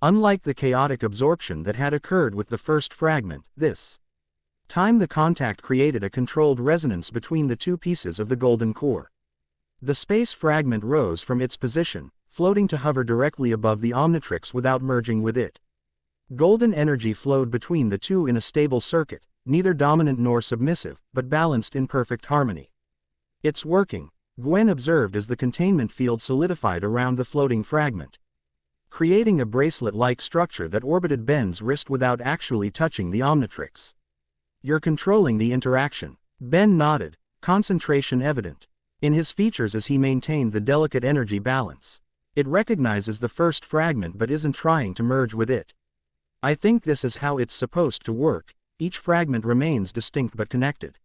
Unlike the chaotic absorption that had occurred with the first fragment, this time the contact created a controlled resonance between the 2 pieces of the golden core. The space fragment rose from its position, floating to hover directly above the Omnitrix without merging with it. Golden energy flowed between the 2 in a stable circuit, neither dominant nor submissive, but balanced in perfect harmony. "It's working," Gwen observed as the containment field solidified around the floating fragment, creating a bracelet-like structure that orbited Ben's wrist without actually touching the Omnitrix. "You're controlling the interaction." Ben nodded, concentration evident in his features as he maintained the delicate energy balance. "It recognizes the first fragment but isn't trying to merge with it." I think this is how it's supposed to work. Each fragment remains distinct but connected.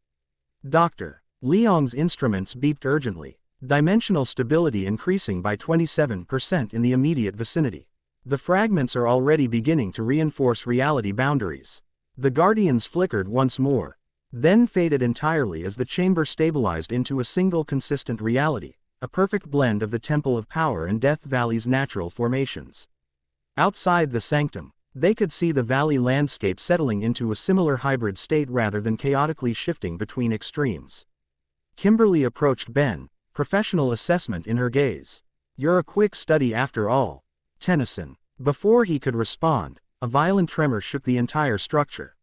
Dr. Liang's instruments beeped urgently, dimensional stability increasing by 27% in the immediate vicinity. The fragments are already beginning to reinforce reality boundaries. The guardians flickered once more, then faded entirely as the chamber stabilized into a single consistent reality, a perfect blend of the Temple of Power and Death Valley's natural formations. Outside the sanctum, they could see the valley landscape settling into a similar hybrid state rather than chaotically shifting between extremes. Kimberly approached Ben, professional assessment in her gaze. "You're a quick study after all, Tennyson." Before he could respond, a violent tremor shook the entire structure.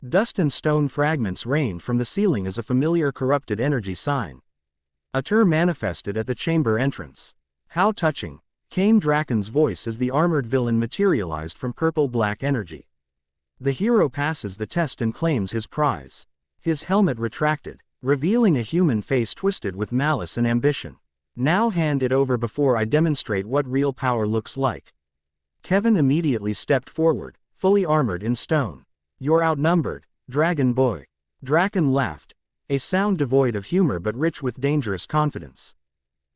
Dust and stone fragments rained from the ceiling as a familiar corrupted energy sign. A tur manifested at the chamber entrance. "How touching," came Draken's voice as the armored villain materialized from purple-black energy. "The hero passes the test and claims his prize." His helmet retracted, revealing a human face twisted with malice and ambition. "Now hand it over before I demonstrate what real power looks like." Kevin immediately stepped forward, fully armored in stone. "You're outnumbered, Dragon Boy." Draken laughed, a sound devoid of humor but rich with dangerous confidence.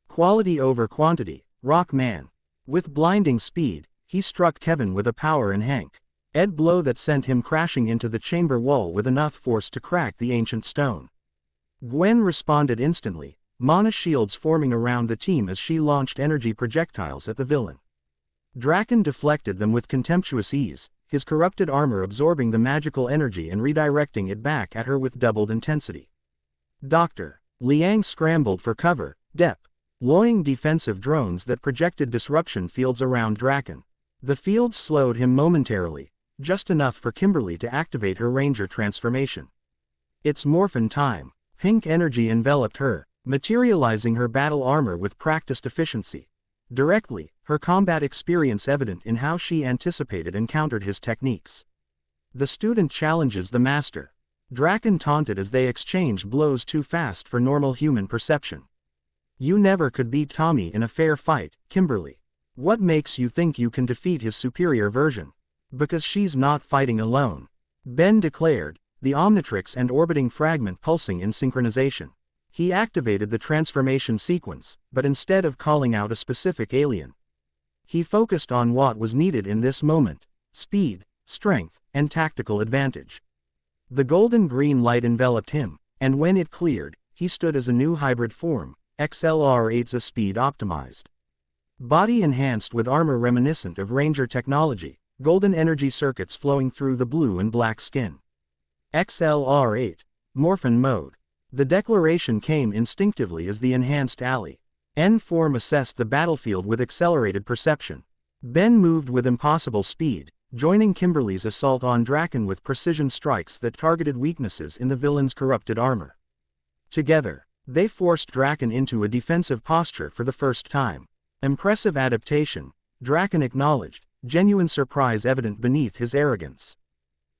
"Quality over quantity, Rock Man." With blinding speed, he struck Kevin with a power-enhanced blow that sent him crashing into the chamber wall with enough force to crack the ancient stone. Gwen responded instantly, mana shields forming around the team as she launched energy projectiles at the villain. Draken deflected them with contemptuous ease, his corrupted armor absorbing the magical energy and redirecting it back at her with doubled intensity. Dr. Liang scrambled for cover, deploying defensive drones that projected disruption fields around Draken. The fields slowed him momentarily, just enough for Kimberly to activate her ranger transformation. "It's Morphin time." Pink energy enveloped her, materializing her battle armor with practiced efficiency. Directly, her combat experience evident in how she anticipated and countered his techniques. "The student challenges the master." Draken taunted as they exchanged blows too fast for normal human perception. "You never could beat Tommy in a fair fight, Kimberly. What makes you think you can defeat his superior version?" "Because she's not fighting alone," Ben declared, the Omnitrix and orbiting fragment pulsing in synchronization. He activated the transformation sequence, but instead of calling out a specific alien, he focused on what was needed in this moment: speed, strength, and tactical advantage. The golden-green light enveloped him, and when it cleared, he stood as a new hybrid form, XLR-8's speed optimized. Body enhanced with armor reminiscent of Ranger technology, golden energy circuits flowing through the blue and black skin. XLR-8, Morphin mode. The declaration came instinctively as the enhanced N form assessed the battlefield with accelerated perception. Ben moved with impossible speed, joining Kimberly's assault on Draken with precision strikes that targeted weaknesses in the villain's corrupted armor. Together, they forced Draken into a defensive posture for the first time. "Impressive adaptation," Draken acknowledged, genuine surprise evident beneath his arrogance.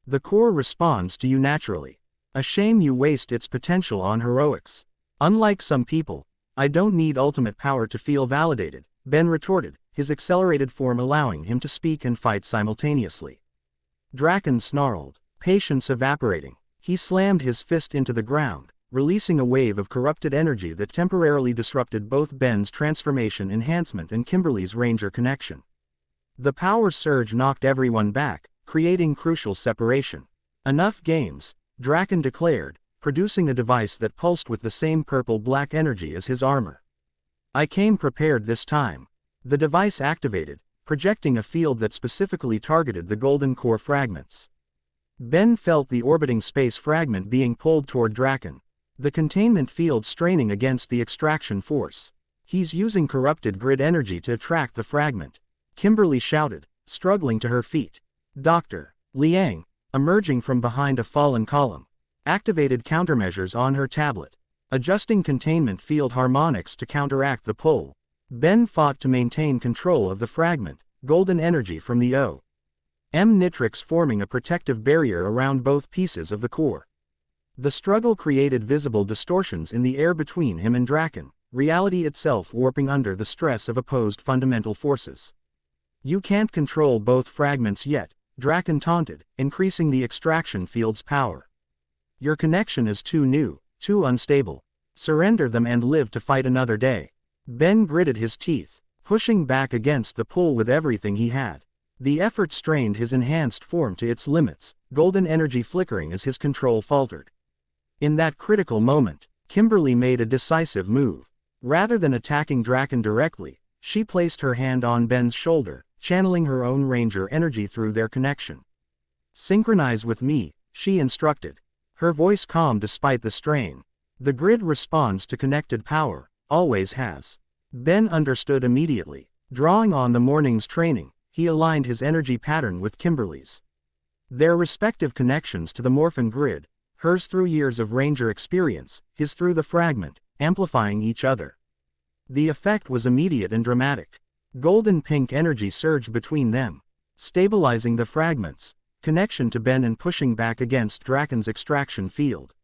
"The core responds to you naturally. A shame you waste its potential on heroics. Unlike some people, I don't need ultimate power to feel validated," Ben retorted, his accelerated form allowing him to speak and fight simultaneously. Draken snarled, patience evaporating. He slammed his fist into the ground, releasing a wave of corrupted energy that temporarily disrupted both Ben's transformation enhancement and Kimberly's ranger connection. The power surge knocked everyone back, creating crucial separation. "Enough games," Draken declared, producing a device that pulsed with the same purple-black energy as his armor. "I came prepared this time." The device activated, projecting a field that specifically targeted the golden core fragments. Ben felt the orbiting space fragment being pulled toward Draken, the containment field straining against the extraction force. "He's using corrupted grid energy to attract the fragment," Kimberly shouted, struggling to her feet. Dr. Liang, emerging from behind a fallen column, activated countermeasures on her tablet, adjusting containment field harmonics to counteract the pull. Ben fought to maintain control of the fragment, golden energy from the Omnitrix forming a protective barrier around both pieces of the core. The struggle created visible distortions in the air between him and Draken, reality itself warping under the stress of opposed fundamental forces. "You can't control both fragments yet," Draken taunted, increasing the extraction field's power. Your connection is too new, too unstable. Surrender them and live to fight another day. Ben gritted his teeth, pushing back against the pull with everything he had. The effort strained his enhanced form to its limits, golden energy flickering as his control faltered. In that critical moment, Kimberly made a decisive move. Rather than attacking Draken directly, she placed her hand on Ben's shoulder, channeling her own ranger energy through their connection. Synchronize with me, she instructed. Her voice calm despite the strain. The grid responds to connected power, always has. Ben understood immediately. Drawing on the morning's training, he aligned his energy pattern with Kimberly's. Their respective connections to the Morphin grid, hers through years of ranger experience, his through the fragment, amplifying each other. The effect was immediate and dramatic. Golden-pink energy surged between them, stabilizing the fragments, connection to Ben and pushing back against Draken's extraction field.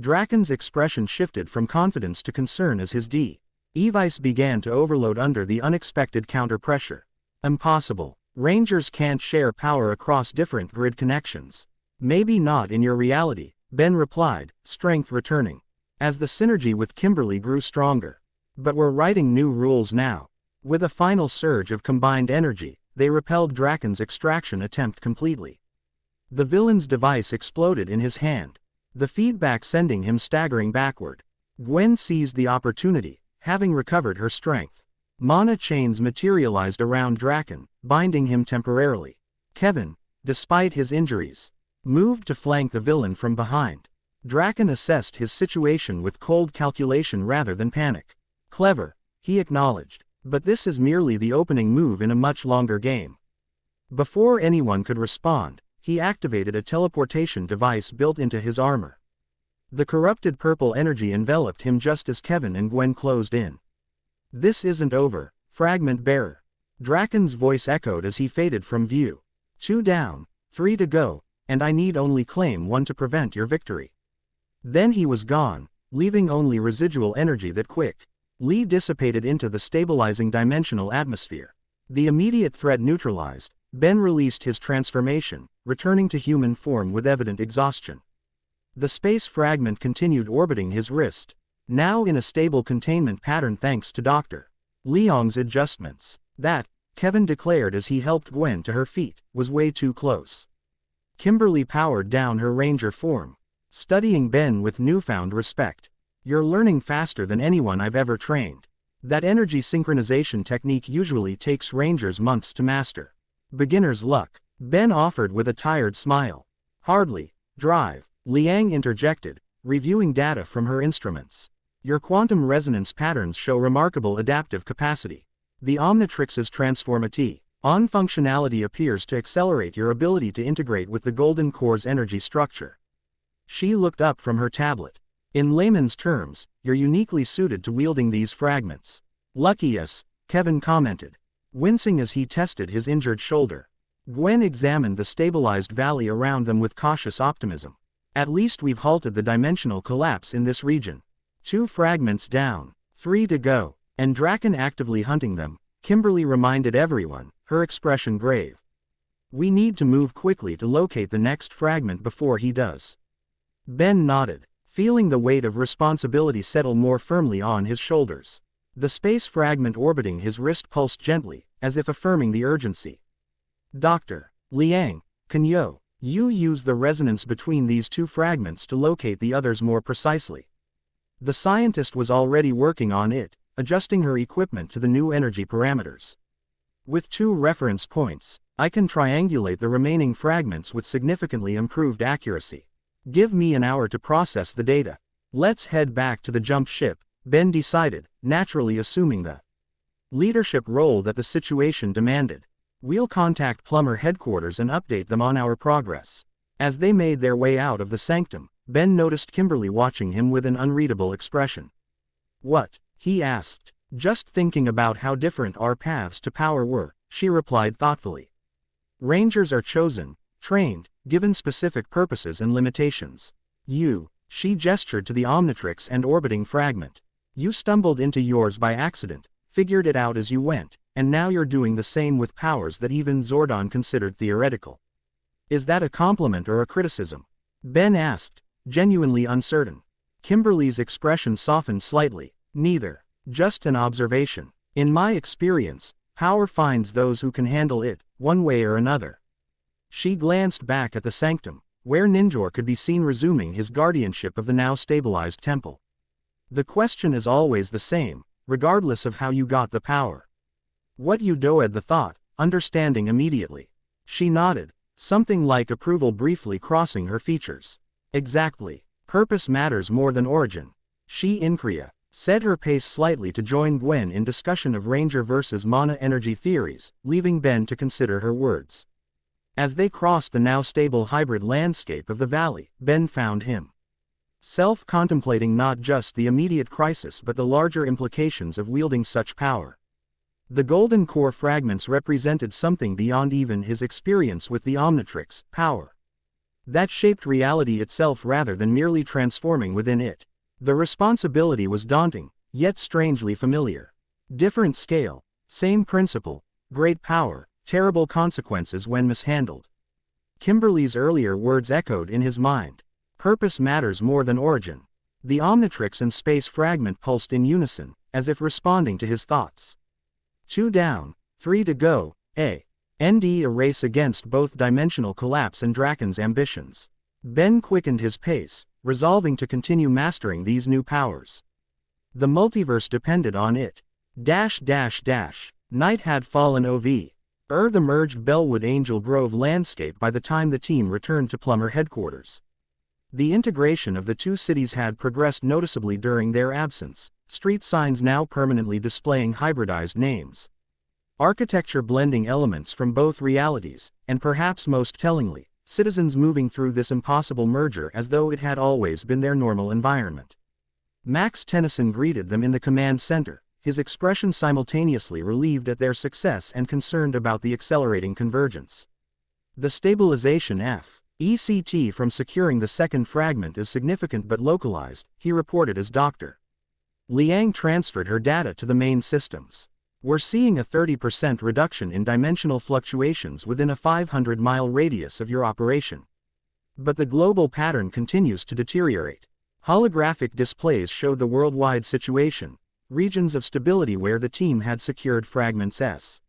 Draken's expression shifted from confidence to concern as his device began to overload under the unexpected counter-pressure. Impossible. Rangers can't share power across different grid connections. Maybe not in your reality, Ben replied, strength returning, as the synergy with Kimberly grew stronger. But we're writing new rules now. With a final surge of combined energy, they repelled Draken's extraction attempt completely. The villain's device exploded in his hand, the feedback sending him staggering backward. Gwen seized the opportunity, having recovered her strength. Mana chains materialized around Draken, binding him temporarily. Kevin, despite his injuries, moved to flank the villain from behind. Draken assessed his situation with cold calculation rather than panic. Clever, he acknowledged, but this is merely the opening move in a much longer game. Before anyone could respond, he activated a teleportation device built into his armor. The corrupted purple energy enveloped him just as Kevin and Gwen closed in. This isn't over, Fragment Bearer. Draken's voice echoed as he faded from view. 2 down, 3 to go, and I need only claim 1 to prevent your victory. Then he was gone, leaving only residual energy that quickly dissipated into the stabilizing dimensional atmosphere. The immediate threat neutralized, Ben released his transformation, returning to human form with evident exhaustion. The space fragment continued orbiting his wrist, now in a stable containment pattern thanks to Dr. Leong's adjustments. That, Kevin declared as he helped Gwen to her feet, was way too close. Kimberly powered down her ranger form, studying Ben with newfound respect. You're learning faster than anyone I've ever trained. That energy synchronization technique usually takes rangers months to master. Beginner's luck, Ben offered with a tired smile. Hardly. Drive, Liang interjected, reviewing data from her instruments. Your quantum resonance patterns show remarkable adaptive capacity. The Omnitrix's transformati on functionality appears to accelerate your ability to integrate with the Golden Core's energy structure. She looked up from her tablet. In layman's terms, you're uniquely suited to wielding these fragments. Lucky us, Kevin commented, wincing as he tested his injured shoulder. Gwen examined the stabilized valley around them with cautious optimism. At least we've halted the dimensional collapse in this region. 2 fragments down, 3 to go, and Draken actively hunting them, Kimberly reminded everyone, her expression grave. We need to move quickly to locate the next fragment before he does. Ben nodded, feeling the weight of responsibility settle more firmly on his shoulders. The space fragment orbiting his wrist pulsed gently, as if affirming the urgency. Dr. Liang, can you use the resonance between these 2 fragments to locate the others more precisely? The scientist was already working on it, adjusting her equipment to the new energy parameters. With 2 reference points, I can triangulate the remaining fragments with significantly improved accuracy. Give me an hour to process the data. Let's head back to the jump ship, Ben decided, naturally assuming the leadership role that the situation demanded. We'll contact Plumber headquarters and update them on our progress. As they made their way out of the sanctum, Ben noticed Kimberly watching him with an unreadable expression. What? He asked. Just thinking about how different our paths to power were, she replied thoughtfully. Rangers are chosen, trained, given specific purposes and limitations. She gestured to the Omnitrix and orbiting fragment. You stumbled into yours by accident, figured it out as you went, and now you're doing the same with powers that even Zordon considered theoretical. Is that a compliment or a criticism? Ben asked, genuinely uncertain. Kimberly's expression softened slightly. Neither. Just an observation. In my experience, power finds those who can handle it, one way or another. She glanced back at the sanctum, where Ninjor could be seen resuming his guardianship of the now stabilized temple. The question is always the same, regardless of how you got the power. What you doed the thought, understanding immediately. She nodded, something like approval briefly crossing her features. Exactly. Purpose matters more than origin. She Incria set her pace slightly to join Gwen in discussion of Ranger versus Mana energy theories, leaving Ben to consider her words. As they crossed the now stable hybrid landscape of the valley, Ben found him self-contemplating not just the immediate crisis but the larger implications of wielding such power. The golden core fragments represented something beyond even his experience with the Omnitrix power. That shaped reality itself rather than merely transforming within it. The responsibility was daunting, yet strangely familiar. Different scale, same principle, great power, terrible consequences when mishandled. Kimberly's earlier words echoed in his mind. Purpose matters more than origin. The Omnitrix and space fragment pulsed in unison, as if responding to his thoughts. 2 down, 3 to go, a race against both dimensional collapse and Draken's ambitions. Ben quickened his pace, resolving to continue mastering these new powers. The multiverse depended on it. Night had fallen over the merged Bellwood Angel Grove landscape by the time the team returned to Plummer headquarters. The integration of the two cities had progressed noticeably during their absence, street signs now permanently displaying hybridized names. Architecture blending elements from both realities, and perhaps most tellingly, citizens moving through this impossible merger as though it had always been their normal environment. Max Tennyson greeted them in the command center, his expression simultaneously relieved at their success and concerned about the accelerating convergence. The stabilization ECT from securing the second fragment is significant but localized, he reported as Dr. Liang transferred her data to the main systems. We're seeing a 30% reduction in dimensional fluctuations within a 500-mile radius of your operation. But the global pattern continues to deteriorate. Holographic displays showed the worldwide situation, regions of stability where the team had secured fragments S.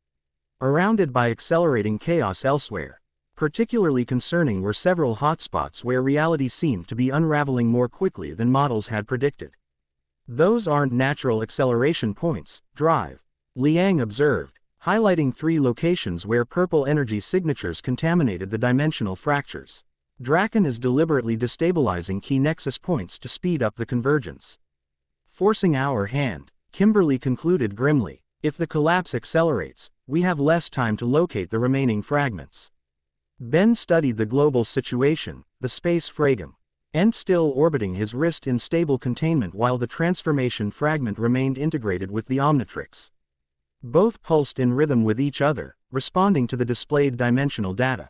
Surrounded by accelerating chaos elsewhere. Particularly concerning were several hotspots where reality seemed to be unraveling more quickly than models had predicted. Those aren't natural acceleration points, Drive, Liang observed, highlighting 3 locations where purple energy signatures contaminated the dimensional fractures. Draken is deliberately destabilizing key nexus points to speed up the convergence. Forcing our hand, Kimberly concluded grimly. If the collapse accelerates, we have less time to locate the remaining fragments. Ben studied the global situation, the space fragment, still orbiting his wrist in stable containment while the transformation fragment remained integrated with the Omnitrix. Both pulsed in rhythm with each other, responding to the displayed dimensional data.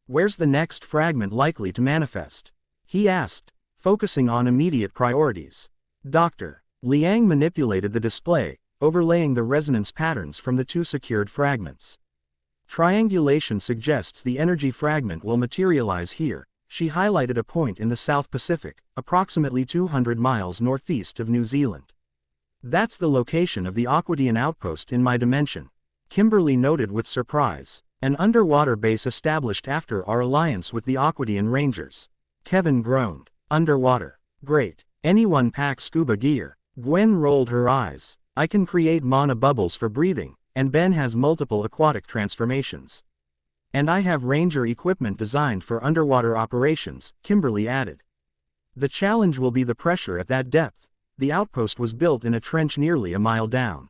Where's the next fragment likely to manifest? He asked, focusing on immediate priorities. Dr. Liang manipulated the display, overlaying the resonance patterns from the 2 secured fragments. Triangulation suggests the energy fragment will materialize here. She highlighted a point in the South Pacific, approximately 200 miles northeast of New Zealand. That's the location of the Aquadian outpost in my dimension, Kimberly noted with surprise. An underwater base established after our alliance with the Aquadian Rangers. Kevin groaned. Underwater. Great. Anyone pack scuba gear? Gwen rolled her eyes. I can create mana bubbles for breathing, and Ben has multiple aquatic transformations. And I have Ranger equipment designed for underwater operations, Kimberly added. The challenge will be the pressure at that depth. The outpost was built in a trench nearly a mile down.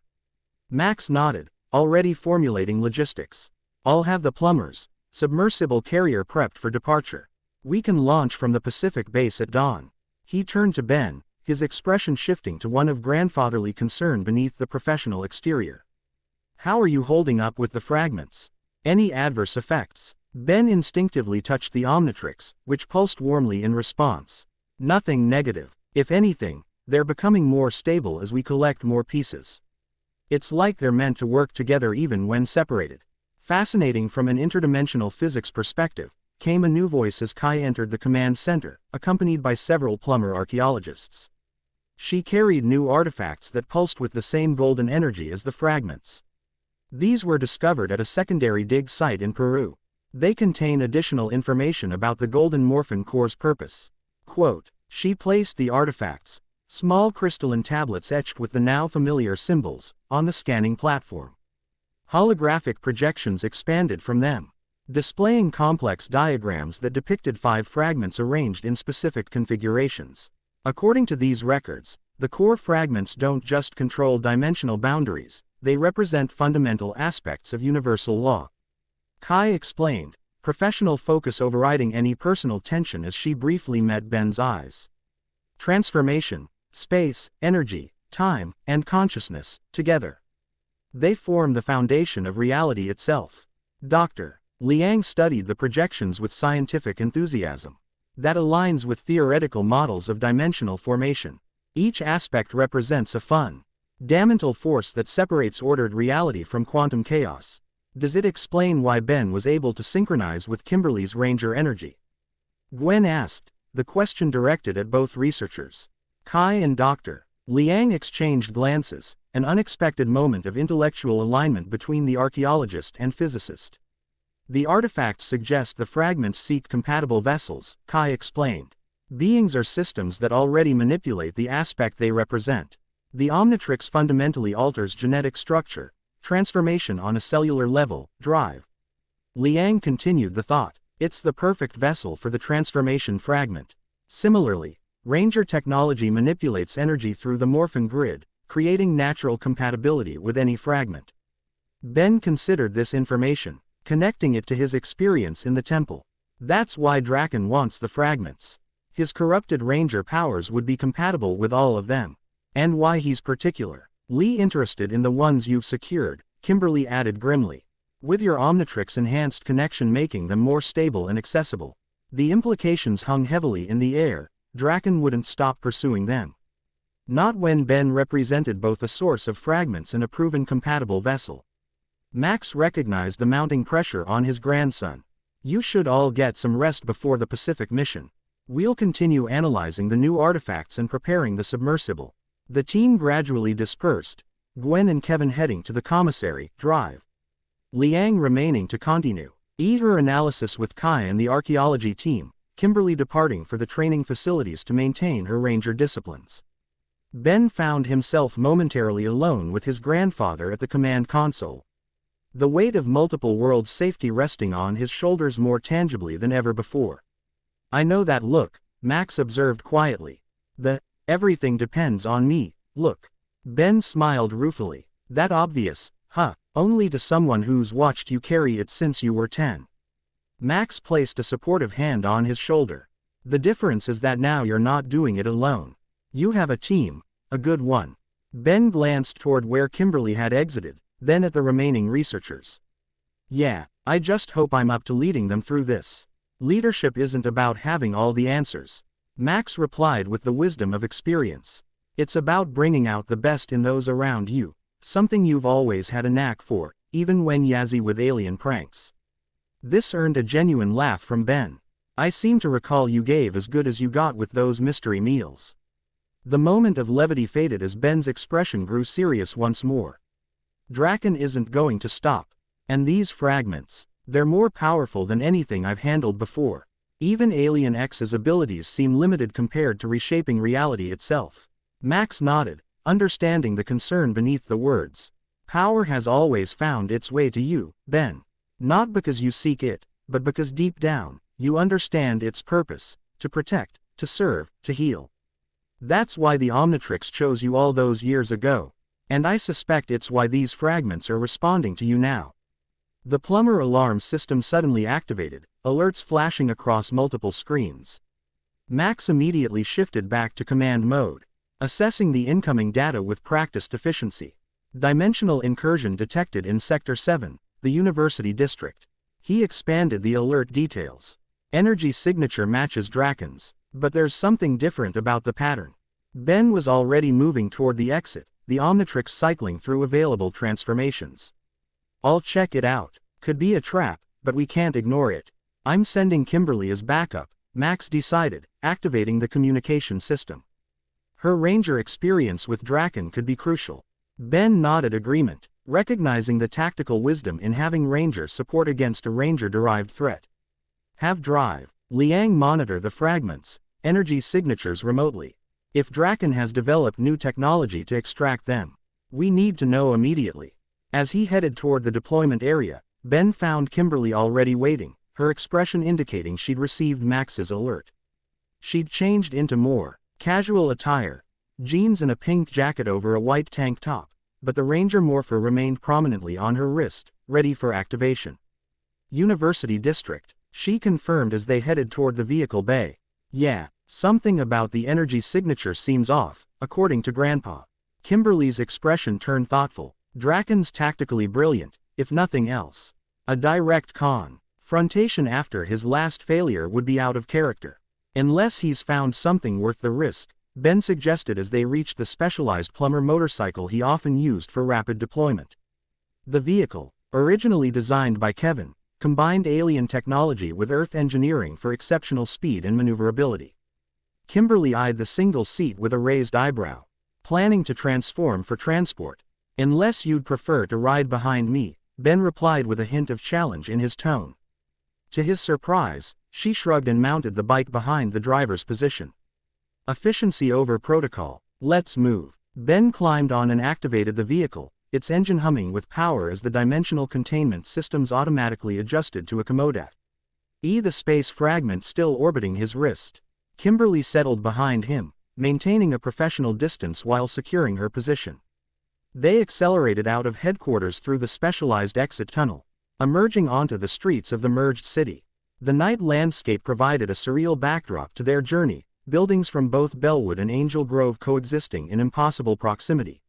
Max nodded, already formulating logistics. I'll have the plumbers, submersible carrier prepped for departure. We can launch from the Pacific base at dawn. He turned to Ben, his expression shifting to one of grandfatherly concern beneath the professional exterior. How are you holding up with the fragments? Any adverse effects? Ben instinctively touched the Omnitrix, which pulsed warmly in response. Nothing negative. If anything, they're becoming more stable as we collect more pieces. It's like they're meant to work together even when separated. Fascinating from an interdimensional physics perspective, came a new voice as Kai entered the command center, accompanied by several plumber archaeologists. She carried new artifacts that pulsed with the same golden energy as the fragments. These were discovered at a secondary dig site in Peru. They contain additional information about the golden Morphin core's purpose. Quote, she placed the artifacts, small crystalline tablets etched with the now familiar symbols, on the scanning platform. Holographic projections expanded from them, displaying complex diagrams that depicted 5 fragments arranged in specific configurations. According to these records, the core fragments don't just control dimensional boundaries, they represent fundamental aspects of universal law. Kai explained, professional focus overriding any personal tension as she briefly met Ben's eyes. Transformation, space, energy, time, and consciousness, together. They form the foundation of reality itself. Dr. Liang studied the projections with scientific enthusiasm. That aligns with theoretical models of dimensional formation. Each aspect represents a fundamental force that separates ordered reality from quantum chaos. Does it explain why Ben was able to synchronize with Kimberly's Ranger energy? Gwen asked, the question directed at both researchers. Kai and Dr. Liang exchanged glances, an unexpected moment of intellectual alignment between the archaeologist and physicist. The artifacts suggest the fragments seek compatible vessels, Kai explained. Beings are systems that already manipulate the aspect they represent. The Omnitrix fundamentally alters genetic structure, transformation on a cellular level, drive. Liang continued the thought. It's the perfect vessel for the transformation fragment. Similarly, Ranger technology manipulates energy through the Morphin grid, creating natural compatibility with any fragment. Ben considered this information, connecting it to his experience in the temple. That's why Draken wants the fragments. His corrupted Ranger powers would be compatible with all of them. And why he's particularly interested in the ones you've secured, Kimberly added grimly. With your Omnitrix enhanced connection making them more stable and accessible. The implications hung heavily in the air. Draken wouldn't stop pursuing them. Not when Ben represented both a source of fragments and a proven compatible vessel. Max recognized the mounting pressure on his grandson. You should all get some rest before the Pacific mission. We'll continue analyzing the new artifacts and preparing the submersible. The team gradually dispersed, Gwen and Kevin heading to the commissary drive. Liang remaining to continue her analysis with Kai and the archaeology team, Kimberly departing for the training facilities to maintain her Ranger disciplines. Ben found himself momentarily alone with his grandfather at the command console. The weight of multiple worlds' safety resting on his shoulders more tangibly than ever before. I know that look, Max observed quietly. Everything depends on me, look. Ben smiled ruefully. That obvious, only to someone who's watched you carry it since you were 10. Max placed a supportive hand on his shoulder. The difference is that now you're not doing it alone. You have a team, a good one. Ben glanced toward where Kimberly had exited, then at the remaining researchers. Yeah, I just hope I'm up to leading them through this. Leadership isn't about having all the answers. Max replied with the wisdom of experience. It's about bringing out the best in those around you, something you've always had a knack for, even when yazzy with alien pranks. This earned a genuine laugh from Ben. I seem to recall you gave as good as you got with those mystery meals. The moment of levity faded as Ben's expression grew serious once more. Draken isn't going to stop. And these fragments, they're more powerful than anything I've handled before. Even Alien X's abilities seem limited compared to reshaping reality itself. Max nodded, understanding the concern beneath the words. Power has always found its way to you, Ben. Not because you seek it, but because deep down, you understand its purpose, to protect, to serve, to heal. That's why the Omnitrix chose you all those years ago. And I suspect it's why these fragments are responding to you now. The plumber alarm system suddenly activated, alerts flashing across multiple screens. Max immediately shifted back to command mode, assessing the incoming data with practiced efficiency. Dimensional incursion detected in Sector 7, the University District. He expanded the alert details. Energy signature matches Draken's, but there's something different about the pattern. Ben was already moving toward the exit, the Omnitrix cycling through available transformations. I'll check it out. Could be a trap, but we can't ignore it. I'm sending Kimberly as backup, Max decided, activating the communication system. Her Ranger experience with Draken could be crucial. Ben nodded agreement, recognizing the tactical wisdom in having Ranger support against a Ranger-derived threat. Have Drive, Liang monitor the fragments, energy signatures remotely. If Draken has developed new technology to extract them, we need to know immediately. As he headed toward the deployment area, Ben found Kimberly already waiting, her expression indicating she'd received Max's alert. She'd changed into more casual attire, jeans and a pink jacket over a white tank top, but the Ranger morpher remained prominently on her wrist, ready for activation. University District, she confirmed as they headed toward the vehicle bay. Yeah, something about the energy signature seems off, according to Grandpa. Kimberly's expression turned thoughtful. Draken's tactically brilliant, if nothing else. A direct confrontation after his last failure would be out of character. Unless he's found something worth the risk, Ben suggested as they reached the specialized plumber motorcycle he often used for rapid deployment. The vehicle, originally designed by Kevin, combined alien technology with Earth engineering for exceptional speed and maneuverability. Kimberly eyed the single seat with a raised eyebrow. Planning to transform for transport. Unless you'd prefer to ride behind me, Ben replied with a hint of challenge in his tone. To his surprise, she shrugged and mounted the bike behind the driver's position. Efficiency over protocol. Let's move. Ben climbed on and activated the vehicle, its engine humming with power as the dimensional containment systems automatically adjusted to accommodate the space fragment still orbiting his wrist. Kimberly settled behind him, maintaining a professional distance while securing her position. They accelerated out of headquarters through the specialized exit tunnel, emerging onto the streets of the merged city. The night landscape provided a surreal backdrop to their journey, buildings from both Bellwood and Angel Grove coexisting in impossible proximity.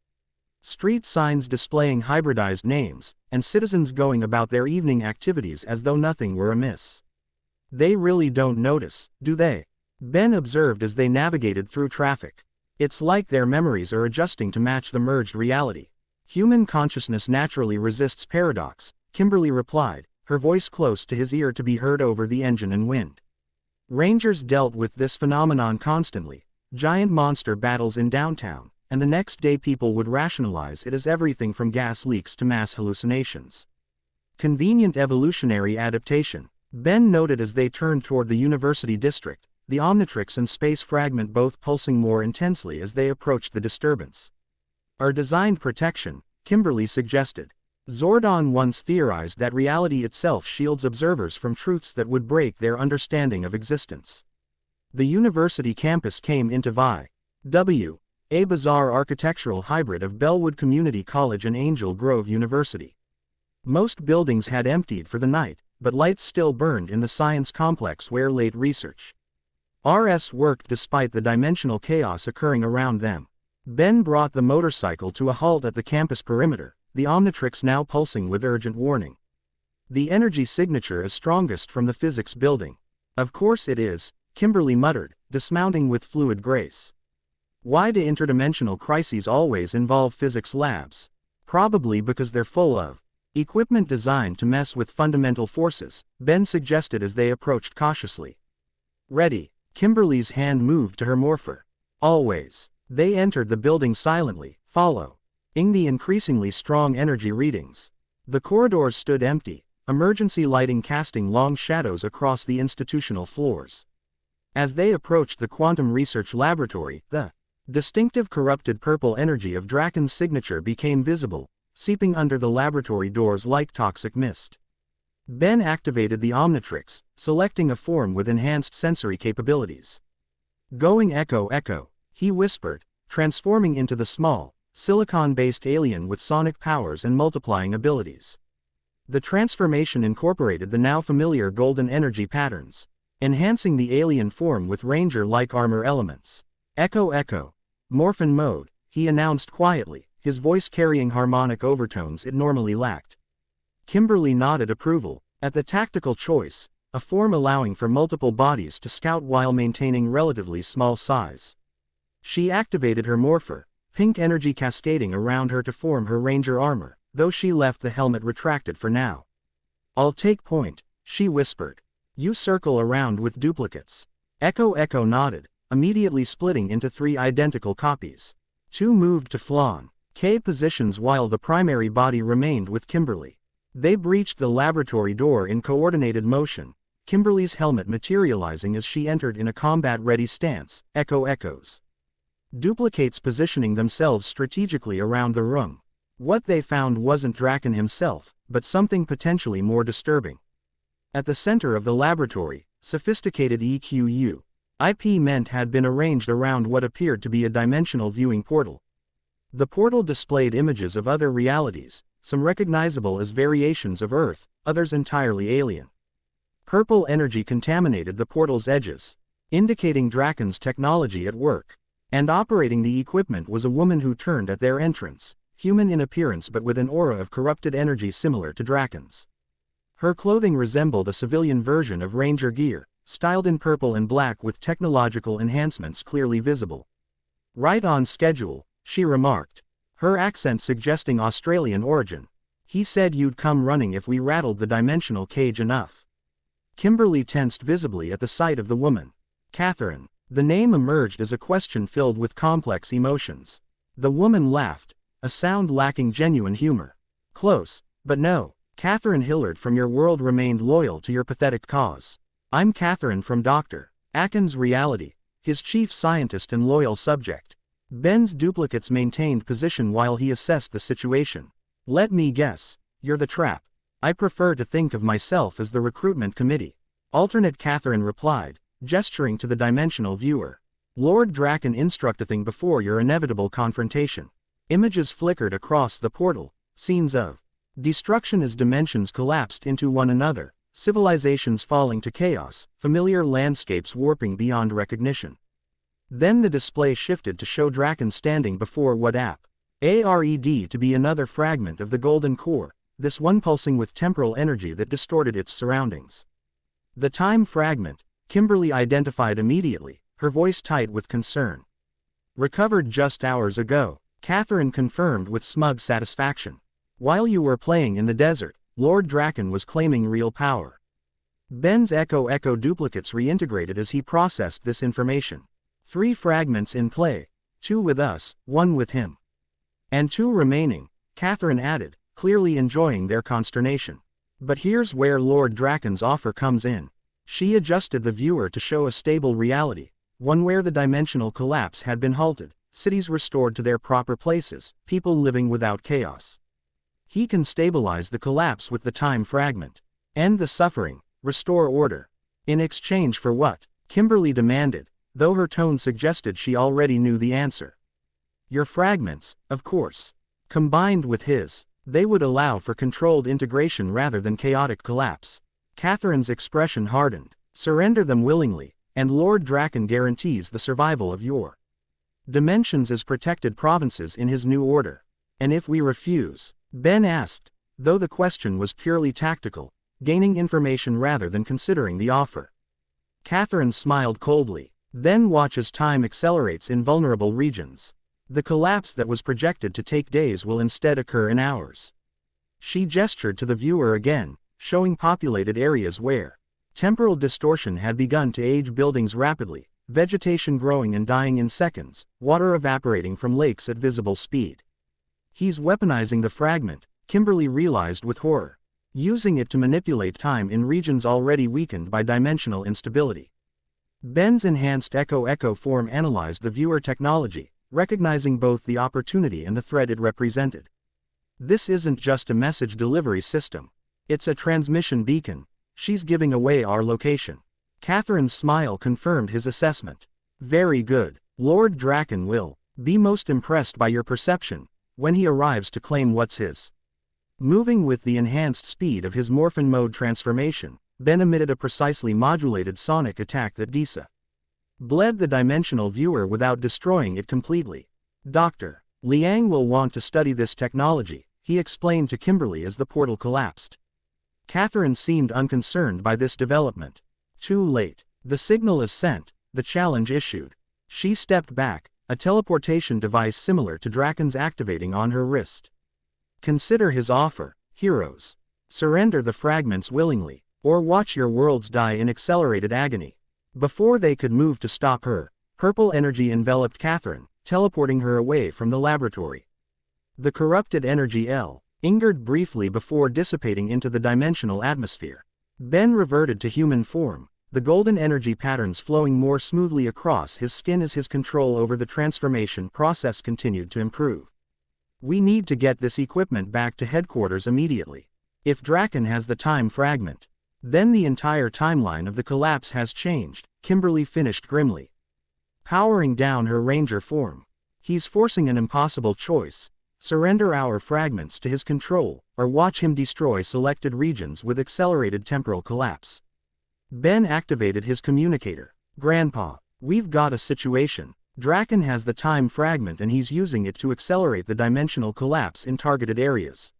Street signs displaying hybridized names, and citizens going about their evening activities as though nothing were amiss. They really don't notice, do they? Ben observed as they navigated through traffic. It's like their memories are adjusting to match the merged reality. Human consciousness naturally resists paradox, Kimberly replied, her voice close to his ear to be heard over the engine and wind. Rangers dealt with this phenomenon constantly, giant monster battles in downtown, and the next day people would rationalize it as everything from gas leaks to mass hallucinations. Convenient evolutionary adaptation, Ben noted as they turned toward the University District, the Omnitrix and space fragment both pulsing more intensely as they approached the disturbance. Our designed protection, Kimberly suggested. Zordon once theorized that reality itself shields observers from truths that would break their understanding of existence. The university campus came into view, a bizarre architectural hybrid of Bellwood Community College and Angel Grove University. Most buildings had emptied for the night, but lights still burned in the science complex where late research worked despite the dimensional chaos occurring around them. Ben brought the motorcycle to a halt at the campus perimeter, the Omnitrix now pulsing with urgent warning. The energy signature is strongest from the physics building. Of course it is, Kimberly muttered, dismounting with fluid grace. Why do interdimensional crises always involve physics labs? Probably because they're full of equipment designed to mess with fundamental forces, Ben suggested as they approached cautiously. Ready. Kimberly's hand moved to her morpher. Always. They entered the building silently, following the increasingly strong energy readings. The corridors stood empty, emergency lighting casting long shadows across the institutional floors. As they approached the quantum research laboratory, the distinctive corrupted purple energy of Draken's signature became visible, seeping under the laboratory doors like toxic mist. Ben activated the Omnitrix, selecting a form with enhanced sensory capabilities. Going echo, he whispered, transforming into the small, silicon-based alien with sonic powers and multiplying abilities. The transformation incorporated the now familiar golden energy patterns, enhancing the alien form with Ranger-like armor elements. Echo, Morphin mode, he announced quietly, his voice carrying harmonic overtones it normally lacked. Kimberly nodded approval, at the tactical choice, a form allowing for multiple bodies to scout while maintaining relatively small size. She activated her morpher, pink energy cascading around her to form her Ranger armor, though she left the helmet retracted for now. I'll take point, she whispered. You circle around with duplicates. Echo Echo nodded, immediately splitting into 3 identical copies. 2 moved to Flan K positions while the primary body remained with Kimberly. They breached the laboratory door in coordinated motion, Kimberly's helmet materializing as she entered in a combat-ready stance. Echo Echoes. Duplicates positioning themselves strategically around the room. What they found wasn't Draken himself, but something potentially more disturbing. At the center of the laboratory, sophisticated EQU IP meant had been arranged around what appeared to be a dimensional viewing portal. The portal displayed images of other realities, some recognizable as variations of Earth, others entirely alien. Purple energy contaminated the portal's edges, indicating Draken's technology at work. And operating the equipment was a woman who turned at their entrance, human in appearance but with an aura of corrupted energy similar to Draken's. Her clothing resembled a civilian version of Ranger gear, styled in purple and black with technological enhancements clearly visible. Right on schedule, she remarked, her accent suggesting Australian origin. He said you'd come running if we rattled the dimensional cage enough. Kimberly tensed visibly at the sight of the woman. Catherine. The name emerged as a question filled with complex emotions. The woman laughed, a sound lacking genuine humor. Close, but no. Catherine Hillard from your world remained loyal to your pathetic cause. I'm Catherine from Dr. Akin's reality, his chief scientist and loyal subject. Ben's duplicates maintained position while he assessed the situation. Let me guess, you're the trap. I prefer to think of myself as the recruitment committee. Alternate Catherine replied, gesturing to the dimensional viewer. Lord Draken instructing before your inevitable confrontation. Images flickered across the portal, scenes of destruction as dimensions collapsed into one another, civilizations falling to chaos, familiar landscapes warping beyond recognition. Then the display shifted to show Draken standing before what appeared to be another fragment of the golden core, this one pulsing with temporal energy that distorted its surroundings. The time fragment, Kimberly identified immediately, her voice tight with concern. Recovered just hours ago, Catherine confirmed with smug satisfaction. While you were playing in the desert, Lord Draken was claiming real power. Ben's Echo Echo duplicates reintegrated as he processed this information. 3 fragments in play, 2 with us, 1 with him. And 2 remaining, Catherine added, clearly enjoying their consternation. But here's where Lord Draken's offer comes in. She adjusted the viewer to show a stable reality, one where the dimensional collapse had been halted, cities restored to their proper places, people living without chaos. He can stabilize the collapse with the time fragment. End the suffering, restore order. In exchange for what? Kimberly demanded, though her tone suggested she already knew the answer. Your fragments, of course. Combined with his, they would allow for controlled integration rather than chaotic collapse. Catherine's expression hardened. Surrender them willingly, and Lord Draken guarantees the survival of your dimensions as protected provinces in his new order. And if we refuse? Ben asked, though the question was purely tactical, gaining information rather than considering the offer. Catherine smiled coldly. Then watch as time accelerates in vulnerable regions. The collapse that was projected to take days will instead occur in hours. She gestured to the viewer again, showing populated areas where temporal distortion had begun to age buildings rapidly, vegetation growing and dying in seconds, water evaporating from lakes at visible speed. He's weaponizing the fragment, Kimberly realized with horror, using it to manipulate time in regions already weakened by dimensional instability. Ben's enhanced Echo Echo form analyzed the viewer technology, recognizing both the opportunity and the threat it represented. This isn't just a message delivery system. It's a transmission beacon. She's giving away our location. Catherine's smile confirmed his assessment. Very good. Lord Draken will be most impressed by your perception when he arrives to claim what's his. Moving with the enhanced speed of his Morphin mode transformation, Ben emitted a precisely modulated sonic attack that bled the dimensional viewer without destroying it completely. Dr. Liang will want to study this technology, he explained to Kimberly as the portal collapsed. Catherine seemed unconcerned by this development. Too late. The signal is sent, the challenge issued. She stepped back, a teleportation device similar to Draken's activating on her wrist. Consider his offer, heroes. Surrender the fragments willingly, Or watch your worlds die in accelerated agony. Before they could move to stop her, purple energy enveloped Catherine, teleporting her away from the laboratory. The corrupted energy lingered briefly before dissipating into the dimensional atmosphere. Ben reverted to human form, the golden energy patterns flowing more smoothly across his skin as his control over the transformation process continued to improve. We need to get this equipment back to headquarters immediately. If Draken has the time fragment, then the entire timeline of the collapse has changed, Kimberly finished grimly. Powering down her ranger form. He's forcing an impossible choice: surrender our fragments to his control, or watch him destroy selected regions with accelerated temporal collapse. Ben activated his communicator. Grandpa, we've got a situation. Draken has the time fragment and he's using it to accelerate the dimensional collapse in targeted areas.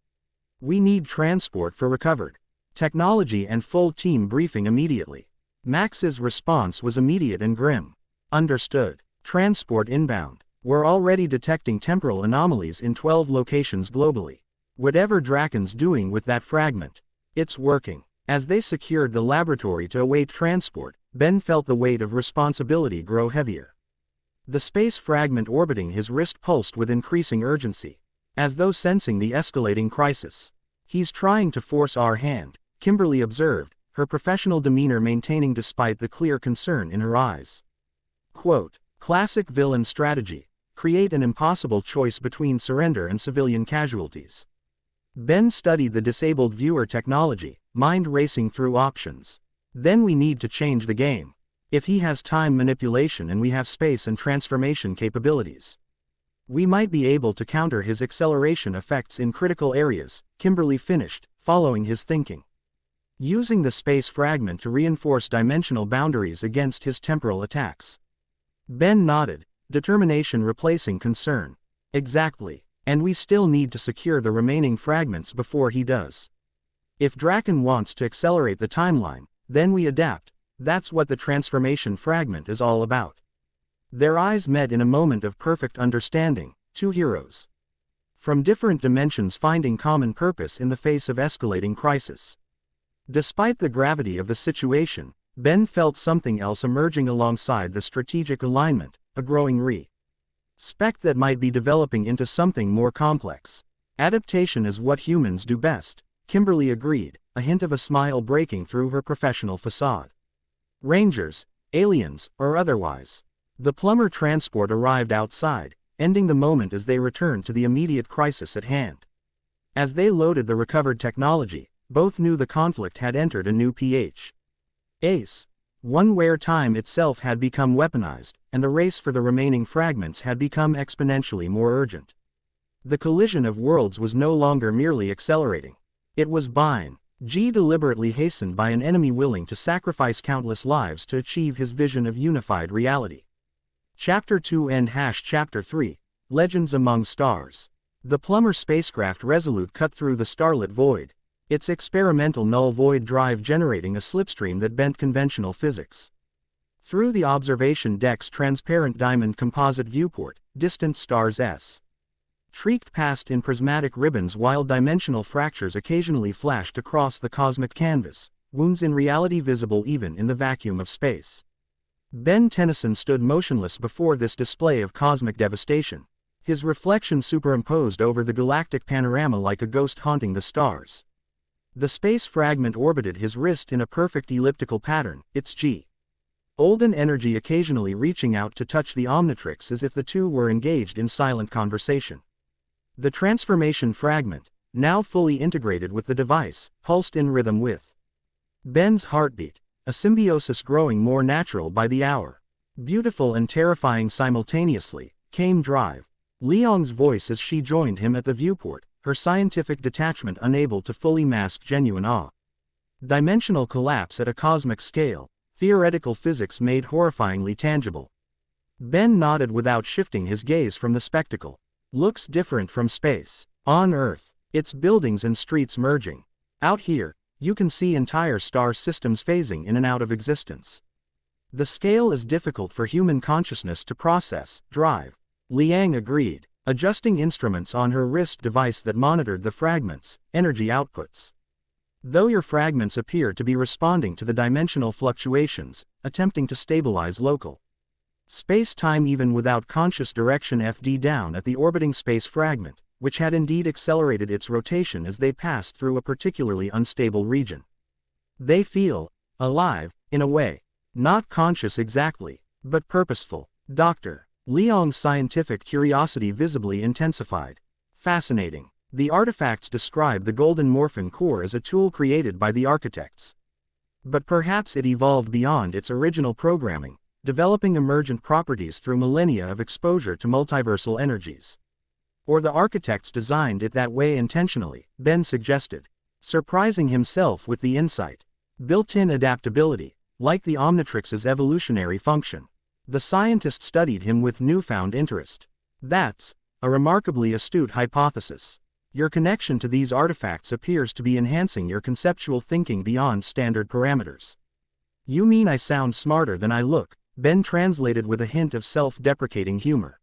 We need transport for recovered technology and full team briefing immediately. Max's response was immediate and grim. Understood. Transport inbound. We're already detecting temporal anomalies in 12 locations globally. Whatever Draken's doing with that fragment, it's working. As they secured the laboratory to await transport, Ben felt the weight of responsibility grow heavier. The space fragment orbiting his wrist pulsed with increasing urgency, as though sensing the escalating crisis. He's trying to force our hand, Kimberly observed, her professional demeanor maintaining despite the clear concern in her eyes. Quote, classic villain strategy. Create an impossible choice between surrender and civilian casualties. Ben studied the disabled viewer technology, mind racing through options. Then we need to change the game. If he has time manipulation and we have space and transformation capabilities, we might be able to counter his acceleration effects in critical areas, Kimberly finished, following his thinking. Using the space fragment to reinforce dimensional boundaries against his temporal attacks. Ben nodded, determination replacing concern. Exactly, and we still need to secure the remaining fragments before he does. If Draken wants to accelerate the timeline, then we adapt. That's what the transformation fragment is all about. Their eyes met in a moment of perfect understanding, two heroes from different dimensions finding common purpose in the face of escalating crisis. Despite the gravity of the situation, Ben felt something else emerging alongside the strategic alignment, a growing respect that might be developing into something more complex. Adaptation is what humans do best, Kimberly agreed, a hint of a smile breaking through her professional facade. Rangers, aliens, or otherwise. The plumber transport arrived outside, ending the moment as they returned to the immediate crisis at hand. As they loaded the recovered technology, both knew the conflict had entered a new phase. One where time itself had become weaponized, and the race for the remaining fragments had become exponentially more urgent. The collision of worlds was no longer merely accelerating. It was deliberately hastened by an enemy willing to sacrifice countless lives to achieve his vision of unified reality. Chapter 2 and Chapter 3, Legends Among Stars. The plumber spacecraft Resolute cut through the starlit void, its experimental null void drive generating a slipstream that bent conventional physics. Through the observation deck's transparent diamond composite viewport, distant stars streaked past in prismatic ribbons while dimensional fractures occasionally flashed across the cosmic canvas, wounds in reality visible even in the vacuum of space. Ben Tennyson stood motionless before this display of cosmic devastation, his reflection superimposed over the galactic panorama like a ghost haunting the stars. The space fragment orbited his wrist in a perfect elliptical pattern, its golden energy occasionally reaching out to touch the Omnitrix as if the two were engaged in silent conversation. The transformation fragment, now fully integrated with the device, pulsed in rhythm with Ben's heartbeat, a symbiosis growing more natural by the hour. Beautiful and terrifying simultaneously, came Drive Leong's voice as she joined him at the viewport, her scientific detachment unable to fully mask genuine awe. Dimensional collapse at a cosmic scale, theoretical physics made horrifyingly tangible. Ben nodded without shifting his gaze from the spectacle. Looks different from space. On Earth, its buildings and streets merging. Out here, you can see entire star systems phasing in and out of existence. The scale is difficult for human consciousness to process, Drive Liang agreed, adjusting instruments on her wrist device that monitored the fragments' energy outputs. Though your fragments appear to be responding to the dimensional fluctuations, attempting to stabilize local space-time even without conscious direction FD down at the orbiting space fragment, which had indeed accelerated its rotation as they passed through a particularly unstable region. They feel alive, in a way. Not conscious exactly, but purposeful. Dr. Liang's scientific curiosity visibly intensified. Fascinating. The artifacts describe the golden Morphin core as a tool created by the architects. But perhaps it evolved beyond its original programming, developing emergent properties through millennia of exposure to multiversal energies. Or the architects designed it that way intentionally, Ben suggested, surprising himself with the insight. Built-in adaptability, like the Omnitrix's evolutionary function. The scientist studied him with newfound interest. That's a remarkably astute hypothesis. Your connection to these artifacts appears to be enhancing your conceptual thinking beyond standard parameters. You mean I sound smarter than I look? Ben translated with a hint of self-deprecating humor.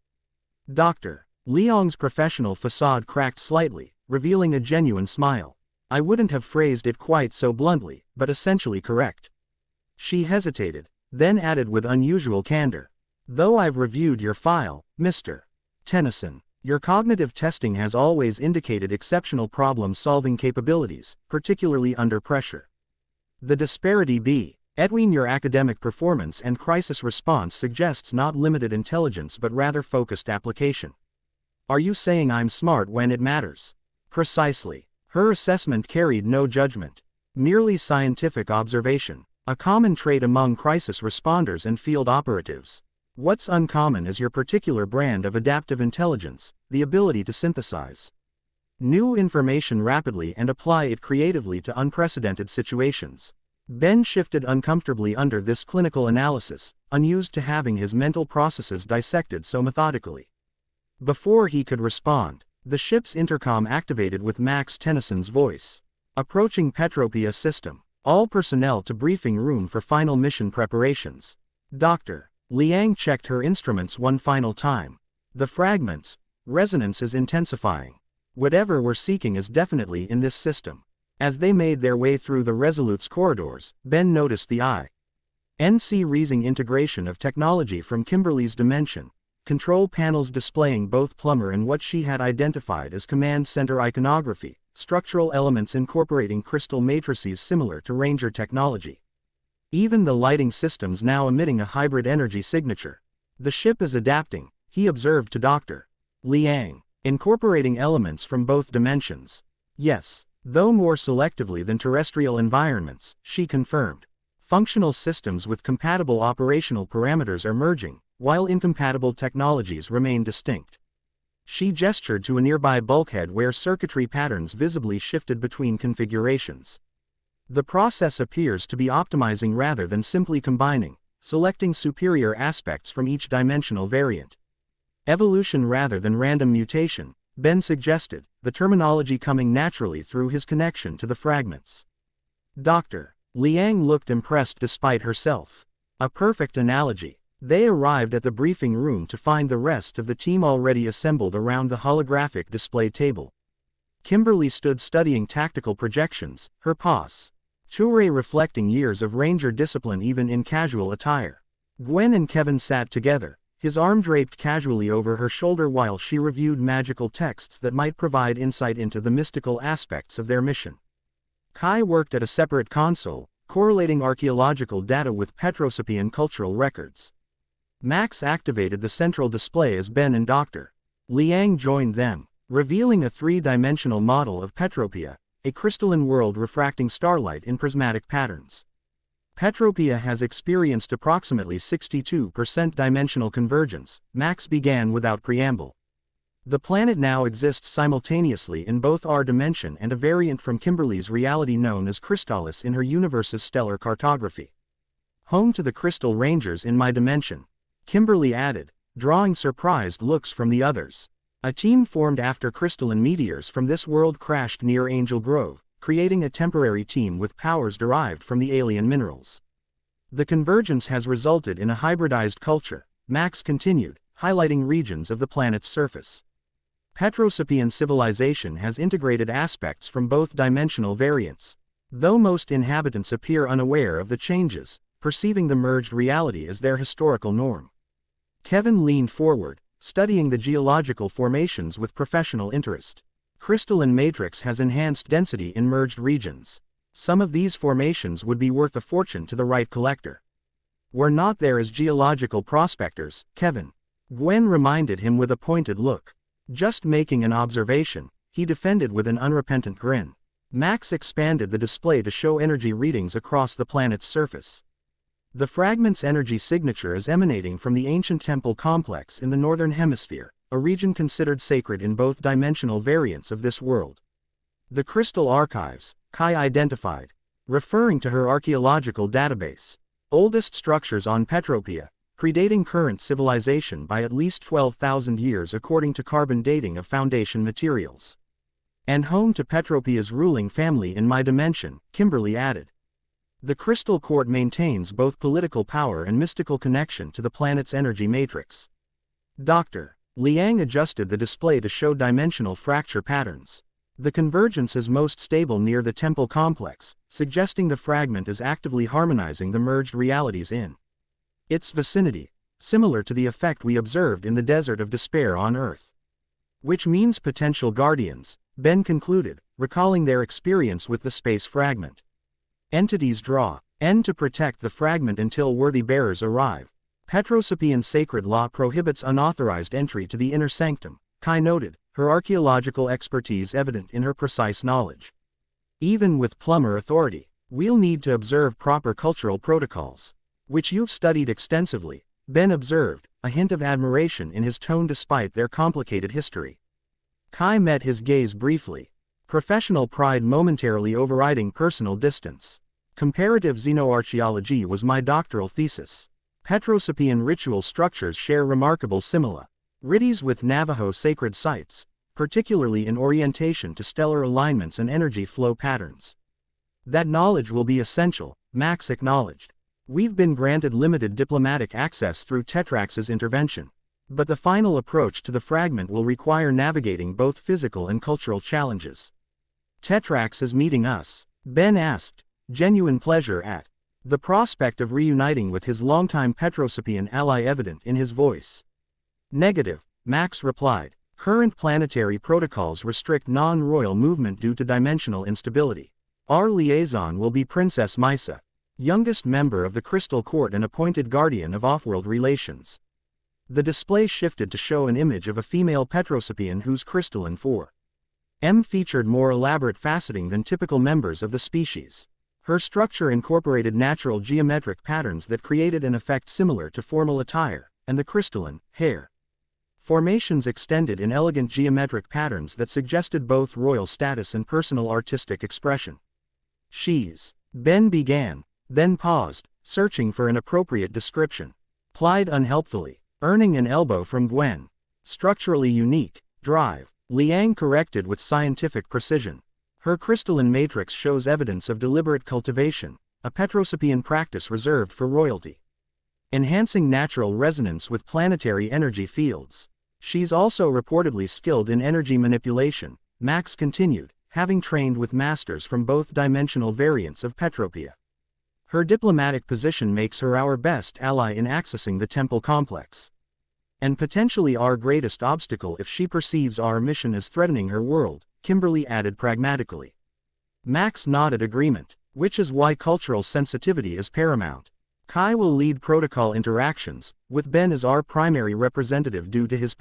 Dr. Liang's professional facade cracked slightly, revealing a genuine smile. I wouldn't have phrased it quite so bluntly, but essentially correct. She hesitated, then added with unusual candor. Though I've reviewed your file, Mr. Tennyson, your cognitive testing has always indicated exceptional problem-solving capabilities, particularly under pressure. The disparity between your academic performance and crisis response suggests not limited intelligence but rather focused application. Are you saying I'm smart when it matters? Precisely. Her assessment carried no judgment, merely scientific observation, a common trait among crisis responders and field operatives. What's uncommon is your particular brand of adaptive intelligence, the ability to synthesize new information rapidly and apply it creatively to unprecedented situations. Ben shifted uncomfortably under this clinical analysis, unused to having his mental processes dissected so methodically. Before he could respond, the ship's intercom activated with Max Tennyson's voice. Approaching Petropia system. All personnel to briefing room for final mission preparations. Dr. Liang checked her instruments one final time. The fragments' resonance is intensifying. Whatever we're seeking is definitely in this system. As they made their way through the Resolute's corridors, Ben noticed the INC-reasing integration of technology from Kimberly's dimension, control panels displaying both Plumber and what she had identified as command center iconography, structural elements incorporating crystal matrices similar to Ranger technology. Even the lighting systems now emitting a hybrid energy signature. The ship is adapting, he observed to Dr. Liang, incorporating elements from both dimensions. Yes, though more selectively than terrestrial environments, she confirmed. Functional systems with compatible operational parameters are merging, while incompatible technologies remain distinct. She gestured to a nearby bulkhead where circuitry patterns visibly shifted between configurations. The process appears to be optimizing rather than simply combining, selecting superior aspects from each dimensional variant. Evolution rather than random mutation, Ben suggested, the terminology coming naturally through his connection to the fragments. Dr. Liang looked impressed despite herself. A perfect analogy. They arrived at the briefing room to find the rest of the team already assembled around the holographic display table. Kimberly stood studying tactical projections, her posture reflecting years of Ranger discipline even in casual attire. Gwen and Kevin sat together, his arm draped casually over her shoulder while she reviewed magical texts that might provide insight into the mystical aspects of their mission. Kai worked at a separate console, correlating archaeological data with Petrosapian cultural records. Max activated the central display as Ben and Dr. Liang joined them, revealing a three-dimensional model of Petropia, a crystalline world refracting starlight in prismatic patterns. Petropia has experienced approximately 62% dimensional convergence, Max began without preamble. The planet now exists simultaneously in both our dimension and a variant from Kimberly's reality known as Crystallis in her universe's stellar cartography. Home to the Crystal Rangers in my dimension, Kimberly added, drawing surprised looks from the others. A team formed after crystalline meteors from this world crashed near Angel Grove, creating a temporary team with powers derived from the alien minerals. The convergence has resulted in a hybridized culture, Max continued, highlighting regions of the planet's surface. Petrosapian civilization has integrated aspects from both dimensional variants. though most inhabitants appear unaware of the changes, perceiving the merged reality as their historical norm. Kevin leaned forward, studying the geological formations with professional interest. Crystalline matrix has enhanced density in merged regions. Some of these formations would be worth a fortune to the right collector. We're not there as geological prospectors, Kevin. Gwen reminded him with a pointed look. Just making an observation, he defended with an unrepentant grin. Max expanded the display to show energy readings across the planet's surface. The fragment's energy signature is emanating from the ancient temple complex in the northern hemisphere, a region considered sacred in both dimensional variants of this world. The crystal archives, Kai identified, referring to her archaeological database. Oldest structures on Petropia, predating current civilization by at least 12,000 years according to carbon dating of foundation materials. And home to Petropia's ruling family in my dimension, Kimberly added. The crystal court maintains both political power and mystical connection to the planet's energy matrix. Dr. Liang adjusted the display to show dimensional fracture patterns. The convergence is most stable near the temple complex, suggesting the fragment is actively harmonizing the merged realities in its vicinity, similar to the effect we observed in the Desert of Despair on Earth. Which means potential guardians, Ben concluded, recalling their experience with the space fragment. Entities draw N to protect the fragment until worthy bearers arrive. Petrosapian sacred law prohibits unauthorized entry to the inner sanctum, Kai noted, her archaeological expertise evident in her precise knowledge. Even with plumber authority, we'll need to observe proper cultural protocols. Which you've studied extensively, Ben observed, a hint of admiration in his tone despite their complicated history. Kai met his gaze briefly, professional pride momentarily overriding personal distance. Comparative xenoarchaeology was my doctoral thesis. Petrosapian ritual structures share remarkable similarities with Navajo sacred sites, particularly in orientation to stellar alignments and energy flow patterns. That knowledge will be essential, Max acknowledged. We've been granted limited diplomatic access through Tetrax's intervention, but the final approach to the fragment will require navigating both physical and cultural challenges. Tetrax is meeting us, Ben asked, genuine pleasure at the prospect of reuniting with his longtime Petrosapian ally evident in his voice. Negative, Max replied. Current planetary protocols restrict non-royal movement due to dimensional instability. Our liaison will be Princess Misa, youngest member of the Crystal Court and appointed guardian of off-world relations. The display shifted to show an image of a female Petrosapian whose crystalline form featured more elaborate faceting than typical members of the species. Her structure incorporated natural geometric patterns that created an effect similar to formal attire, and the crystalline hair formations extended in elegant geometric patterns that suggested both royal status and personal artistic expression. Ben began, then paused, searching for an appropriate description. Plied unhelpfully, earning an elbow from Gwen. Structurally unique, drive, Liang corrected with scientific precision. Her crystalline matrix shows evidence of deliberate cultivation, a Petrosapian practice reserved for royalty. Enhancing natural resonance with planetary energy fields. She's also reportedly skilled in energy manipulation, Max continued, having trained with masters from both dimensional variants of Petropia. Her diplomatic position makes her our best ally in accessing the temple complex. And potentially our greatest obstacle if she perceives our mission as threatening her world, Kimberly added pragmatically. Max nodded agreement, which is why cultural sensitivity is paramount. Kai will lead protocol interactions, with Ben as our primary representative due to his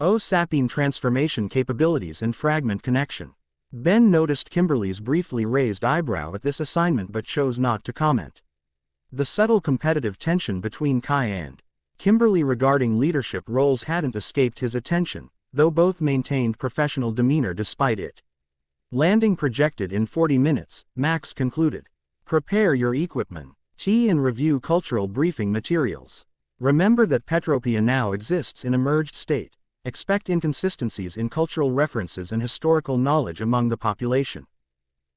Sapine transformation capabilities and fragment connection. Ben noticed Kimberly's briefly raised eyebrow at this assignment but chose not to comment. The subtle competitive tension between Kai and Kimberly regarding leadership roles hadn't escaped his attention, though both maintained professional demeanor despite it. Landing projected in 40 minutes, Max concluded. Prepare your equipment. Tea and review cultural briefing materials. Remember that Petropia now exists in a merged state. Expect inconsistencies in cultural references and historical knowledge among the population.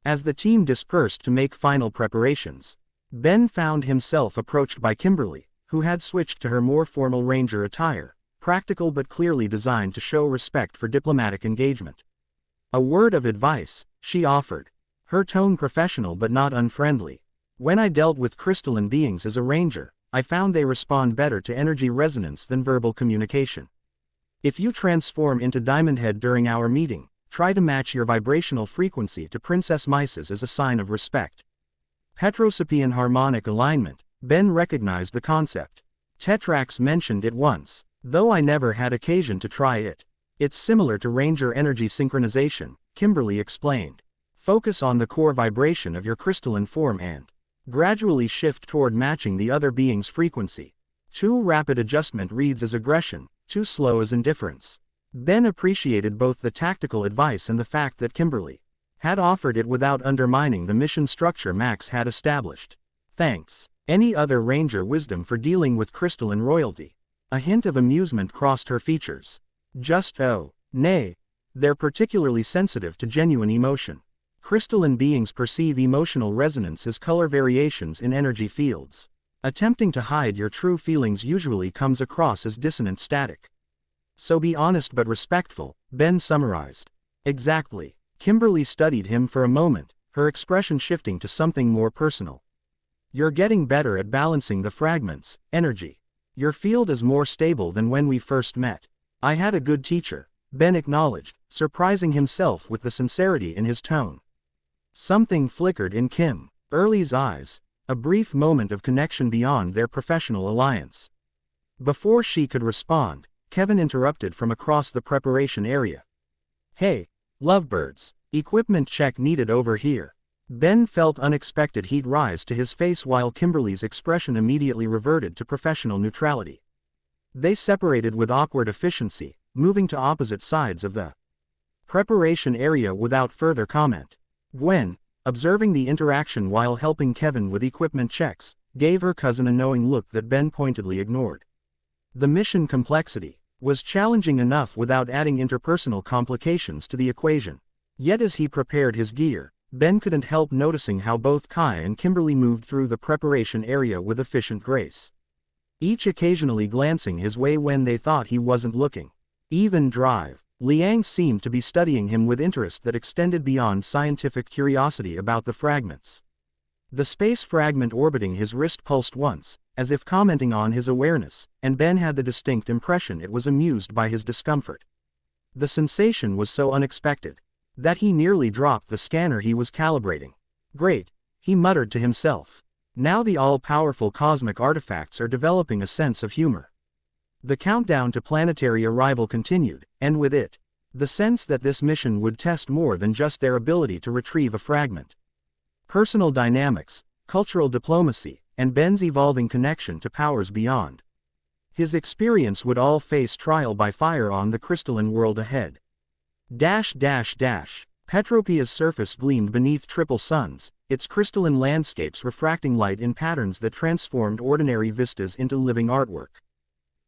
As the team dispersed to make final preparations, Ben found himself approached by Kimberly, who had switched to her more formal ranger attire, practical but clearly designed to show respect for diplomatic engagement. A word of advice, she offered. her tone professional but not unfriendly. "When I dealt with crystalline beings as a ranger, I found they respond better to energy resonance than verbal communication. If you transform into Diamond Head during our meeting, try to match your vibrational frequency to Princess Misa's as a sign of respect." Petrosapian harmonic alignment. Ben recognized the concept. Tetrax mentioned it once, though I never had occasion to try it. "It's similar to Ranger energy synchronization," Kimberly explained. "Focus on the core vibration of your crystalline form and gradually shift toward matching the other being's frequency. Too rapid adjustment reads as aggression, too slow as indifference." Ben appreciated both the tactical advice and the fact that Kimberly had offered it without undermining the mission structure Max had established. "Thanks. Any other Ranger wisdom for dealing with crystalline royalty?" A hint of amusement crossed her features. "Just nay. They're particularly sensitive to genuine emotion. Crystalline beings perceive emotional resonance as color variations in energy fields. Attempting to hide your true feelings usually comes across as dissonant static. So be honest but respectful," Ben summarized. "Exactly." Kimberly studied him for a moment, her expression shifting to something more personal. "You're getting better at balancing the fragments, energy. Your field is more stable than when we first met." "I had a good teacher," Ben acknowledged, surprising himself with the sincerity in his tone. Something flickered in Kimberly's eyes, a brief moment of connection beyond their professional alliance. Before she could respond, Kevin interrupted from across the preparation area. "Hey, lovebirds, equipment check needed over here." Ben felt unexpected heat rise to his face while Kimberly's expression immediately reverted to professional neutrality. They separated with awkward efficiency, moving to opposite sides of the preparation area without further comment. Gwen, observing the interaction while helping Kevin with equipment checks, gave her cousin a knowing look that Ben pointedly ignored. The mission complexity was challenging enough without adding interpersonal complications to the equation. Yet as he prepared his gear, Ben couldn't help noticing how both Kai and Kimberly moved through the preparation area with efficient grace, each occasionally glancing his way when they thought he wasn't looking. Even Drive, Liang seemed to be studying him with interest that extended beyond scientific curiosity about the fragments. The space fragment orbiting his wrist pulsed once, as if commenting on his awareness, and Ben had the distinct impression it was amused by his discomfort. The sensation was so unexpected that he nearly dropped the scanner he was calibrating. "Great," he muttered to himself. "Now the all-powerful cosmic artifacts are developing a sense of humor." The countdown to planetary arrival continued, and with it, the sense that this mission would test more than just their ability to retrieve a fragment. Personal dynamics, cultural diplomacy, and Ben's evolving connection to powers beyond his experience would all face trial by fire on the crystalline world ahead. Petropia's surface gleamed beneath triple suns, its crystalline landscapes refracting light in patterns that transformed ordinary vistas into living artwork.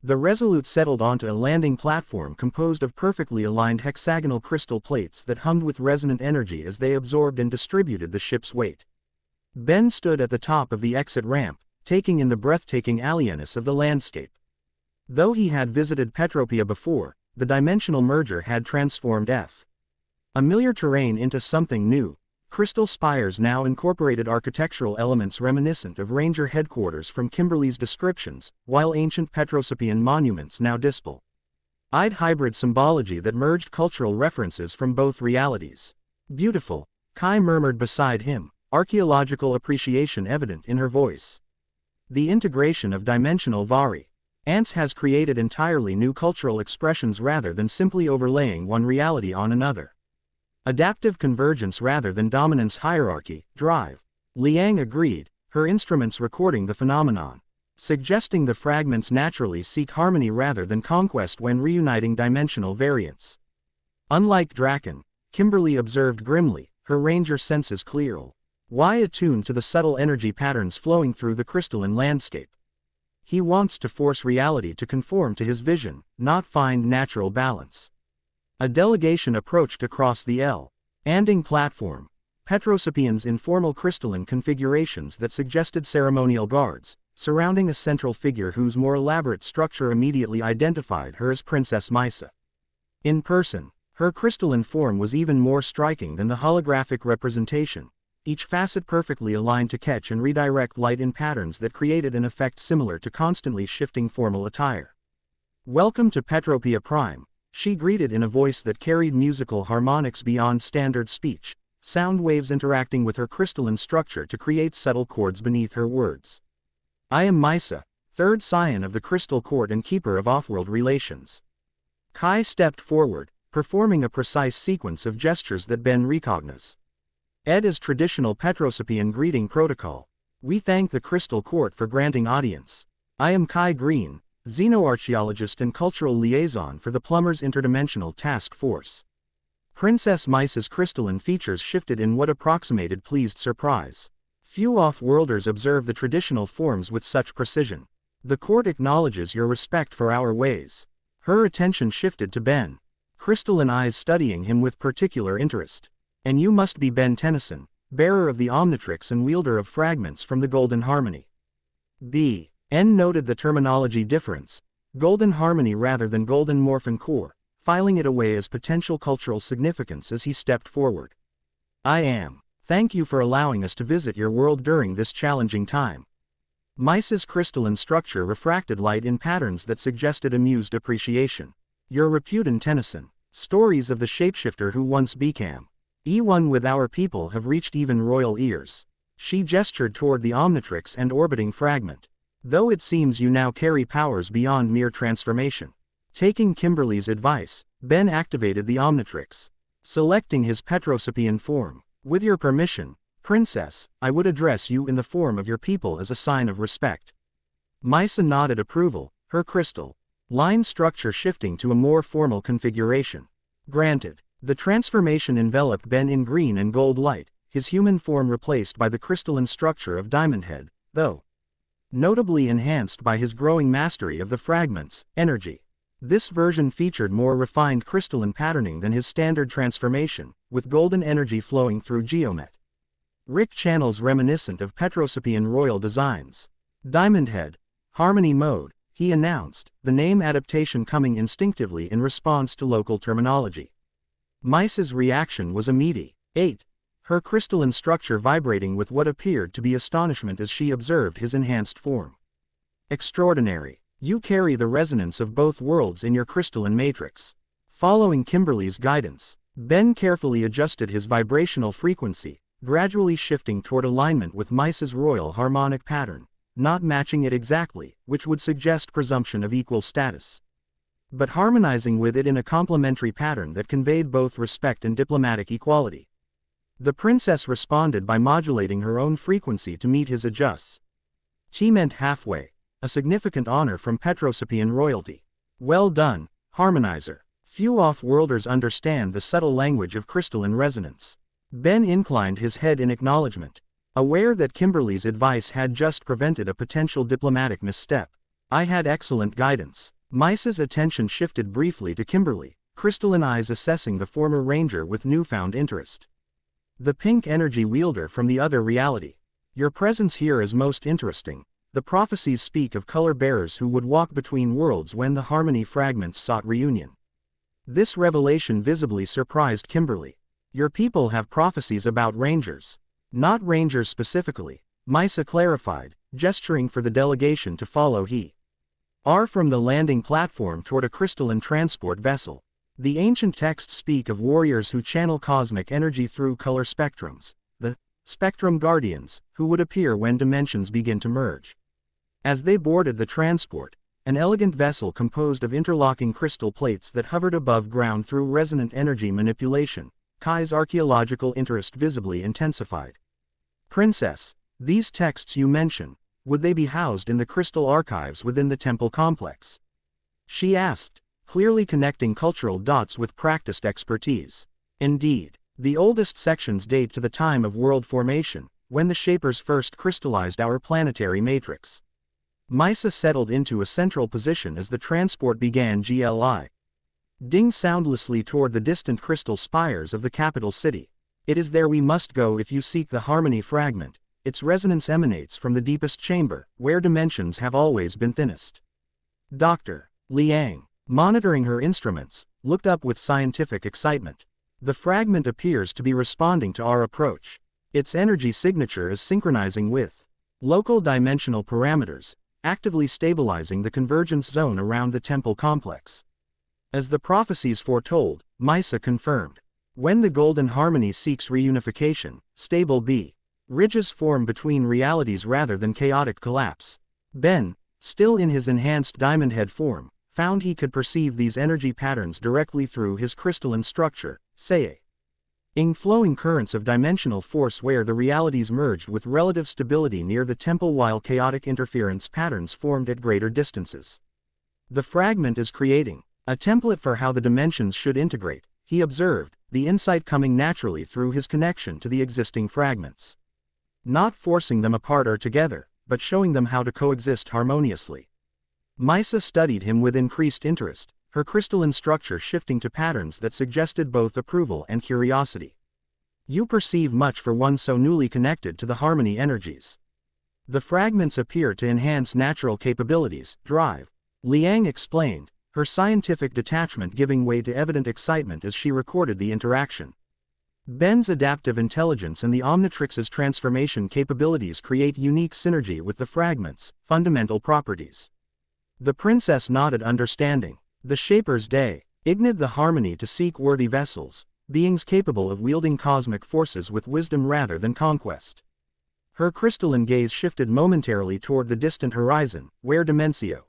The Resolute settled onto a landing platform composed of perfectly aligned hexagonal crystal plates that hummed with resonant energy as they absorbed and distributed the ship's weight. Ben stood at the top of the exit ramp, taking in the breathtaking alienness of the landscape. Though he had visited Petropia before, the dimensional merger had transformed familiar terrain into something new. Crystal spires now incorporated architectural elements reminiscent of Ranger headquarters from Kimberly's descriptions, while ancient Petrosapian monuments now displayed hybrid symbology that merged cultural references from both realities. "Beautiful," Kai murmured beside him, archaeological appreciation evident in her voice. "The integration of dimensional variants has created entirely new cultural expressions rather than simply overlaying one reality on another. Adaptive convergence rather than dominance hierarchy." Drive, Liang agreed, her instruments recording the phenomenon, suggesting the fragments naturally seek harmony rather than conquest when reuniting dimensional variants. "Unlike Draken," Kimberly observed grimly, her ranger senses clear. "Why attuned to the subtle energy patterns flowing through the crystalline landscape? He wants to force reality to conform to his vision, not find natural balance." A delegation approached across the landing platform. Petrosapians in formal crystalline configurations that suggested ceremonial guards, surrounding a central figure whose more elaborate structure immediately identified her as Princess Misa. In person, Her crystalline form was even more striking than the holographic representation, each facet perfectly aligned to catch and redirect light in patterns that created an effect similar to constantly shifting formal attire. "Welcome to Petropia Prime," she greeted in a voice that carried musical harmonics beyond standard speech, sound waves interacting with her crystalline structure to create subtle chords beneath her words. "I am Mysa, third scion of the Crystal Court and keeper of off-world relations." Kai stepped forward, performing a precise sequence of gestures that Ben recognized. As traditional Petrosapian greeting protocol. "We thank the Crystal Court for granting audience. I am Kai Green, xenoarchaeologist and cultural liaison for the Plumbers Interdimensional Task Force." Princess Mysa's crystalline features shifted in what approximated pleased surprise. Few off-worlders observe the traditional forms with such precision. "The court acknowledges your respect for our ways." Her attention shifted to Ben, crystalline eyes studying him with particular interest. "And you must be Ben Tennyson, bearer of the Omnitrix and wielder of fragments from the Golden Harmony." Ben noted the terminology difference, Golden Harmony rather than Golden Morphin core, filing it away as potential cultural significance as he stepped forward. "I am. Thank you for allowing us to visit your world during this challenging time." Mysa's crystalline structure refracted light in patterns that suggested amused appreciation. "Your reputed Tennyson, stories of the shapeshifter who once became one with our people have reached even royal ears." She gestured toward the Omnitrix and orbiting fragment. "Though it seems you now carry powers beyond mere transformation." Taking Kimberly's advice, Ben activated the Omnitrix, selecting his Petrosapian form. "With your permission, Princess, I would address you in the form of your people as a sign of respect." Mysa nodded approval, her crystal line structure shifting to a more formal configuration. "Granted." The transformation enveloped Ben in green and gold light, his human form replaced by the crystalline structure of Diamond Head, though notably enhanced by his growing mastery of the fragment's energy. This version featured more refined crystalline patterning than his standard transformation, with golden energy flowing through geomet Rick channels reminiscent of Petrosapian royal designs. "Diamond Head, Harmony Mode," he announced, the name adaptation coming instinctively in response to local terminology. Mysa's reaction was immediate, her crystalline structure vibrating with what appeared to be astonishment as she observed his enhanced form. "Extraordinary. You carry the resonance of both worlds in your crystalline matrix." Following Kimberly's guidance, Ben carefully adjusted his vibrational frequency, gradually shifting toward alignment with Mysa's royal harmonic pattern, not matching it exactly, which would suggest presumption of equal status, but harmonizing with it in a complementary pattern that conveyed both respect and diplomatic equality. The princess responded by modulating her own frequency to meet his adjusts. She meant halfway, a significant honor from Petrosapian royalty. "Well done, harmonizer." Few off-worlders understand the subtle language of crystalline resonance. Ben inclined his head in acknowledgement, aware that Kimberly's advice had just prevented a potential diplomatic misstep. "I had excellent guidance." Mysa's attention shifted briefly to Kimberly, crystalline eyes assessing the former ranger with newfound interest. "The pink energy wielder from the other reality. Your presence here is most interesting. The prophecies speak of color bearers who would walk between worlds when the harmony fragments sought reunion." This revelation visibly surprised Kimberly. "Your people have prophecies about rangers." "Not rangers specifically," Mysa clarified, gesturing for the delegation to follow. He are from the landing platform toward a crystalline transport vessel. The ancient texts speak of warriors who channel cosmic energy through color spectrums, the spectrum guardians, who would appear when dimensions begin to merge. As they boarded the transport, an elegant vessel composed of interlocking crystal plates that hovered above ground through resonant energy manipulation, Kai's archaeological interest visibly intensified. "Princess, these texts you mention, would they be housed in the crystal archives within the temple complex?" she asked, clearly connecting cultural dots with practiced expertise. "Indeed, the oldest sections date to the time of world formation, when the Shapers first crystallized our planetary matrix." Mysa settled into a central position as the transport began ding soundlessly toward the distant crystal spires of the capital city. "It is there we must go if you seek the harmony fragment. Its resonance emanates from the deepest chamber, where dimensions have always been thinnest." Dr. Liang, monitoring her instruments, looked up with scientific excitement. The fragment appears to be responding to our approach. Its energy signature is synchronizing with local dimensional parameters, actively stabilizing the convergence zone around the temple complex. As the prophecies foretold, Misa confirmed. When the golden harmony seeks reunification, stable B. Ridges form between realities rather than chaotic collapse. Ben, still in his enhanced diamond head form, found he could perceive these energy patterns directly through his crystalline structure, saying flowing currents of dimensional force where the realities merged with relative stability near the temple while chaotic interference patterns formed at greater distances. The fragment is creating a template for how the dimensions should integrate, he observed, the insight coming naturally through his connection to the existing fragments. Not forcing them apart or together, but showing them how to coexist harmoniously. Misa studied him with increased interest, her crystalline structure shifting to patterns that suggested both approval and curiosity. You perceive much for one so newly connected to the harmony energies. The fragments appear to enhance natural capabilities, drive. Liang explained, her scientific detachment giving way to evident excitement as she recorded the interaction. Ben's adaptive intelligence and the Omnitrix's transformation capabilities create unique synergy with the fragments' fundamental properties. The princess nodded understanding. The Shaper's Day ignited the harmony to seek worthy vessels, beings capable of wielding cosmic forces with wisdom rather than conquest. Her crystalline gaze shifted momentarily toward the distant horizon, where Dimensio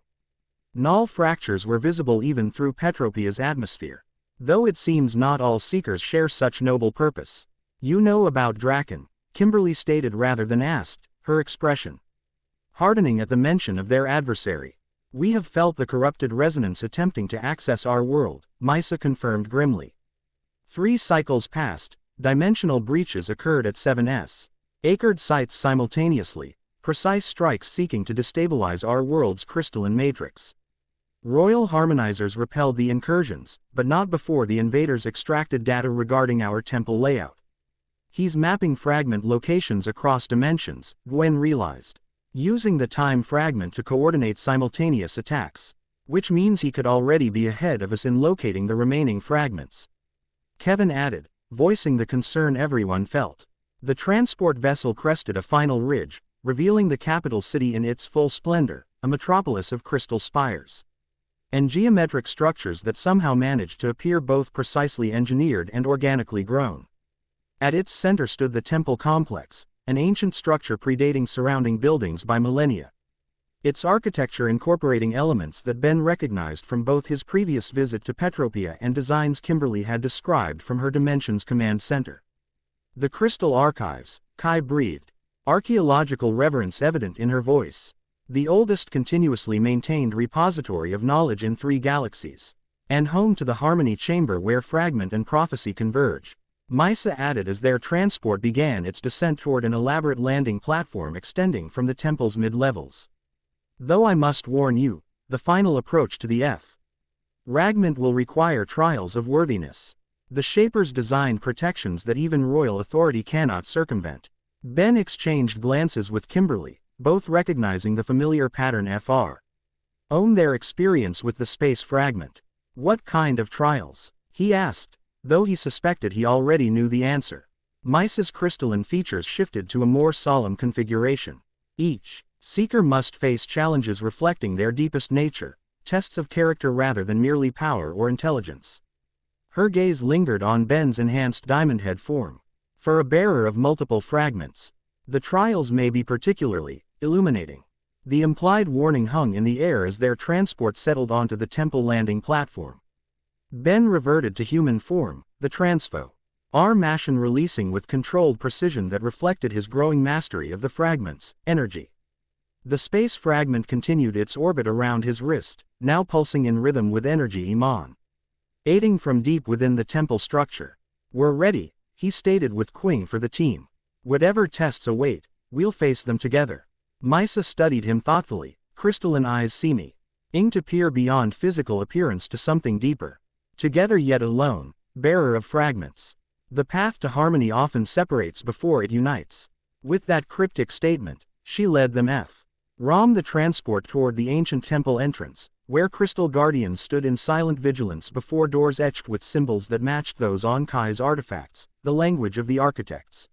null fractures were visible even through Petropia's atmosphere. Though it seems not all seekers share such noble purpose. You know about Draken, Kimberly stated rather than asked, her expression hardening at the mention of their adversary. We have felt the corrupted resonance attempting to access our world, Misa confirmed grimly. 3 cycles passed, dimensional breaches occurred at 7s. Acred sites simultaneously, precise strikes seeking to destabilize our world's crystalline matrix. Royal harmonizers repelled the incursions, but not before the invaders extracted data regarding our temple layout. He's mapping fragment locations across dimensions, Gwen realized. Using the time fragment to coordinate simultaneous attacks. Which means he could already be ahead of us in locating the remaining fragments. Kevin added, voicing the concern everyone felt. The transport vessel crested a final ridge, revealing the capital city in its full splendor, a metropolis of crystal spires and geometric structures that somehow managed to appear both precisely engineered and organically grown. At its center stood the temple complex, an ancient structure predating surrounding buildings by millennia. Its architecture incorporating elements that Ben recognized from both his previous visit to Petropia and designs Kimberly had described from her Dimensions Command Center. The Crystal Archives, Kai breathed, archaeological reverence evident in her voice. The oldest continuously maintained repository of knowledge in 3 galaxies. And home to the Harmony Chamber where fragment and prophecy converge. Misa added as their transport began its descent toward an elaborate landing platform extending from the temple's mid-levels. Though I must warn you, the final approach to the fragment will require trials of worthiness. The Shapers designed protections that even royal authority cannot circumvent. Ben exchanged glances with Kimberly, both recognizing the familiar pattern own their experience with the space fragment. What kind of trials? He asked, though he suspected he already knew the answer. Misa's crystalline features shifted to a more solemn configuration. Each seeker must face challenges reflecting their deepest nature, tests of character rather than merely power or intelligence. Her gaze lingered on Ben's enhanced diamond head form. For a bearer of multiple fragments, the trials may be particularly illuminating. The implied warning hung in the air as their transport settled onto the temple landing platform. Ben reverted to human form, the transfo. Machine releasing with controlled precision that reflected his growing mastery of the fragment's energy. The space fragment continued its orbit around his wrist, now pulsing in rhythm with energy aiding from deep within the temple structure. We're ready, he stated with Quing for the team. Whatever tests await, we'll face them together. Misa studied him thoughtfully, crystalline eyes seeming to peer beyond physical appearance to something deeper. Together yet alone, bearer of fragments. The path to harmony often separates before it unites. With that cryptic statement, she led them the transport toward the ancient temple entrance, where crystal guardians stood in silent vigilance before doors etched with symbols that matched those on Kai's artifacts, the language of the architects.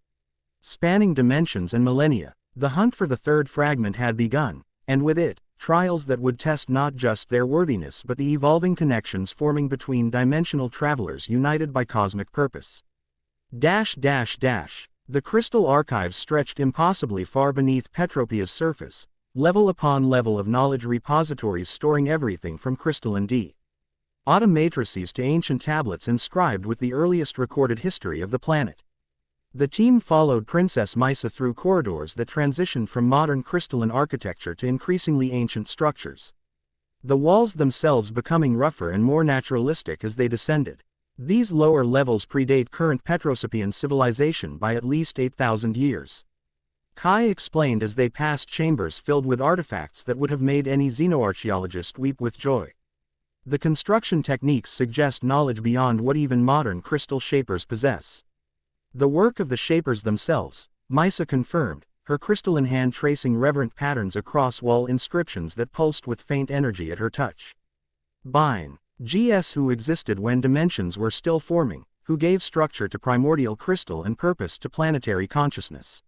Spanning dimensions and millennia, the hunt for the third fragment had begun, and with it, trials that would test not just their worthiness but the evolving connections forming between dimensional travelers united by cosmic purpose. The crystal archives stretched impossibly far beneath Petropia's surface, level upon level of knowledge repositories storing everything from crystalline automatrices to ancient tablets inscribed with the earliest recorded history of the planet. The team followed Princess Mysa through corridors that transitioned from modern crystalline architecture to increasingly ancient structures. The walls themselves becoming rougher and more naturalistic as they descended. These lower levels predate current Petrosopian civilization by at least 8,000 years. Kai explained as they passed chambers filled with artifacts that would have made any xenoarchaeologist weep with joy. The construction techniques suggest knowledge beyond what even modern crystal shapers possess. The work of the shapers themselves, Mysa confirmed, her crystalline hand tracing reverent patterns across wall inscriptions that pulsed with faint energy at her touch. Bine, GS who existed when dimensions were still forming, who gave structure to primordial crystal and purpose to planetary consciousness.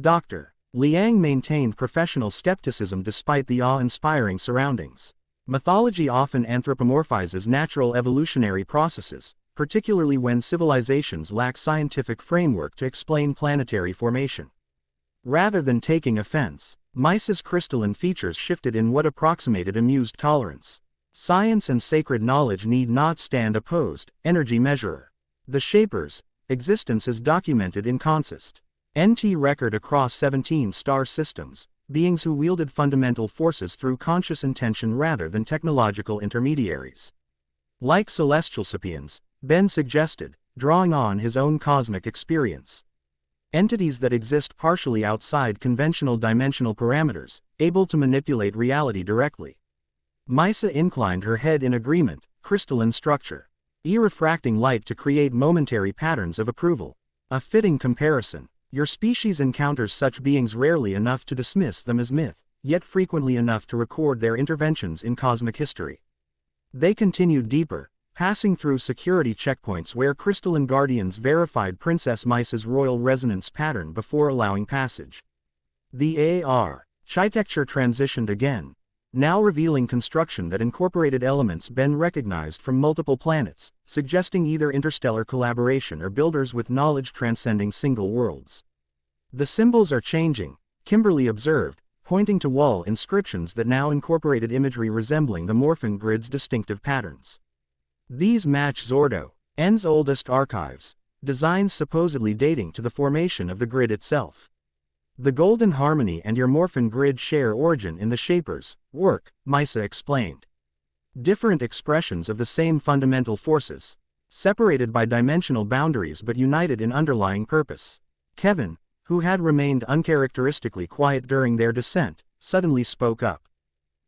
Dr. Liang maintained professional skepticism despite the awe-inspiring surroundings. Mythology often anthropomorphizes natural evolutionary processes, particularly when civilizations lack scientific framework to explain planetary formation. Rather than taking offense, Mysa's crystalline features shifted in what approximated amused tolerance. Science and sacred knowledge need not stand opposed, energy measurer. The Shaper's existence is documented in consist. NT record across 17 star systems, beings who wielded fundamental forces through conscious intention rather than technological intermediaries. Like celestial sapiens, Ben suggested, drawing on his own cosmic experience. Entities that exist partially outside conventional dimensional parameters, able to manipulate reality directly. Mysa inclined her head in agreement, crystalline structure. Refracting light to create momentary patterns of approval. A fitting comparison. Your species encounters such beings rarely enough to dismiss them as myth, yet frequently enough to record their interventions in cosmic history. They continued deeper, passing through security checkpoints where crystalline guardians verified Princess Mysa's royal resonance pattern before allowing passage. The architecture transitioned again, now revealing construction that incorporated elements Ben recognized from multiple planets, suggesting either interstellar collaboration or builders with knowledge transcending single worlds. The symbols are changing, Kimberly observed, pointing to wall inscriptions that now incorporated imagery resembling the Morphin grid's distinctive patterns. These match Zordo's oldest archives, designs supposedly dating to the formation of the grid itself. The Golden Harmony and your Morphin grid share origin in the Shaper's work, Mysa explained. Different expressions of the same fundamental forces, separated by dimensional boundaries but united in underlying purpose. Kevin, who had remained uncharacteristically quiet during their descent, suddenly spoke up.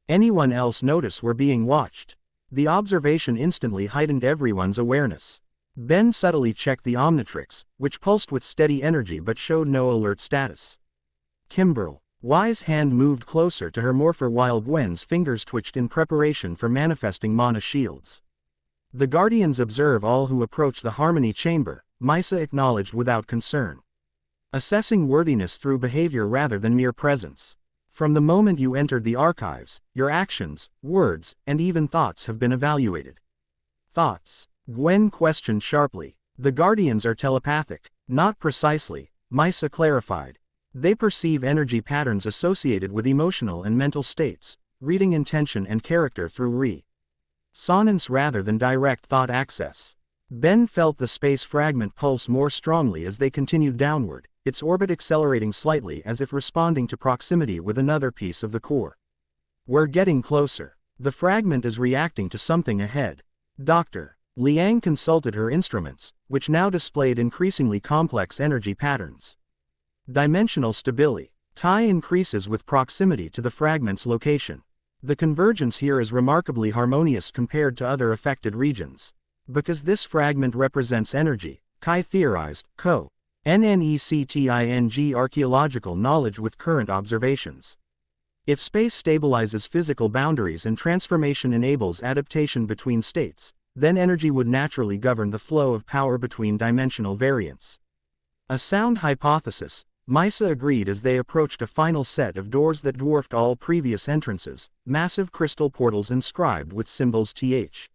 Anyone else notice we're being watched? The observation instantly heightened everyone's awareness. Ben subtly checked the Omnitrix, which pulsed with steady energy but showed no alert status. Kimberly's hand moved closer to her morpher while Gwen's fingers twitched in preparation for manifesting mana shields. The Guardians observe all who approach the Harmony Chamber, Mysa acknowledged without concern. Assessing worthiness through behavior rather than mere presence. From the moment you entered the archives, your actions, words, and even thoughts have been evaluated. Thoughts? Gwen questioned sharply. The Guardians are telepathic, not precisely, Mysa clarified. They perceive energy patterns associated with emotional and mental states, reading intention and character through resonance rather than direct thought access. Ben felt the space fragment pulse more strongly as they continued downward, its orbit accelerating slightly as if responding to proximity with another piece of the core. We're getting closer. The fragment is reacting to something ahead. Dr. Liang consulted her instruments, which now displayed increasingly complex energy patterns. Dimensional stability. Tie increases with proximity to the fragment's location. The convergence here is remarkably harmonious compared to other affected regions. Because this fragment represents energy, Kai theorized, NNECTING archaeological knowledge with current observations. If space stabilizes physical boundaries and transformation enables adaptation between states, then energy would naturally govern the flow of power between dimensional variants. A sound hypothesis, Misa agreed as they approached a final set of doors that dwarfed all previous entrances, massive crystal portals inscribed with symbols th.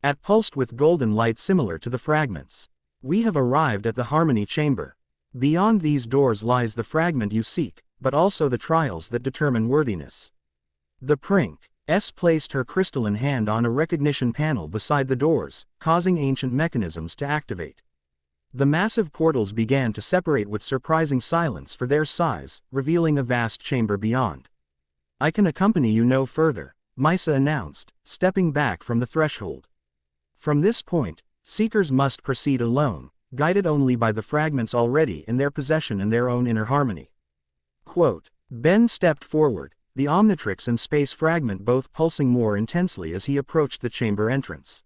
At pulsed with golden light similar to the fragments. We have arrived at the Harmony Chamber. Beyond these doors lies the fragment you seek, but also the trials that determine worthiness. The Princess placed her crystalline hand on a recognition panel beside the doors, causing ancient mechanisms to activate. The massive portals began to separate with surprising silence for their size, revealing a vast chamber beyond. I can accompany you no further, Misa announced, stepping back from the threshold. From this point, seekers must proceed alone, guided only by the fragments already in their possession and their own inner harmony. Quote, Ben stepped forward, the Omnitrix and space fragment both pulsing more intensely as he approached the chamber entrance.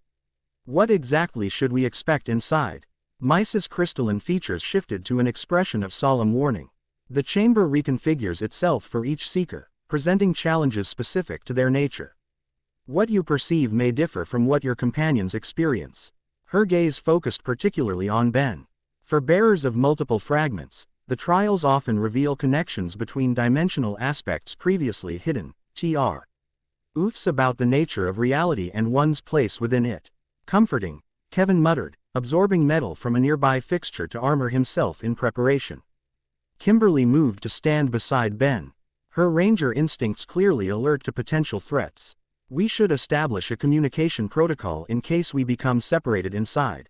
What exactly should we expect inside? Misa's crystalline features shifted to an expression of solemn warning. The chamber reconfigures itself for each seeker, presenting challenges specific to their nature. What you perceive may differ from what your companions experience. Her gaze focused particularly on Ben. For bearers of multiple fragments, the trials often reveal connections between dimensional aspects previously hidden, truths about the nature of reality and one's place within it. Comforting, Kevin muttered, absorbing metal from a nearby fixture to armor himself in preparation. Kimberly moved to stand beside Ben. Her ranger instincts clearly alert to potential threats. We should establish a communication protocol in case we become separated inside.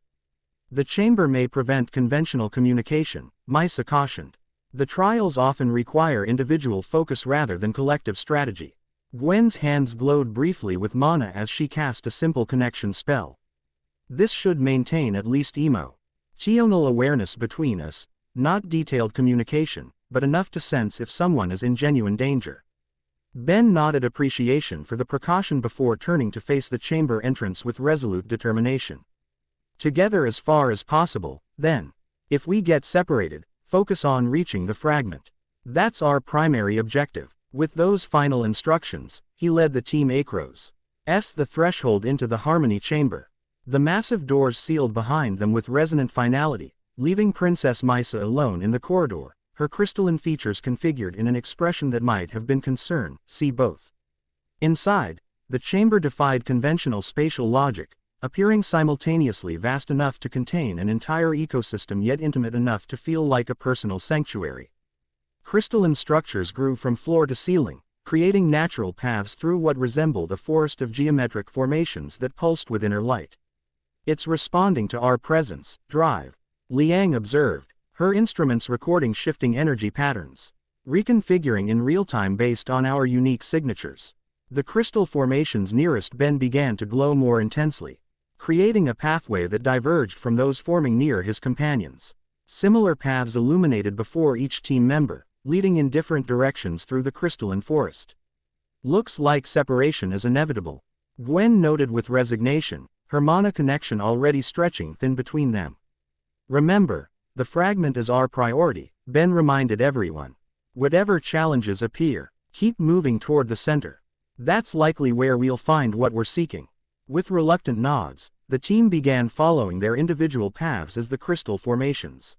The chamber may prevent conventional communication, Misa cautioned. The trials often require individual focus rather than collective strategy. Gwen's hands glowed briefly with mana as she cast a simple connection spell. This should maintain at least emotional awareness between us, not detailed communication, but enough to sense if someone is in genuine danger. Ben nodded appreciation for the precaution before turning to face the chamber entrance with resolute determination. Together as far as possible, then. If we get separated, focus on reaching the fragment. That's our primary objective. With those final instructions, he led the team Acros. The threshold into the Harmony Chamber. The massive doors sealed behind them with resonant finality, leaving Princess Misa alone in the corridor, her crystalline features configured in an expression that might have been concern, see both. Inside, the chamber defied conventional spatial logic, appearing simultaneously vast enough to contain an entire ecosystem yet intimate enough to feel like a personal sanctuary. Crystalline structures grew from floor to ceiling, creating natural paths through what resembled a forest of geometric formations that pulsed with inner light. It's responding to our presence, drive, Liang observed, her instruments recording shifting energy patterns, reconfiguring in real time based on our unique signatures. The crystal formations nearest Ben began to glow more intensely, creating a pathway that diverged from those forming near his companions. Similar paths illuminated before each team member, leading in different directions through the crystalline forest. Looks like separation is inevitable, Gwen noted with resignation, her mana connection already stretching thin between them. Remember, the fragment is our priority, Ben reminded everyone. Whatever challenges appear, keep moving toward the center. That's likely where we'll find what we're seeking. With reluctant nods, the team began following their individual paths as the crystal formations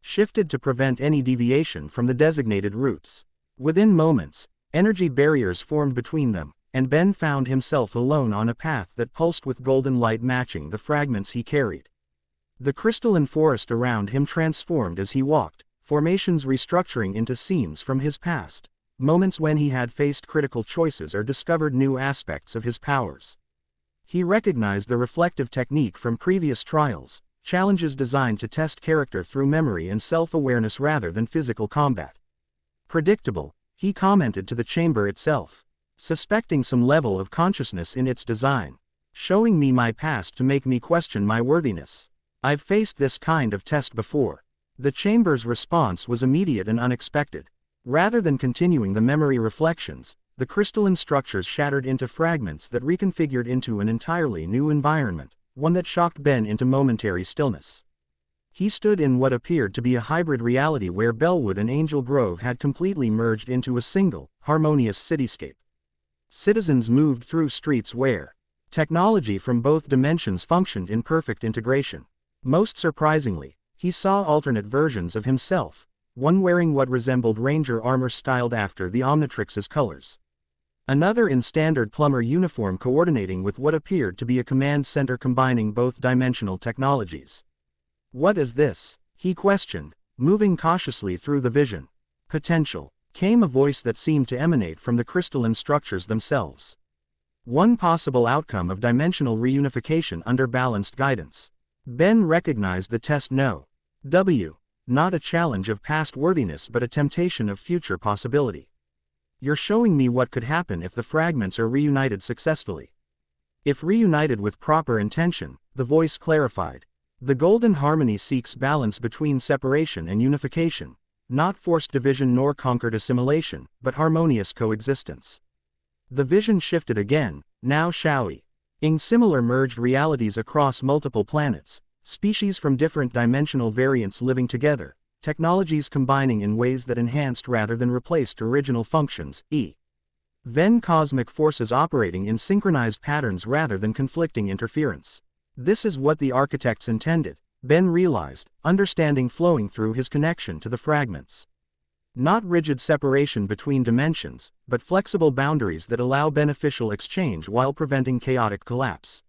shifted to prevent any deviation from the designated routes. Within moments, energy barriers formed between them, and Ben found himself alone on a path that pulsed with golden light matching the fragments he carried. The crystalline forest around him transformed as he walked, formations restructuring into scenes from his past, moments when he had faced critical choices or discovered new aspects of his powers. He recognized the reflective technique from previous trials, challenges designed to test character through memory and self-awareness rather than physical combat. Predictable, he commented to the chamber itself, suspecting some level of consciousness in its design, showing me my past to make me question my worthiness. I've faced this kind of test before. The chamber's response was immediate and unexpected. Rather than continuing the memory reflections, the crystalline structures shattered into fragments that reconfigured into an entirely new environment, one that shocked Ben into momentary stillness. He stood in what appeared to be a hybrid reality where Bellwood and Angel Grove had completely merged into a single, harmonious cityscape. Citizens moved through streets where technology from both dimensions functioned in perfect integration. Most surprisingly, he saw alternate versions of himself, one wearing what resembled ranger armor styled after the Omnitrix's colors. Another in standard plumber uniform coordinating with what appeared to be a command center combining both dimensional technologies. "What is this?" he questioned, moving cautiously through the vision. "Potential," came a voice that seemed to emanate from the crystalline structures themselves. One possible outcome of dimensional reunification under balanced guidance. Ben recognized the test no. W. Not a challenge of past worthiness but a temptation of future possibility. "You're showing me what could happen if the fragments are reunited successfully." "If reunited with proper intention," the voice clarified. "The golden harmony seeks balance between separation and unification, not forced division nor conquered assimilation, but harmonious coexistence." The vision shifted again. "Now shall we?" In similar merged realities across multiple planets, species from different dimensional variants living together, technologies combining in ways that enhanced rather than replaced original functions, then cosmic forces operating in synchronized patterns rather than conflicting interference. This is what the architects intended, Ben realized, understanding flowing through his connection to the fragments. Not rigid separation between dimensions, but flexible boundaries that allow beneficial exchange while preventing chaotic collapse.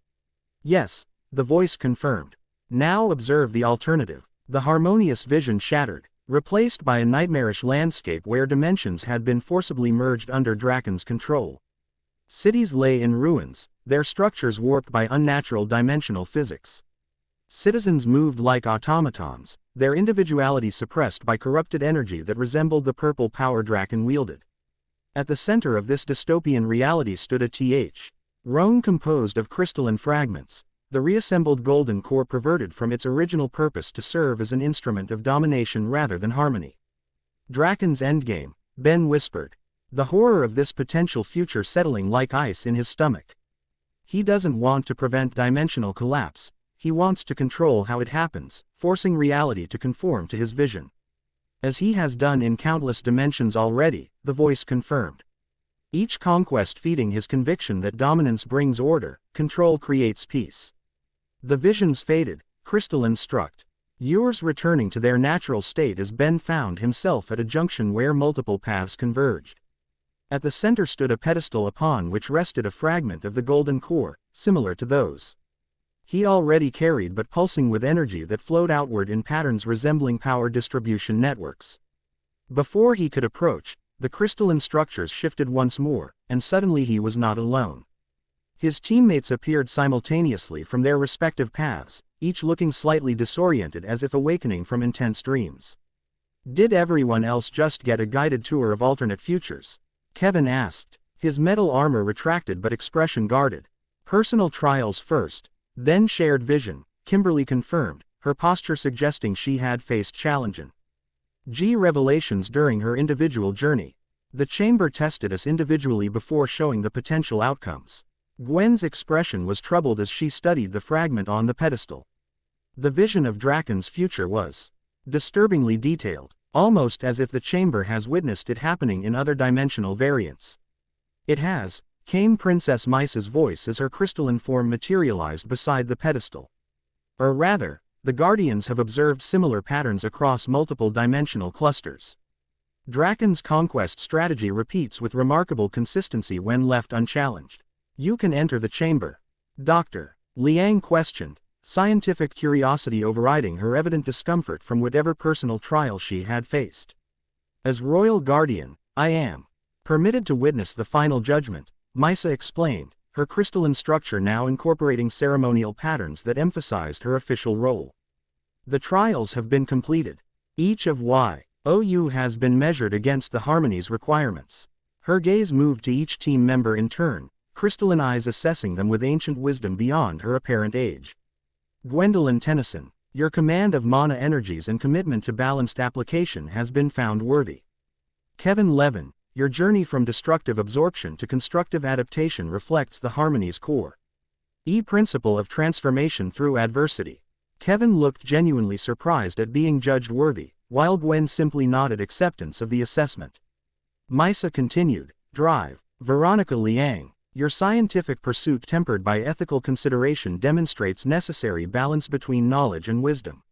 "Yes," the voice confirmed. "Now observe the alternative." The harmonious vision shattered, replaced by a nightmarish landscape where dimensions had been forcibly merged under Draken's control. Cities lay in ruins, their structures warped by unnatural dimensional physics. Citizens moved like automatons, their individuality suppressed by corrupted energy that resembled the purple power Draken wielded. At the center of this dystopian reality stood a throne composed of crystalline fragments, the reassembled golden core perverted from its original purpose to serve as an instrument of domination rather than harmony. "Draken's endgame," Ben whispered. The horror of this potential future settling like ice in his stomach. He doesn't want to prevent dimensional collapse, he wants to control how it happens, forcing reality to conform to his vision. As he has done in countless dimensions already, the voice confirmed. Each conquest feeding his conviction that dominance brings order, control creates peace. The visions faded, crystalline struck. Yours returning to their natural state as Ben found himself at a junction where multiple paths converged. At the center stood a pedestal upon which rested a fragment of the golden core, similar to those he already carried but pulsing with energy that flowed outward in patterns resembling power distribution networks. Before he could approach, the crystalline structures shifted once more, and suddenly he was not alone. His teammates appeared simultaneously from their respective paths, each looking slightly disoriented as if awakening from intense dreams. "Did everyone else just get a guided tour of alternate futures?" Kevin asked. His metal armor retracted but expression guarded. "Personal trials first, then shared vision," Kimberly confirmed, her posture suggesting she had faced challenging revelations during her individual journey. "The chamber tested us individually before showing the potential outcomes." Gwen's expression was troubled as she studied the fragment on the pedestal. The vision of Draken's future was disturbingly detailed, almost as if the chamber has witnessed it happening in other dimensional variants. "It has," came Princess Mice's voice as her crystalline form materialized beside the pedestal. "Or rather, the Guardians have observed similar patterns across multiple dimensional clusters. Draken's conquest strategy repeats with remarkable consistency when left unchallenged." "You can enter the chamber." Dr. Liang questioned, scientific curiosity overriding her evident discomfort from whatever personal trial she had faced. "As Royal Guardian, I am permitted to witness the final judgment," Misa explained, her crystalline structure now incorporating ceremonial patterns that emphasized her official role. "The trials have been completed. Each of YOU has been measured against the harmony's requirements." Her gaze moved to each team member in turn, crystalline eyes assessing them with ancient wisdom beyond her apparent age. "Gwendolyn Tennyson, your command of mana energies and commitment to balanced application has been found worthy. Kevin Levin, your journey from destructive absorption to constructive adaptation reflects the harmony's core principle of transformation through adversity." Kevin looked genuinely surprised at being judged worthy, while Gwen simply nodded acceptance of the assessment. Misa continued, Drive. Veronica Liang, your scientific pursuit tempered by ethical consideration demonstrates necessary balance between knowledge and wisdom.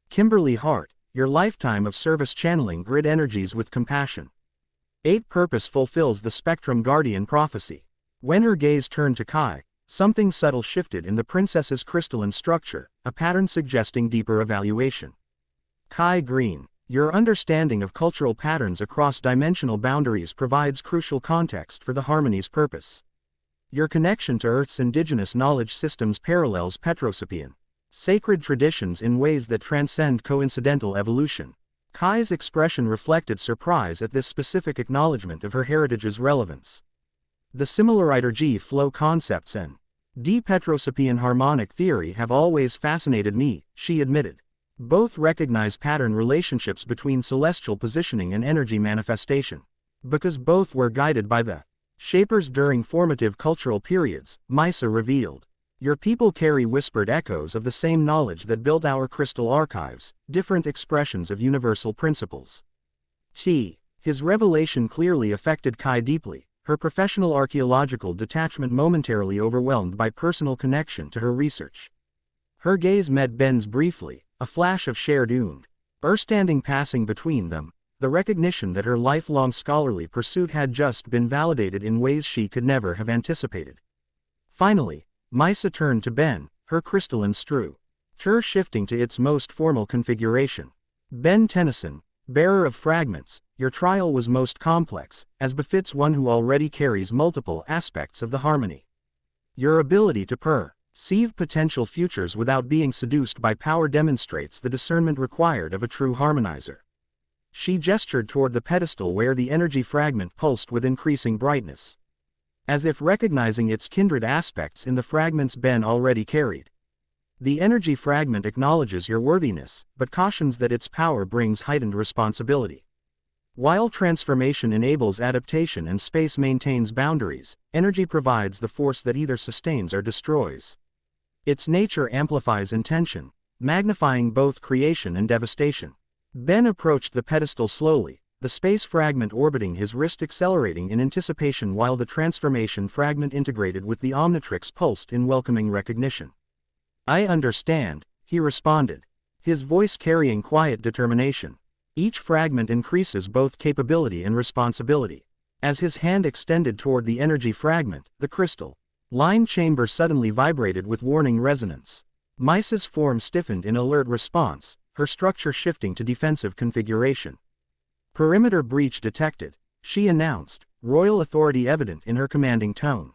Kimberly Hart, your lifetime of service channeling grid energies with compassion. 8 Purpose fulfills the Spectrum Guardian prophecy. When her gaze turned to Kai, something subtle shifted in the princess's crystalline structure, a pattern suggesting deeper evaluation. Kai Green, your understanding of cultural patterns across dimensional boundaries provides crucial context for the harmony's purpose. Your connection to Earth's indigenous knowledge systems parallels Petrosapian sacred traditions in ways that transcend coincidental evolution. Kai's expression reflected surprise at this specific acknowledgement of her heritage's relevance. The similar flow concepts and Petrosapian harmonic theory have always fascinated me, she admitted. Both recognize pattern relationships between celestial positioning and energy manifestation. Because both were guided by the shapers during formative cultural periods, Misa revealed. Your people carry whispered echoes of the same knowledge that built our crystal archives, different expressions of universal principles. His revelation clearly affected Kai deeply, her professional archaeological detachment momentarily overwhelmed by personal connection to her research. Her gaze met Ben's briefly, a flash of shared understanding passing between them, the recognition that her lifelong scholarly pursuit had just been validated in ways she could never have anticipated. Finally, Misa turned to Ben, her crystalline structure shifting to its most formal configuration. Ben Tennyson, bearer of fragments, your trial was most complex, as befits one who already carries multiple aspects of the harmony. Your ability to perceive potential futures without being seduced by power demonstrates the discernment required of a true harmonizer. She gestured toward the pedestal where the energy fragment pulsed with increasing brightness. As if recognizing its kindred aspects in the fragments Ben already carried. The energy fragment acknowledges your worthiness, but cautions that its power brings heightened responsibility. While transformation enables adaptation and space maintains boundaries, energy provides the force that either sustains or destroys. Its nature amplifies intention, magnifying both creation and devastation. Ben approached the pedestal slowly, the space fragment orbiting his wrist accelerating in anticipation while the transformation fragment integrated with the Omnitrix pulsed in welcoming recognition. I understand, he responded, his voice carrying quiet determination. Each fragment increases both capability and responsibility. As his hand extended toward the energy fragment, the crystal-lined chamber suddenly vibrated with warning resonance. Misa's form stiffened in alert response, her structure shifting to defensive configuration. Perimeter breach detected, she announced, royal authority evident in her commanding tone.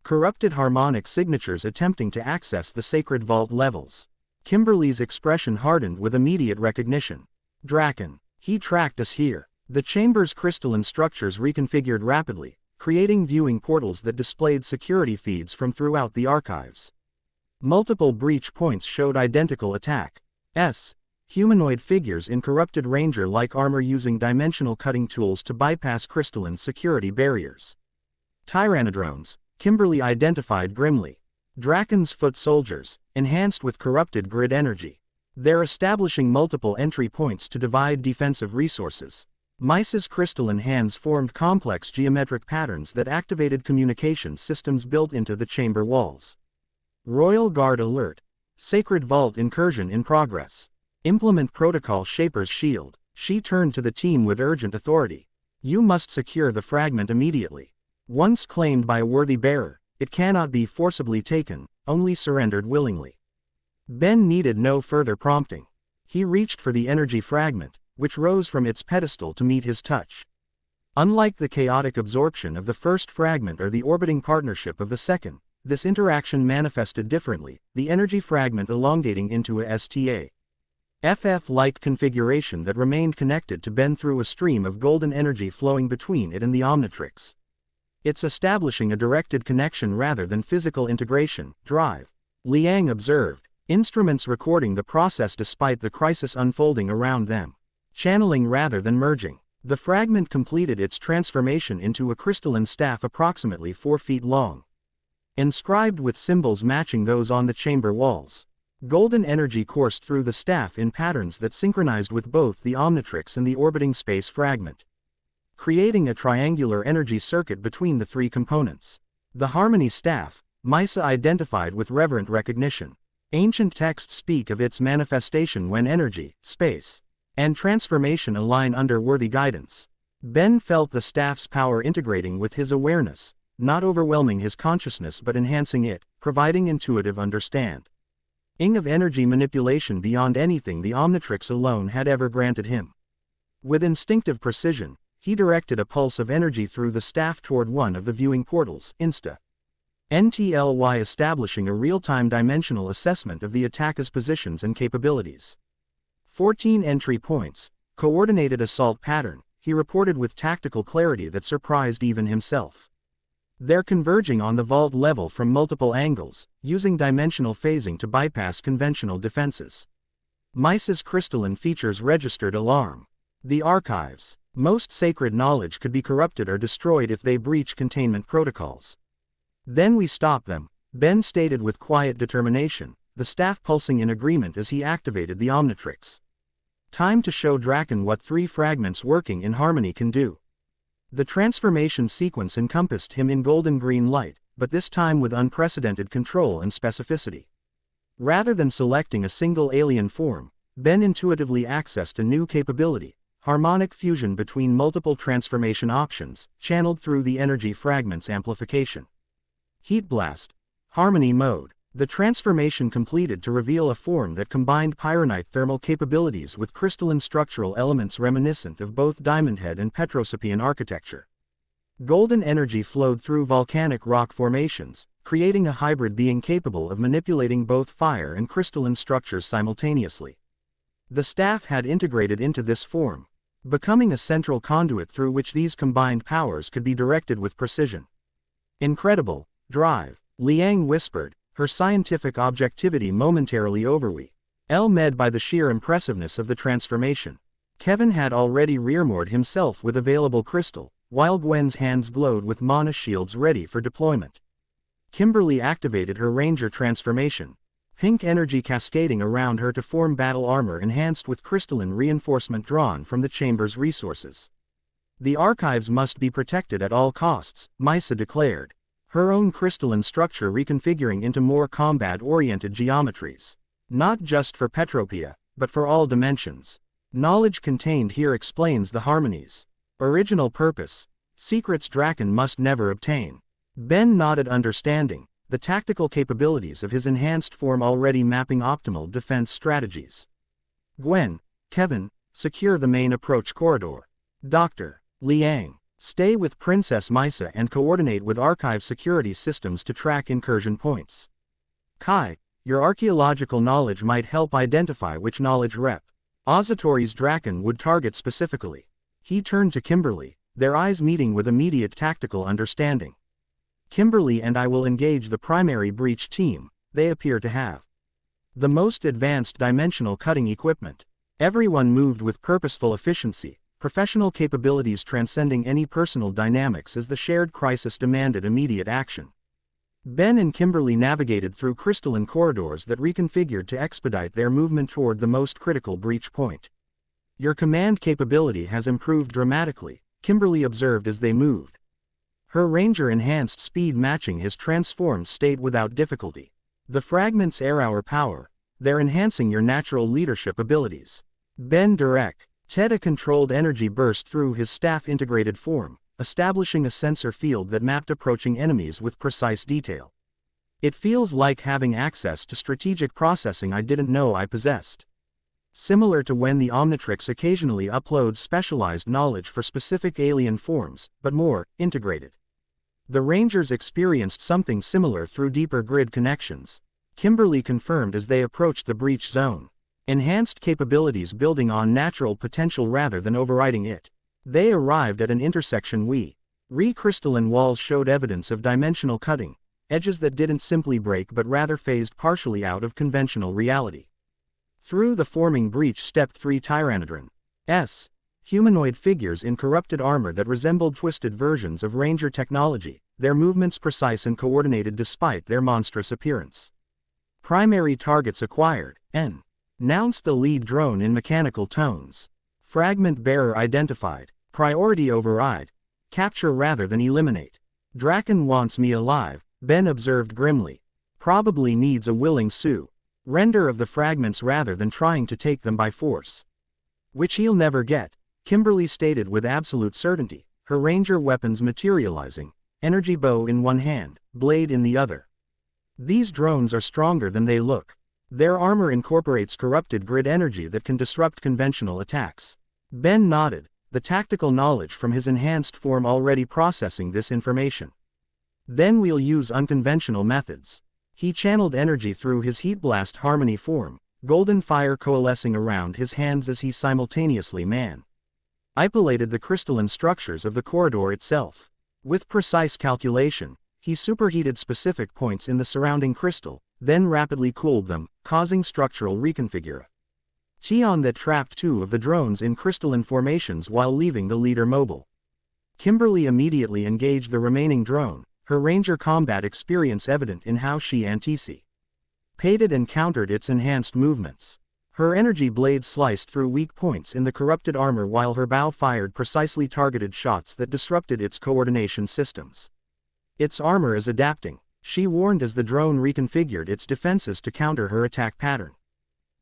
Corrupted harmonic signatures attempting to access the sacred vault levels. Kimberly's expression hardened with immediate recognition. Draken, he tracked us here. The chamber's crystalline structures reconfigured rapidly, creating viewing portals that displayed security feeds from throughout the archives. Multiple breach points showed identical attacks. Humanoid figures in corrupted ranger-like armor using dimensional cutting tools to bypass crystalline security barriers. Tyrannodrones, Kimberly identified grimly. Draken's foot soldiers, enhanced with corrupted grid energy. They're establishing multiple entry points to divide defensive resources. Misa's crystalline hands formed complex geometric patterns that activated communication systems built into the chamber walls. Royal Guard alert. Sacred Vault incursion in progress. Implement Protocol Shaper's shield. She turned to the team with urgent authority. You must secure the fragment immediately. Once claimed by a worthy bearer, it cannot be forcibly taken, only surrendered willingly. Ben needed no further prompting. He reached for the energy fragment, which rose from its pedestal to meet his touch. Unlike the chaotic absorption of the first fragment or the orbiting partnership of the second, this interaction manifested differently, the energy fragment elongating into a STA-FF-like configuration that remained connected to Ben through a stream of golden energy flowing between it and the Omnitrix. It's establishing a directed connection rather than physical integration. Drive. Liang observed, instruments recording the process despite the crisis unfolding around them. Channeling rather than merging. The fragment completed its transformation into a crystalline staff approximately 4 feet long. Inscribed with symbols matching those on the chamber walls. Golden energy coursed through the staff in patterns that synchronized with both the Omnitrix and the orbiting space fragment, creating a triangular energy circuit between the three components. The Harmony staff, Misa identified with reverent recognition. Ancient texts speak of its manifestation when energy, space, and transformation align under worthy guidance. Ben felt the staff's power integrating with his awareness, not overwhelming his consciousness but enhancing it, providing intuitive understanding of energy manipulation beyond anything the Omnitrix alone had ever granted him. With instinctive precision, he directed a pulse of energy through the staff toward one of the viewing portals, NTLY, establishing a real-time dimensional assessment of the attacker's positions and capabilities. 14 entry points, coordinated assault pattern, he reported with tactical clarity that surprised even himself. They're converging on the vault level from multiple angles, using dimensional phasing to bypass conventional defenses. Misa's crystalline features registered alarm. The archives. Most sacred knowledge could be corrupted or destroyed if they breach containment protocols. Then we stop them, Ben stated with quiet determination, the staff pulsing in agreement as he activated the Omnitrix. Time to show Draken what three fragments working in harmony can do. The transformation sequence encompassed him in golden green light, but this time with unprecedented control and specificity. Rather than selecting a single alien form, Ben intuitively accessed a new capability, harmonic fusion between multiple transformation options, channeled through the energy fragment's amplification. Heat Blast. Harmony Mode. The transformation completed to reveal a form that combined pyronite thermal capabilities with crystalline structural elements reminiscent of both Diamond Head and Petrosapian architecture. Golden energy flowed through volcanic rock formations, creating a hybrid being capable of manipulating both fire and crystalline structures simultaneously. The staff had integrated into this form, becoming a central conduit through which these combined powers could be directed with precision. Incredible. Drive. Liang whispered, her scientific objectivity momentarily overwhelmed by the sheer impressiveness of the transformation. Kevin had already rearmored himself with available crystal, while Gwen's hands glowed with mana shields ready for deployment. Kimberly activated her ranger transformation, pink energy cascading around her to form battle armor enhanced with crystalline reinforcement drawn from the chamber's resources. The archives must be protected at all costs, Misa declared, her own crystalline structure reconfiguring into more combat-oriented geometries. Not just for Petropia, but for all dimensions. Knowledge contained here explains the harmony's original purpose, secrets Draken must never obtain. Ben nodded understanding, the tactical capabilities of his enhanced form already mapping optimal defense strategies. Gwen, Kevin, secure the main approach corridor. Dr. Liang, stay with Princess Misa and coordinate with archive security systems to track incursion points. Kai, your archaeological knowledge might help identify which knowledge rep Ozatori's Draken would target specifically. He turned to Kimberly, their eyes meeting with immediate tactical understanding. Kimberly and I will engage the primary breach team. They appear to have the most advanced dimensional cutting equipment. Everyone moved with purposeful efficiency, professional capabilities transcending any personal dynamics as the shared crisis demanded immediate action. Ben and Kimberly navigated through crystalline corridors that reconfigured to expedite their movement toward the most critical breach point. Your command capability has improved dramatically, Kimberly observed as they moved. Her ranger enhanced speed matching his transformed state without difficulty. The fragments air our power, they're enhancing your natural leadership abilities. Ben direct. A controlled energy burst through his staff-integrated form, establishing a sensor field that mapped approaching enemies with precise detail. It feels like having access to strategic processing I didn't know I possessed. Similar to when the Omnitrix occasionally uploads specialized knowledge for specific alien forms, but more integrated. The Rangers experienced something similar through deeper grid connections. Kimberly confirmed as they approached the breach zone. Enhanced capabilities building on natural potential rather than overriding it. They arrived at an intersection Re-crystalline walls showed evidence of dimensional cutting, edges that didn't simply break but rather phased partially out of conventional reality. Through the forming breach stepped three Tyrannodron's humanoid figures in corrupted armor that resembled twisted versions of Ranger technology, their movements precise and coordinated despite their monstrous appearance. Primary targets acquired, N. Announced the lead drone in mechanical tones. Fragment bearer identified. Priority override. Capture rather than eliminate. Draken wants me alive, Ben observed grimly. Probably needs a willing Sue. Render of the fragments rather than trying to take them by force. Which he'll never get, Kimberly stated with absolute certainty, her ranger weapons materializing, energy bow in one hand, blade in the other. These drones are stronger than they look. Their armor incorporates corrupted grid energy that can disrupt conventional attacks. Ben nodded, the tactical knowledge from his enhanced form already processing this information. Then we'll use unconventional methods. He channeled energy through his heat blast harmony form, golden fire coalescing around his hands as he simultaneously manipulated the crystalline structures of the corridor itself. With precise calculation, he superheated specific points in the surrounding crystal, then rapidly cooled them, causing structural reconfiguration that trapped 2 of the drones in crystalline formations while leaving the leader mobile. Kimberly immediately engaged the remaining drone, her ranger combat experience evident in how she anticipated and countered its enhanced movements. Her energy blade sliced through weak points in the corrupted armor while her bow fired precisely targeted shots that disrupted its coordination systems. Its armor is adapting, she warned as the drone reconfigured its defenses to counter her attack pattern.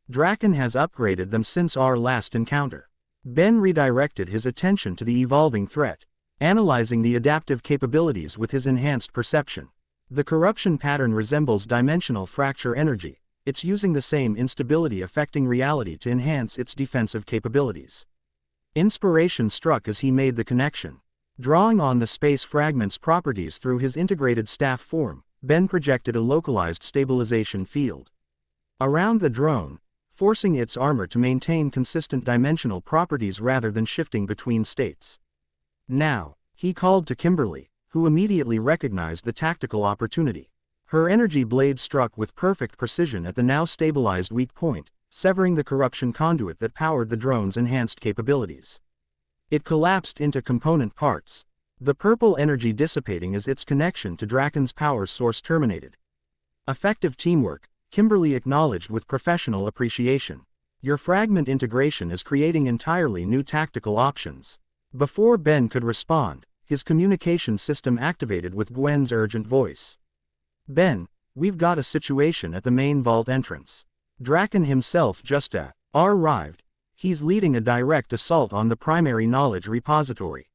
Draken has upgraded them since our last encounter. Ben redirected his attention to the evolving threat, analyzing the adaptive capabilities with his enhanced perception. The corruption pattern resembles dimensional fracture energy, it's using the same instability affecting reality to enhance its defensive capabilities. Inspiration struck as he made the connection. Drawing on the space fragment's properties through his integrated staff form, Ben projected a localized stabilization field around the drone, forcing its armor to maintain consistent dimensional properties rather than shifting between states. Now, he called to Kimberly, who immediately recognized the tactical opportunity. Her energy blade struck with perfect precision at the now stabilized weak point, severing the corruption conduit that powered the drone's enhanced capabilities. It collapsed into component parts, the purple energy dissipating as its connection to Draken's power source terminated. Effective teamwork, Kimberly acknowledged with professional appreciation. Your fragment integration is creating entirely new tactical options. Before Ben could respond, his communication system activated with Gwen's urgent voice. Ben, we've got a situation at the main vault entrance. Draken himself just arrived. He's leading a direct assault on the primary knowledge repository.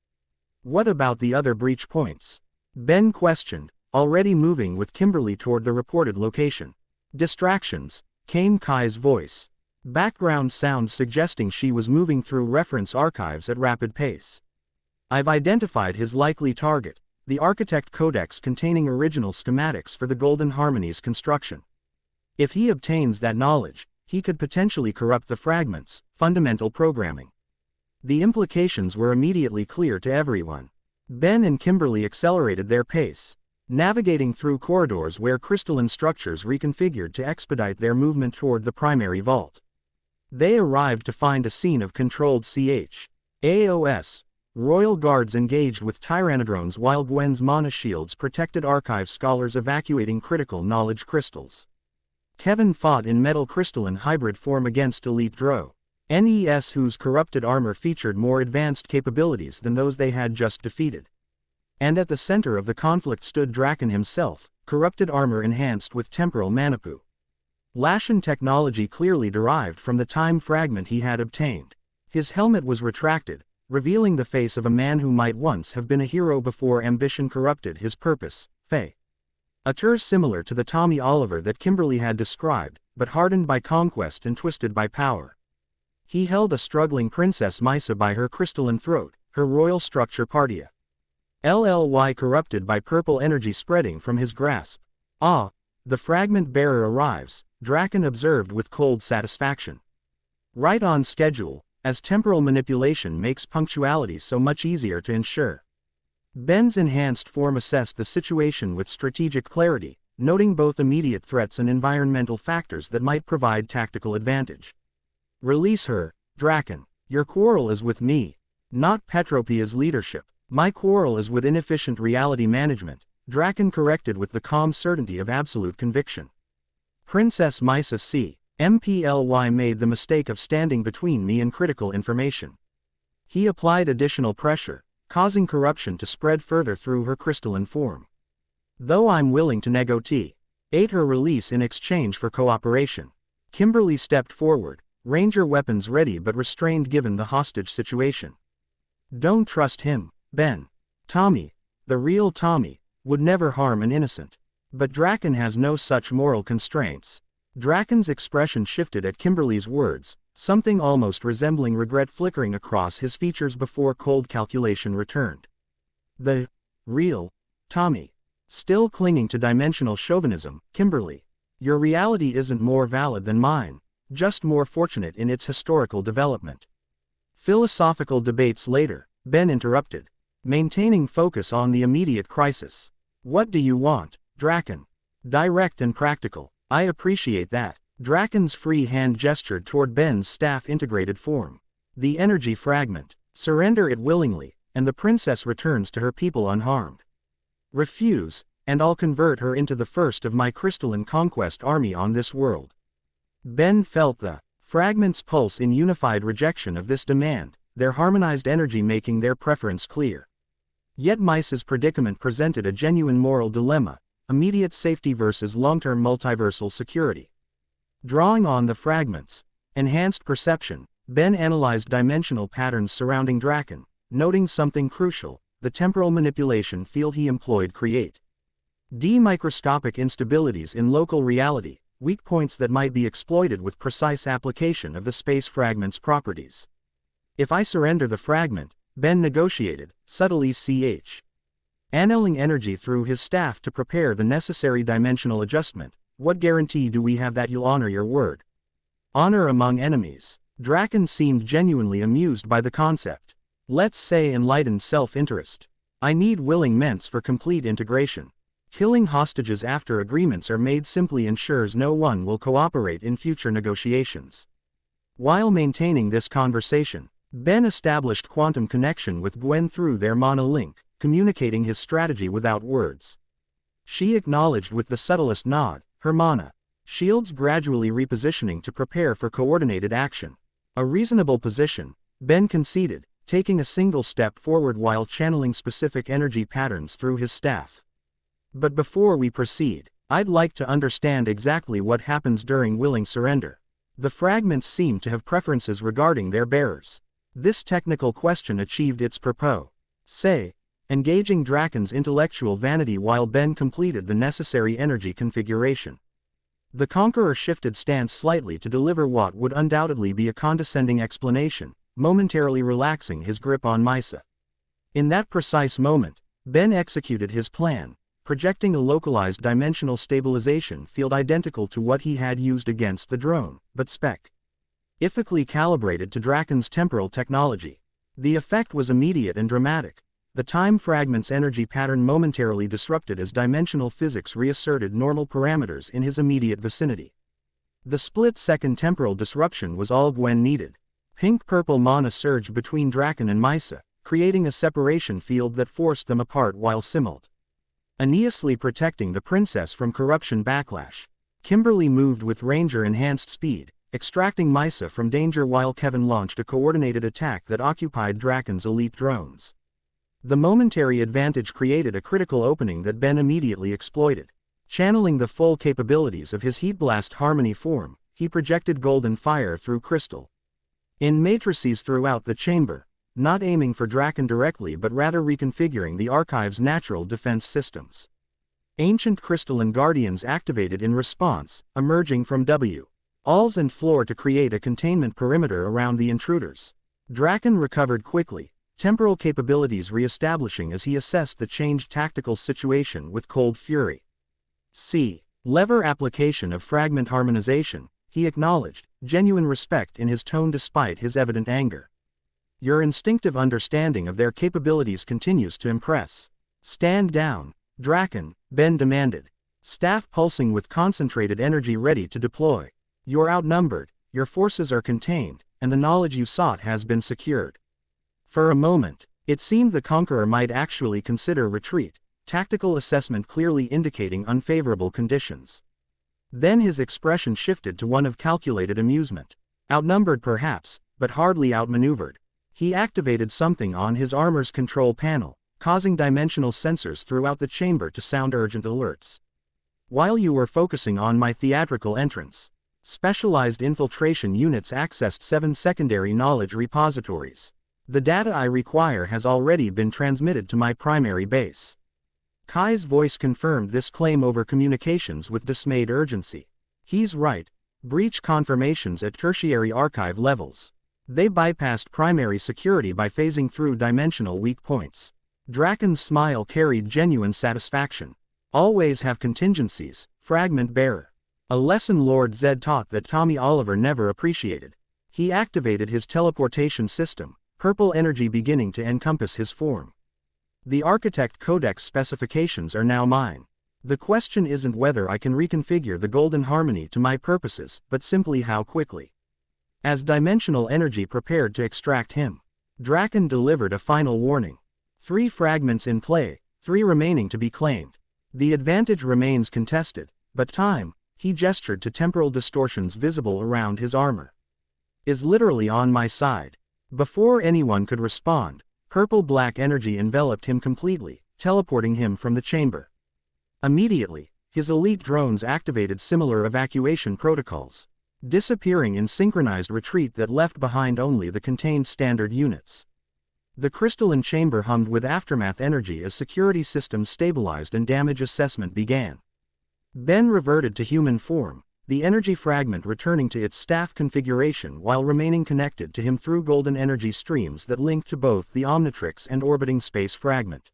What about the other breach points? Ben questioned, already moving with Kimberly toward the reported location. Distractions, came Kai's voice. Background sound suggesting she was moving through reference archives at rapid pace. I've identified his likely target, the Architect Codex containing original schematics for the Golden Harmony's construction. If he obtains that knowledge, he could potentially corrupt the fragments, fundamental programming. The implications were immediately clear to everyone. Ben and Kimberly accelerated their pace, navigating through corridors where crystalline structures reconfigured to expedite their movement toward the primary vault. They arrived to find a scene of controlled CHAOS. Royal guards engaged with Tyrannodrones while Gwen's mana shields protected archive scholars evacuating critical knowledge crystals. Kevin fought in metal crystalline hybrid form against Elite NES whose corrupted armor featured more advanced capabilities than those they had just defeated. And at the center of the conflict stood Draken himself, corrupted armor enhanced with temporal manipu. Lashin technology clearly derived from the time fragment he had obtained. His helmet was retracted, revealing the face of a man who might once have been a hero before ambition corrupted his purpose, Faye. A tour similar to the Tommy Oliver that Kimberly had described, but hardened by conquest and twisted by power. He held a struggling Princess Misa by her crystalline throat, her royal structure Partia. LLY corrupted by purple energy spreading from his grasp. Ah, the fragment bearer arrives, Draken observed with cold satisfaction. Right on schedule, as temporal manipulation makes punctuality so much easier to ensure. Ben's enhanced form assessed the situation with strategic clarity, noting both immediate threats and environmental factors that might provide tactical advantage. Release her, Draken. Your quarrel is with me, not Petropia's leadership. My quarrel is with inefficient reality management, Draken corrected with the calm certainty of absolute conviction. Princess Misa C. MPLY made the mistake of standing between me and critical information. He applied additional pressure, causing corruption to spread further through her crystalline form. Though I'm willing to negotiate her release in exchange for cooperation. Kimberly stepped forward, ranger weapons ready but restrained given the hostage situation. Don't trust him, Ben. Tommy, the real Tommy, would never harm an innocent. But Draken has no such moral constraints. Draken's expression shifted at Kimberly's words, something almost resembling regret flickering across his features before cold calculation returned. The real Tommy. Still clinging to dimensional chauvinism, Kimberly. Your reality isn't more valid than mine, just more fortunate in its historical development. Philosophical debates later, Ben interrupted, maintaining focus on the immediate crisis. What do you want, Draken? Direct and practical. I appreciate that. Draken's free hand gestured toward Ben's staff-integrated form. The energy fragment. Surrender it willingly, and the princess returns to her people unharmed. Refuse, and I'll convert her into the first of my crystalline conquest army on this world. Ben felt the fragment's pulse in unified rejection of this demand, their harmonized energy making their preference clear. Yet Misa's predicament presented a genuine moral dilemma, immediate safety versus long-term multiversal security. Drawing on the fragment's enhanced perception, Ben analyzed dimensional patterns surrounding Draken, noting something crucial: the temporal manipulation field he employed create microscopic instabilities in local reality, weak points that might be exploited with precise application of the space fragment's properties. If I surrender the fragment, Ben negotiated, subtly channeling energy through his staff to prepare the necessary dimensional adjustment, what guarantee do we have that you'll honor your word? Honor among enemies. Draken seemed genuinely amused by the concept. Let's say enlightened self-interest. I need willing ments for complete integration. Killing hostages after agreements are made simply ensures no one will cooperate in future negotiations. While maintaining this conversation, Ben established quantum connection with Gwen through their mana-link, communicating his strategy without words. She acknowledged with the subtlest nod, her mana shields gradually repositioning to prepare for coordinated action. A reasonable position, Ben conceded, taking a single step forward while channeling specific energy patterns through his staff. But before we proceed, I'd like to understand exactly what happens during willing surrender. The fragments seem to have preferences regarding their bearers. This technical question achieved its purpose. Engaging Draken's intellectual vanity while Ben completed the necessary energy configuration. The Conqueror shifted stance slightly to deliver what would undoubtedly be a condescending explanation, momentarily relaxing his grip on Misa. In that precise moment, Ben executed his plan, projecting a localized dimensional stabilization field identical to what he had used against the drone, but specifically calibrated to Draken's temporal technology. The effect was immediate and dramatic. The time fragment's energy pattern momentarily disrupted as dimensional physics reasserted normal parameters in his immediate vicinity. The split-second temporal disruption was all Gwen needed. Pink-purple mana surged between Draken and Misa, creating a separation field that forced them apart while simultaneously protecting the princess from corruption backlash. Kimberly moved with ranger-enhanced speed, extracting Misa from danger while Kevin launched a coordinated attack that occupied Draken's elite drones. The momentary advantage created a critical opening that Ben immediately exploited. Channeling the full capabilities of his Heat Blast Harmony form, he projected golden fire through crystal in matrices throughout the chamber, not aiming for Draken directly but rather reconfiguring the Archive's natural defense systems. Ancient crystalline guardians activated in response, emerging from walls and floor to create a containment perimeter around the intruders. Draken recovered quickly, temporal capabilities re-establishing as he assessed the changed tactical situation with cold fury. Lever application of fragment harmonization, he acknowledged, genuine respect in his tone despite his evident anger. Your instinctive understanding of their capabilities continues to impress. Stand down, Draken, Ben demanded, staff pulsing with concentrated energy ready to deploy. You're outnumbered, your forces are contained, and the knowledge you sought has been secured. For a moment, it seemed the Conqueror might actually consider retreat, tactical assessment clearly indicating unfavorable conditions. Then his expression shifted to one of calculated amusement. Outnumbered perhaps, but hardly outmaneuvered. He activated something on his armor's control panel, causing dimensional sensors throughout the chamber to sound urgent alerts. While you were focusing on my theatrical entrance, specialized infiltration units accessed 7 secondary knowledge repositories. The data I require has already been transmitted to my primary base. Kai's voice confirmed this claim over communications with dismayed urgency. He's right. Breach confirmations at tertiary archive levels. They bypassed primary security by phasing through dimensional weak points. Draken's smile carried genuine satisfaction. Always have contingencies, fragment bearer. A lesson Lord Zed taught that Tommy Oliver never appreciated. He activated his teleportation system, purple energy beginning to encompass his form. The Architect Codex specifications are now mine. The question isn't whether I can reconfigure the Golden Harmony to my purposes, but simply how quickly. As dimensional energy prepared to extract him, Draken delivered a final warning. 3 fragments in play, 3 remaining to be claimed. The advantage remains contested, but time, he gestured to temporal distortions visible around his armor, is literally on my side. Before anyone could respond, purple-black energy enveloped him completely, teleporting him from the chamber. Immediately, his elite drones activated similar evacuation protocols, disappearing in synchronized retreat that left behind only the contained standard units. The crystalline chamber hummed with aftermath energy as security systems stabilized and damage assessment began. Ben reverted to human form, the energy fragment returning to its staff configuration while remaining connected to him through golden energy streams that linked to both the Omnitrix and orbiting space fragment.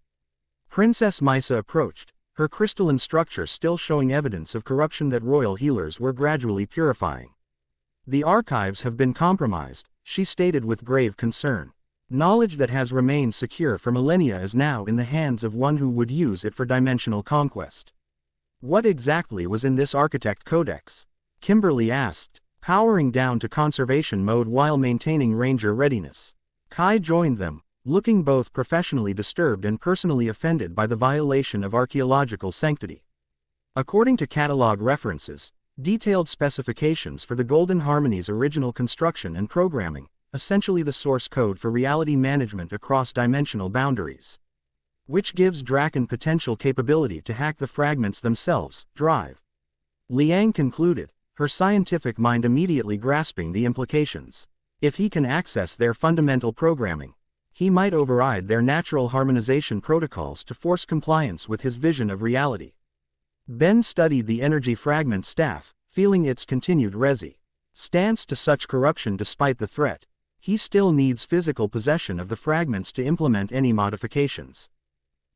Princess Misa approached, her crystalline structure still showing evidence of corruption that royal healers were gradually purifying. The archives have been compromised, she stated with grave concern. Knowledge that has remained secure for millennia is now in the hands of one who would use it for dimensional conquest. What exactly was in this Architect Codex? Kimberly asked, powering down to conservation mode while maintaining Ranger readiness. Kai joined them, looking both professionally disturbed and personally offended by the violation of archaeological sanctity. According to catalog references, detailed specifications for the Golden Harmony's original construction and programming, essentially the source code for reality management across dimensional boundaries, which gives Draken potential capability to hack the fragments themselves, drive. Liang concluded, her scientific mind immediately grasping the implications. If he can access their fundamental programming, he might override their natural harmonization protocols to force compliance with his vision of reality. Ben studied the energy fragment staff, feeling its continued stance to such corruption despite the threat. He still needs physical possession of the fragments to implement any modifications.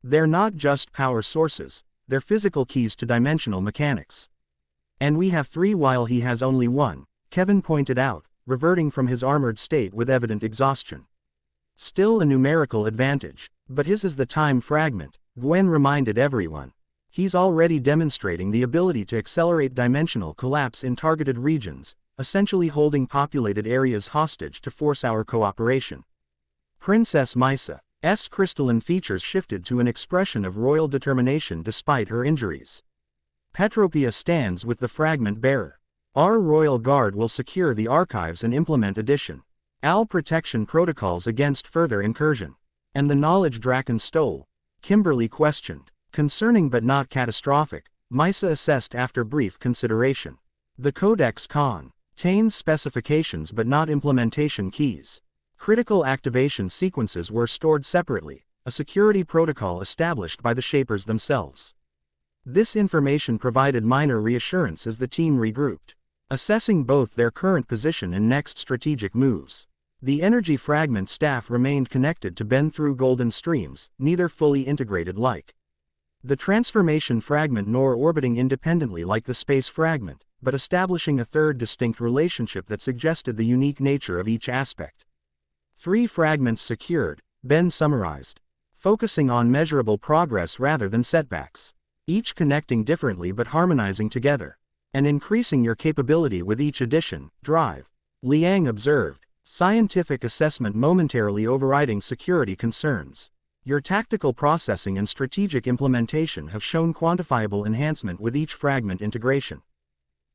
They're not just power sources, they're physical keys to dimensional mechanics. And we have 3 while he has only 1, Kevin pointed out, reverting from his armored state with evident exhaustion. Still a numerical advantage, but his is the time fragment, Gwen reminded everyone. He's already demonstrating the ability to accelerate dimensional collapse in targeted regions, essentially holding populated areas hostage to force our cooperation. Princess Misa's crystalline features shifted to an expression of royal determination despite her injuries. Petropia stands with the fragment bearer. Our royal guard will secure the archives and implement addition AL protection protocols against further incursion. And the knowledge Draken stole? Kimberly questioned. Concerning but not catastrophic, Misa assessed after brief consideration. The Codex contains specifications but not implementation keys. Critical activation sequences were stored separately, a security protocol established by the Shapers themselves. This information provided minor reassurance as the team regrouped, assessing both their current position and next strategic moves. The energy fragment staff remained connected to Ben through golden streams, neither fully integrated like the transformation fragment nor orbiting independently like the space fragment, but establishing a third distinct relationship that suggested the unique nature of each aspect. 3 fragments secured, Ben summarized, focusing on measurable progress rather than setbacks, each connecting differently but harmonizing together, and increasing your capability with each addition, drive. Liang observed, scientific assessment momentarily overriding security concerns. Your tactical processing and strategic implementation have shown quantifiable enhancement with each fragment integration.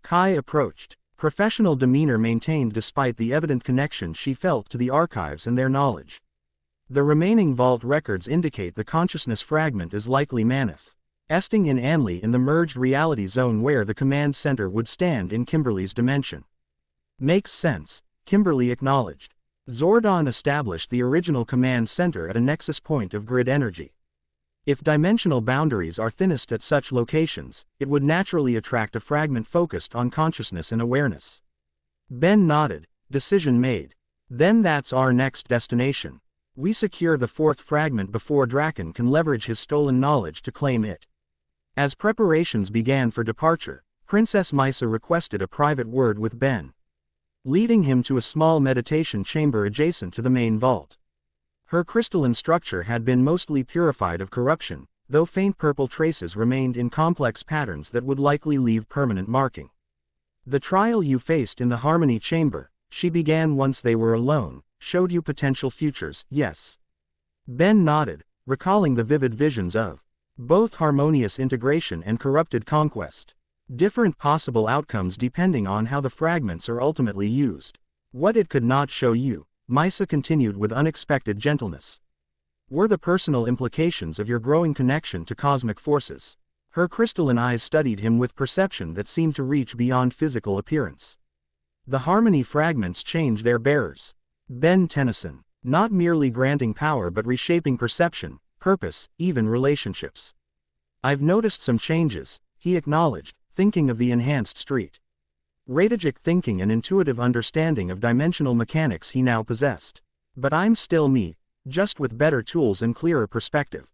Kai approached. Professional demeanor maintained despite the evident connection she felt to the archives and their knowledge. The remaining vault records indicate the consciousness fragment is likely manifesting in Anley in the merged reality zone where the command center would stand in Kimberly's dimension. Makes sense, Kimberly acknowledged. Zordon established the original command center at a nexus point of grid energy. If dimensional boundaries are thinnest at such locations, it would naturally attract a fragment focused on consciousness and awareness. Ben nodded. Decision made. Then that's our next destination. We secure the fourth fragment before Draken can leverage his stolen knowledge to claim it. As preparations began for departure, Princess Misa requested a private word with Ben, leading him to a small meditation chamber adjacent to the main vault. Her crystalline structure had been mostly purified of corruption, though faint purple traces remained in complex patterns that would likely leave permanent marking. The trial you faced in the Harmony Chamber, she began once they were alone, showed you potential futures, yes. Ben nodded, recalling the vivid visions of both harmonious integration and corrupted conquest. Different possible outcomes depending on how the fragments are ultimately used. What it could not show you, Misa continued with unexpected gentleness, were the personal implications of your growing connection to cosmic forces. Her crystalline eyes studied him with perception that seemed to reach beyond physical appearance. The harmony fragments change their bearers. Ben Tennyson, not merely granting power but reshaping perception, purpose, even relationships. I've noticed some changes, he acknowledged, thinking of the enhanced street radigic thinking and intuitive understanding of dimensional mechanics he now possessed. But I'm still me, just with better tools and clearer perspective.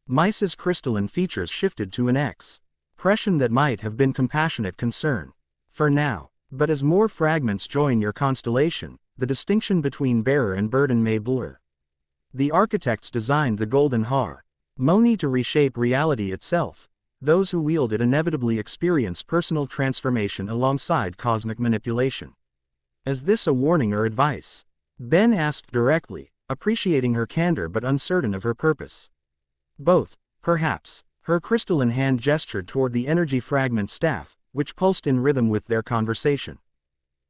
Misa's crystalline features shifted to an expression that might have been compassionate concern. For now, but as more fragments join your constellation, the distinction between bearer and burden may blur. The architects designed the golden harmony to reshape reality itself. Those who wield it inevitably experience personal transformation alongside cosmic manipulation. Is this a warning or advice? Ben asked directly, appreciating her candor but uncertain of her purpose. Both, perhaps. Her crystalline hand gestured toward the energy fragment staff, which pulsed in rhythm with their conversation.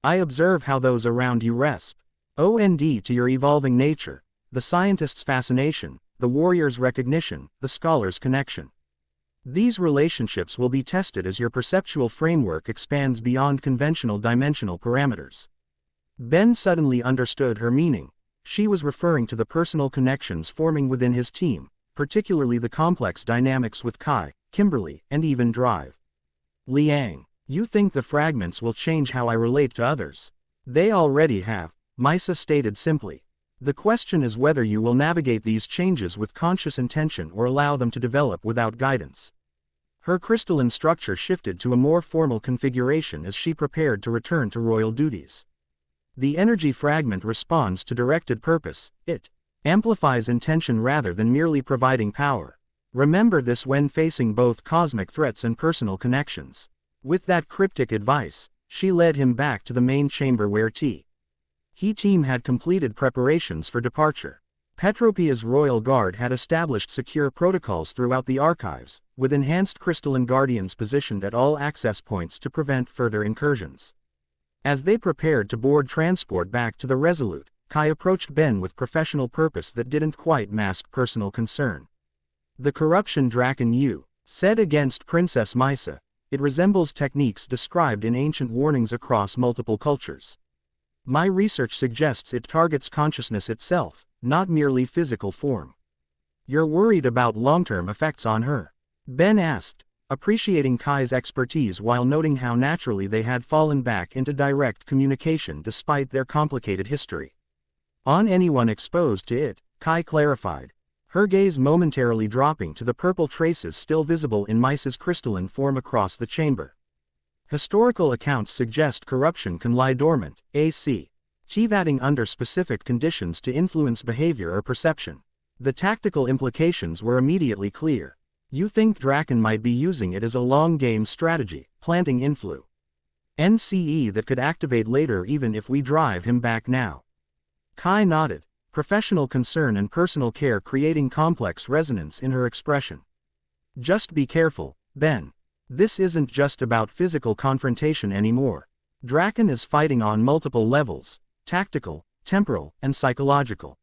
I observe how those around you respond to your evolving nature, the scientist's fascination, the warrior's recognition, the scholar's connection. These relationships will be tested as your perceptual framework expands beyond conventional dimensional parameters. Ben suddenly understood her meaning. She was referring to the personal connections forming within his team, particularly the complex dynamics with Kai, Kimberly, and even Drive. Liang, you think the fragments will change how I relate to others? They already have, Misa stated simply. The question is whether you will navigate these changes with conscious intention or allow them to develop without guidance. Her crystalline structure shifted to a more formal configuration as she prepared to return to royal duties. The energy fragment responds to directed purpose, it amplifies intention rather than merely providing power. Remember this when facing both cosmic threats and personal connections. With that cryptic advice, she led him back to the main chamber where He team had completed preparations for departure. Petropia's royal guard had established secure protocols throughout the archives, with enhanced crystalline guardians positioned at all access points to prevent further incursions. As they prepared to board transport back to the Resolute, Kai approached Ben with professional purpose that didn't quite mask personal concern. The corruption Draken you said against Princess Misa, it resembles techniques described in ancient warnings across multiple cultures. My research suggests it targets consciousness itself, not merely physical form. You're worried about long-term effects on her? Ben asked, appreciating Kai's expertise while noting how naturally they had fallen back into direct communication despite their complicated history. On anyone exposed to it, Kai clarified, her gaze momentarily dropping to the purple traces still visible in Misa's crystalline form across the chamber. Historical accounts suggest corruption can lie dormant, chivating under specific conditions to influence behavior or perception. The tactical implications were immediately clear. You think Draken might be using it as a long-game strategy, planting influ. NCE that could activate later even if we drive him back now. Kai nodded, professional concern and personal care creating complex resonance in her expression. Just be careful, Ben. This isn't just about physical confrontation anymore. Draken is fighting on multiple levels: tactical, temporal, and psychological.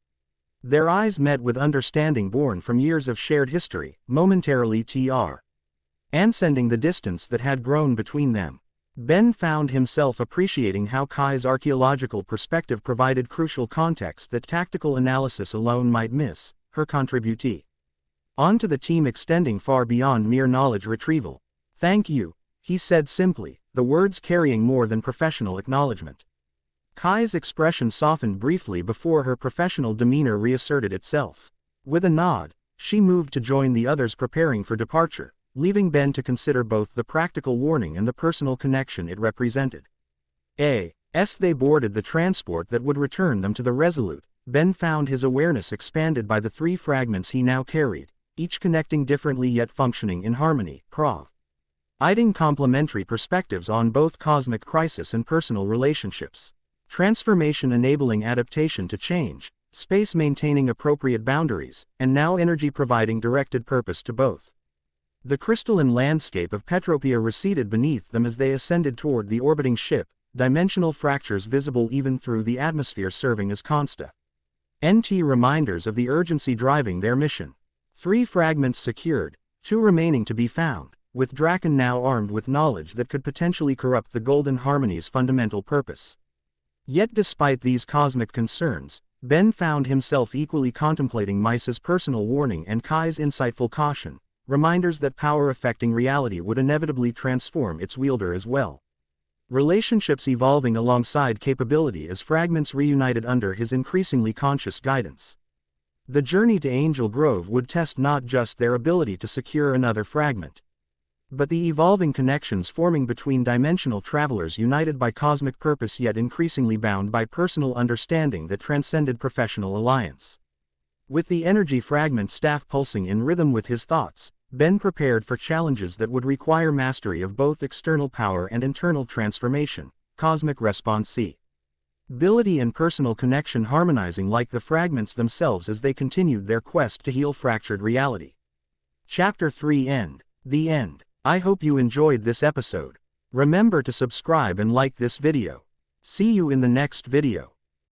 Their eyes met with understanding born from years of shared history, momentarily transcending the distance that had grown between them. Ben found himself appreciating how Kai's archaeological perspective provided crucial context that tactical analysis alone might miss, her contributee onto the team extending far beyond mere knowledge retrieval. "Thank you," he said simply, the words carrying more than professional acknowledgement. Kai's expression softened briefly before her professional demeanor reasserted itself. With a nod, she moved to join the others preparing for departure, leaving Ben to consider both the practical warning and the personal connection it represented. As they boarded the transport that would return them to the Resolute, Ben found his awareness expanded by the 3 fragments he now carried, each connecting differently yet functioning in harmony, providing complementary perspectives on both cosmic crisis and personal relationships. Transformation enabling adaptation to change, space maintaining appropriate boundaries, and now energy providing directed purpose to both. The crystalline landscape of Petropia receded beneath them as they ascended toward the orbiting ship, dimensional fractures visible even through the atmosphere serving as constant reminders of the urgency driving their mission. 3 fragments secured, 2 remaining to be found, with Draken now armed with knowledge that could potentially corrupt the Golden Harmony's fundamental purpose. Yet despite these cosmic concerns, Ben found himself equally contemplating Misa's personal warning and Kai's insightful caution, reminders that power affecting reality would inevitably transform its wielder as well. Relationships evolving alongside capability as fragments reunited under his increasingly conscious guidance. The journey to Angel Grove would test not just their ability to secure another fragment, but the evolving connections forming between dimensional travelers united by cosmic purpose yet increasingly bound by personal understanding that transcended professional alliance. With the energy fragment staff pulsing in rhythm with his thoughts, Ben prepared for challenges that would require mastery of both external power and internal transformation, cosmic responsibility and personal connection harmonizing like the fragments themselves as they continued their quest to heal fractured reality. Chapter 3 End. The End. I hope you enjoyed this episode. Remember to subscribe and like this video. See you in the next video.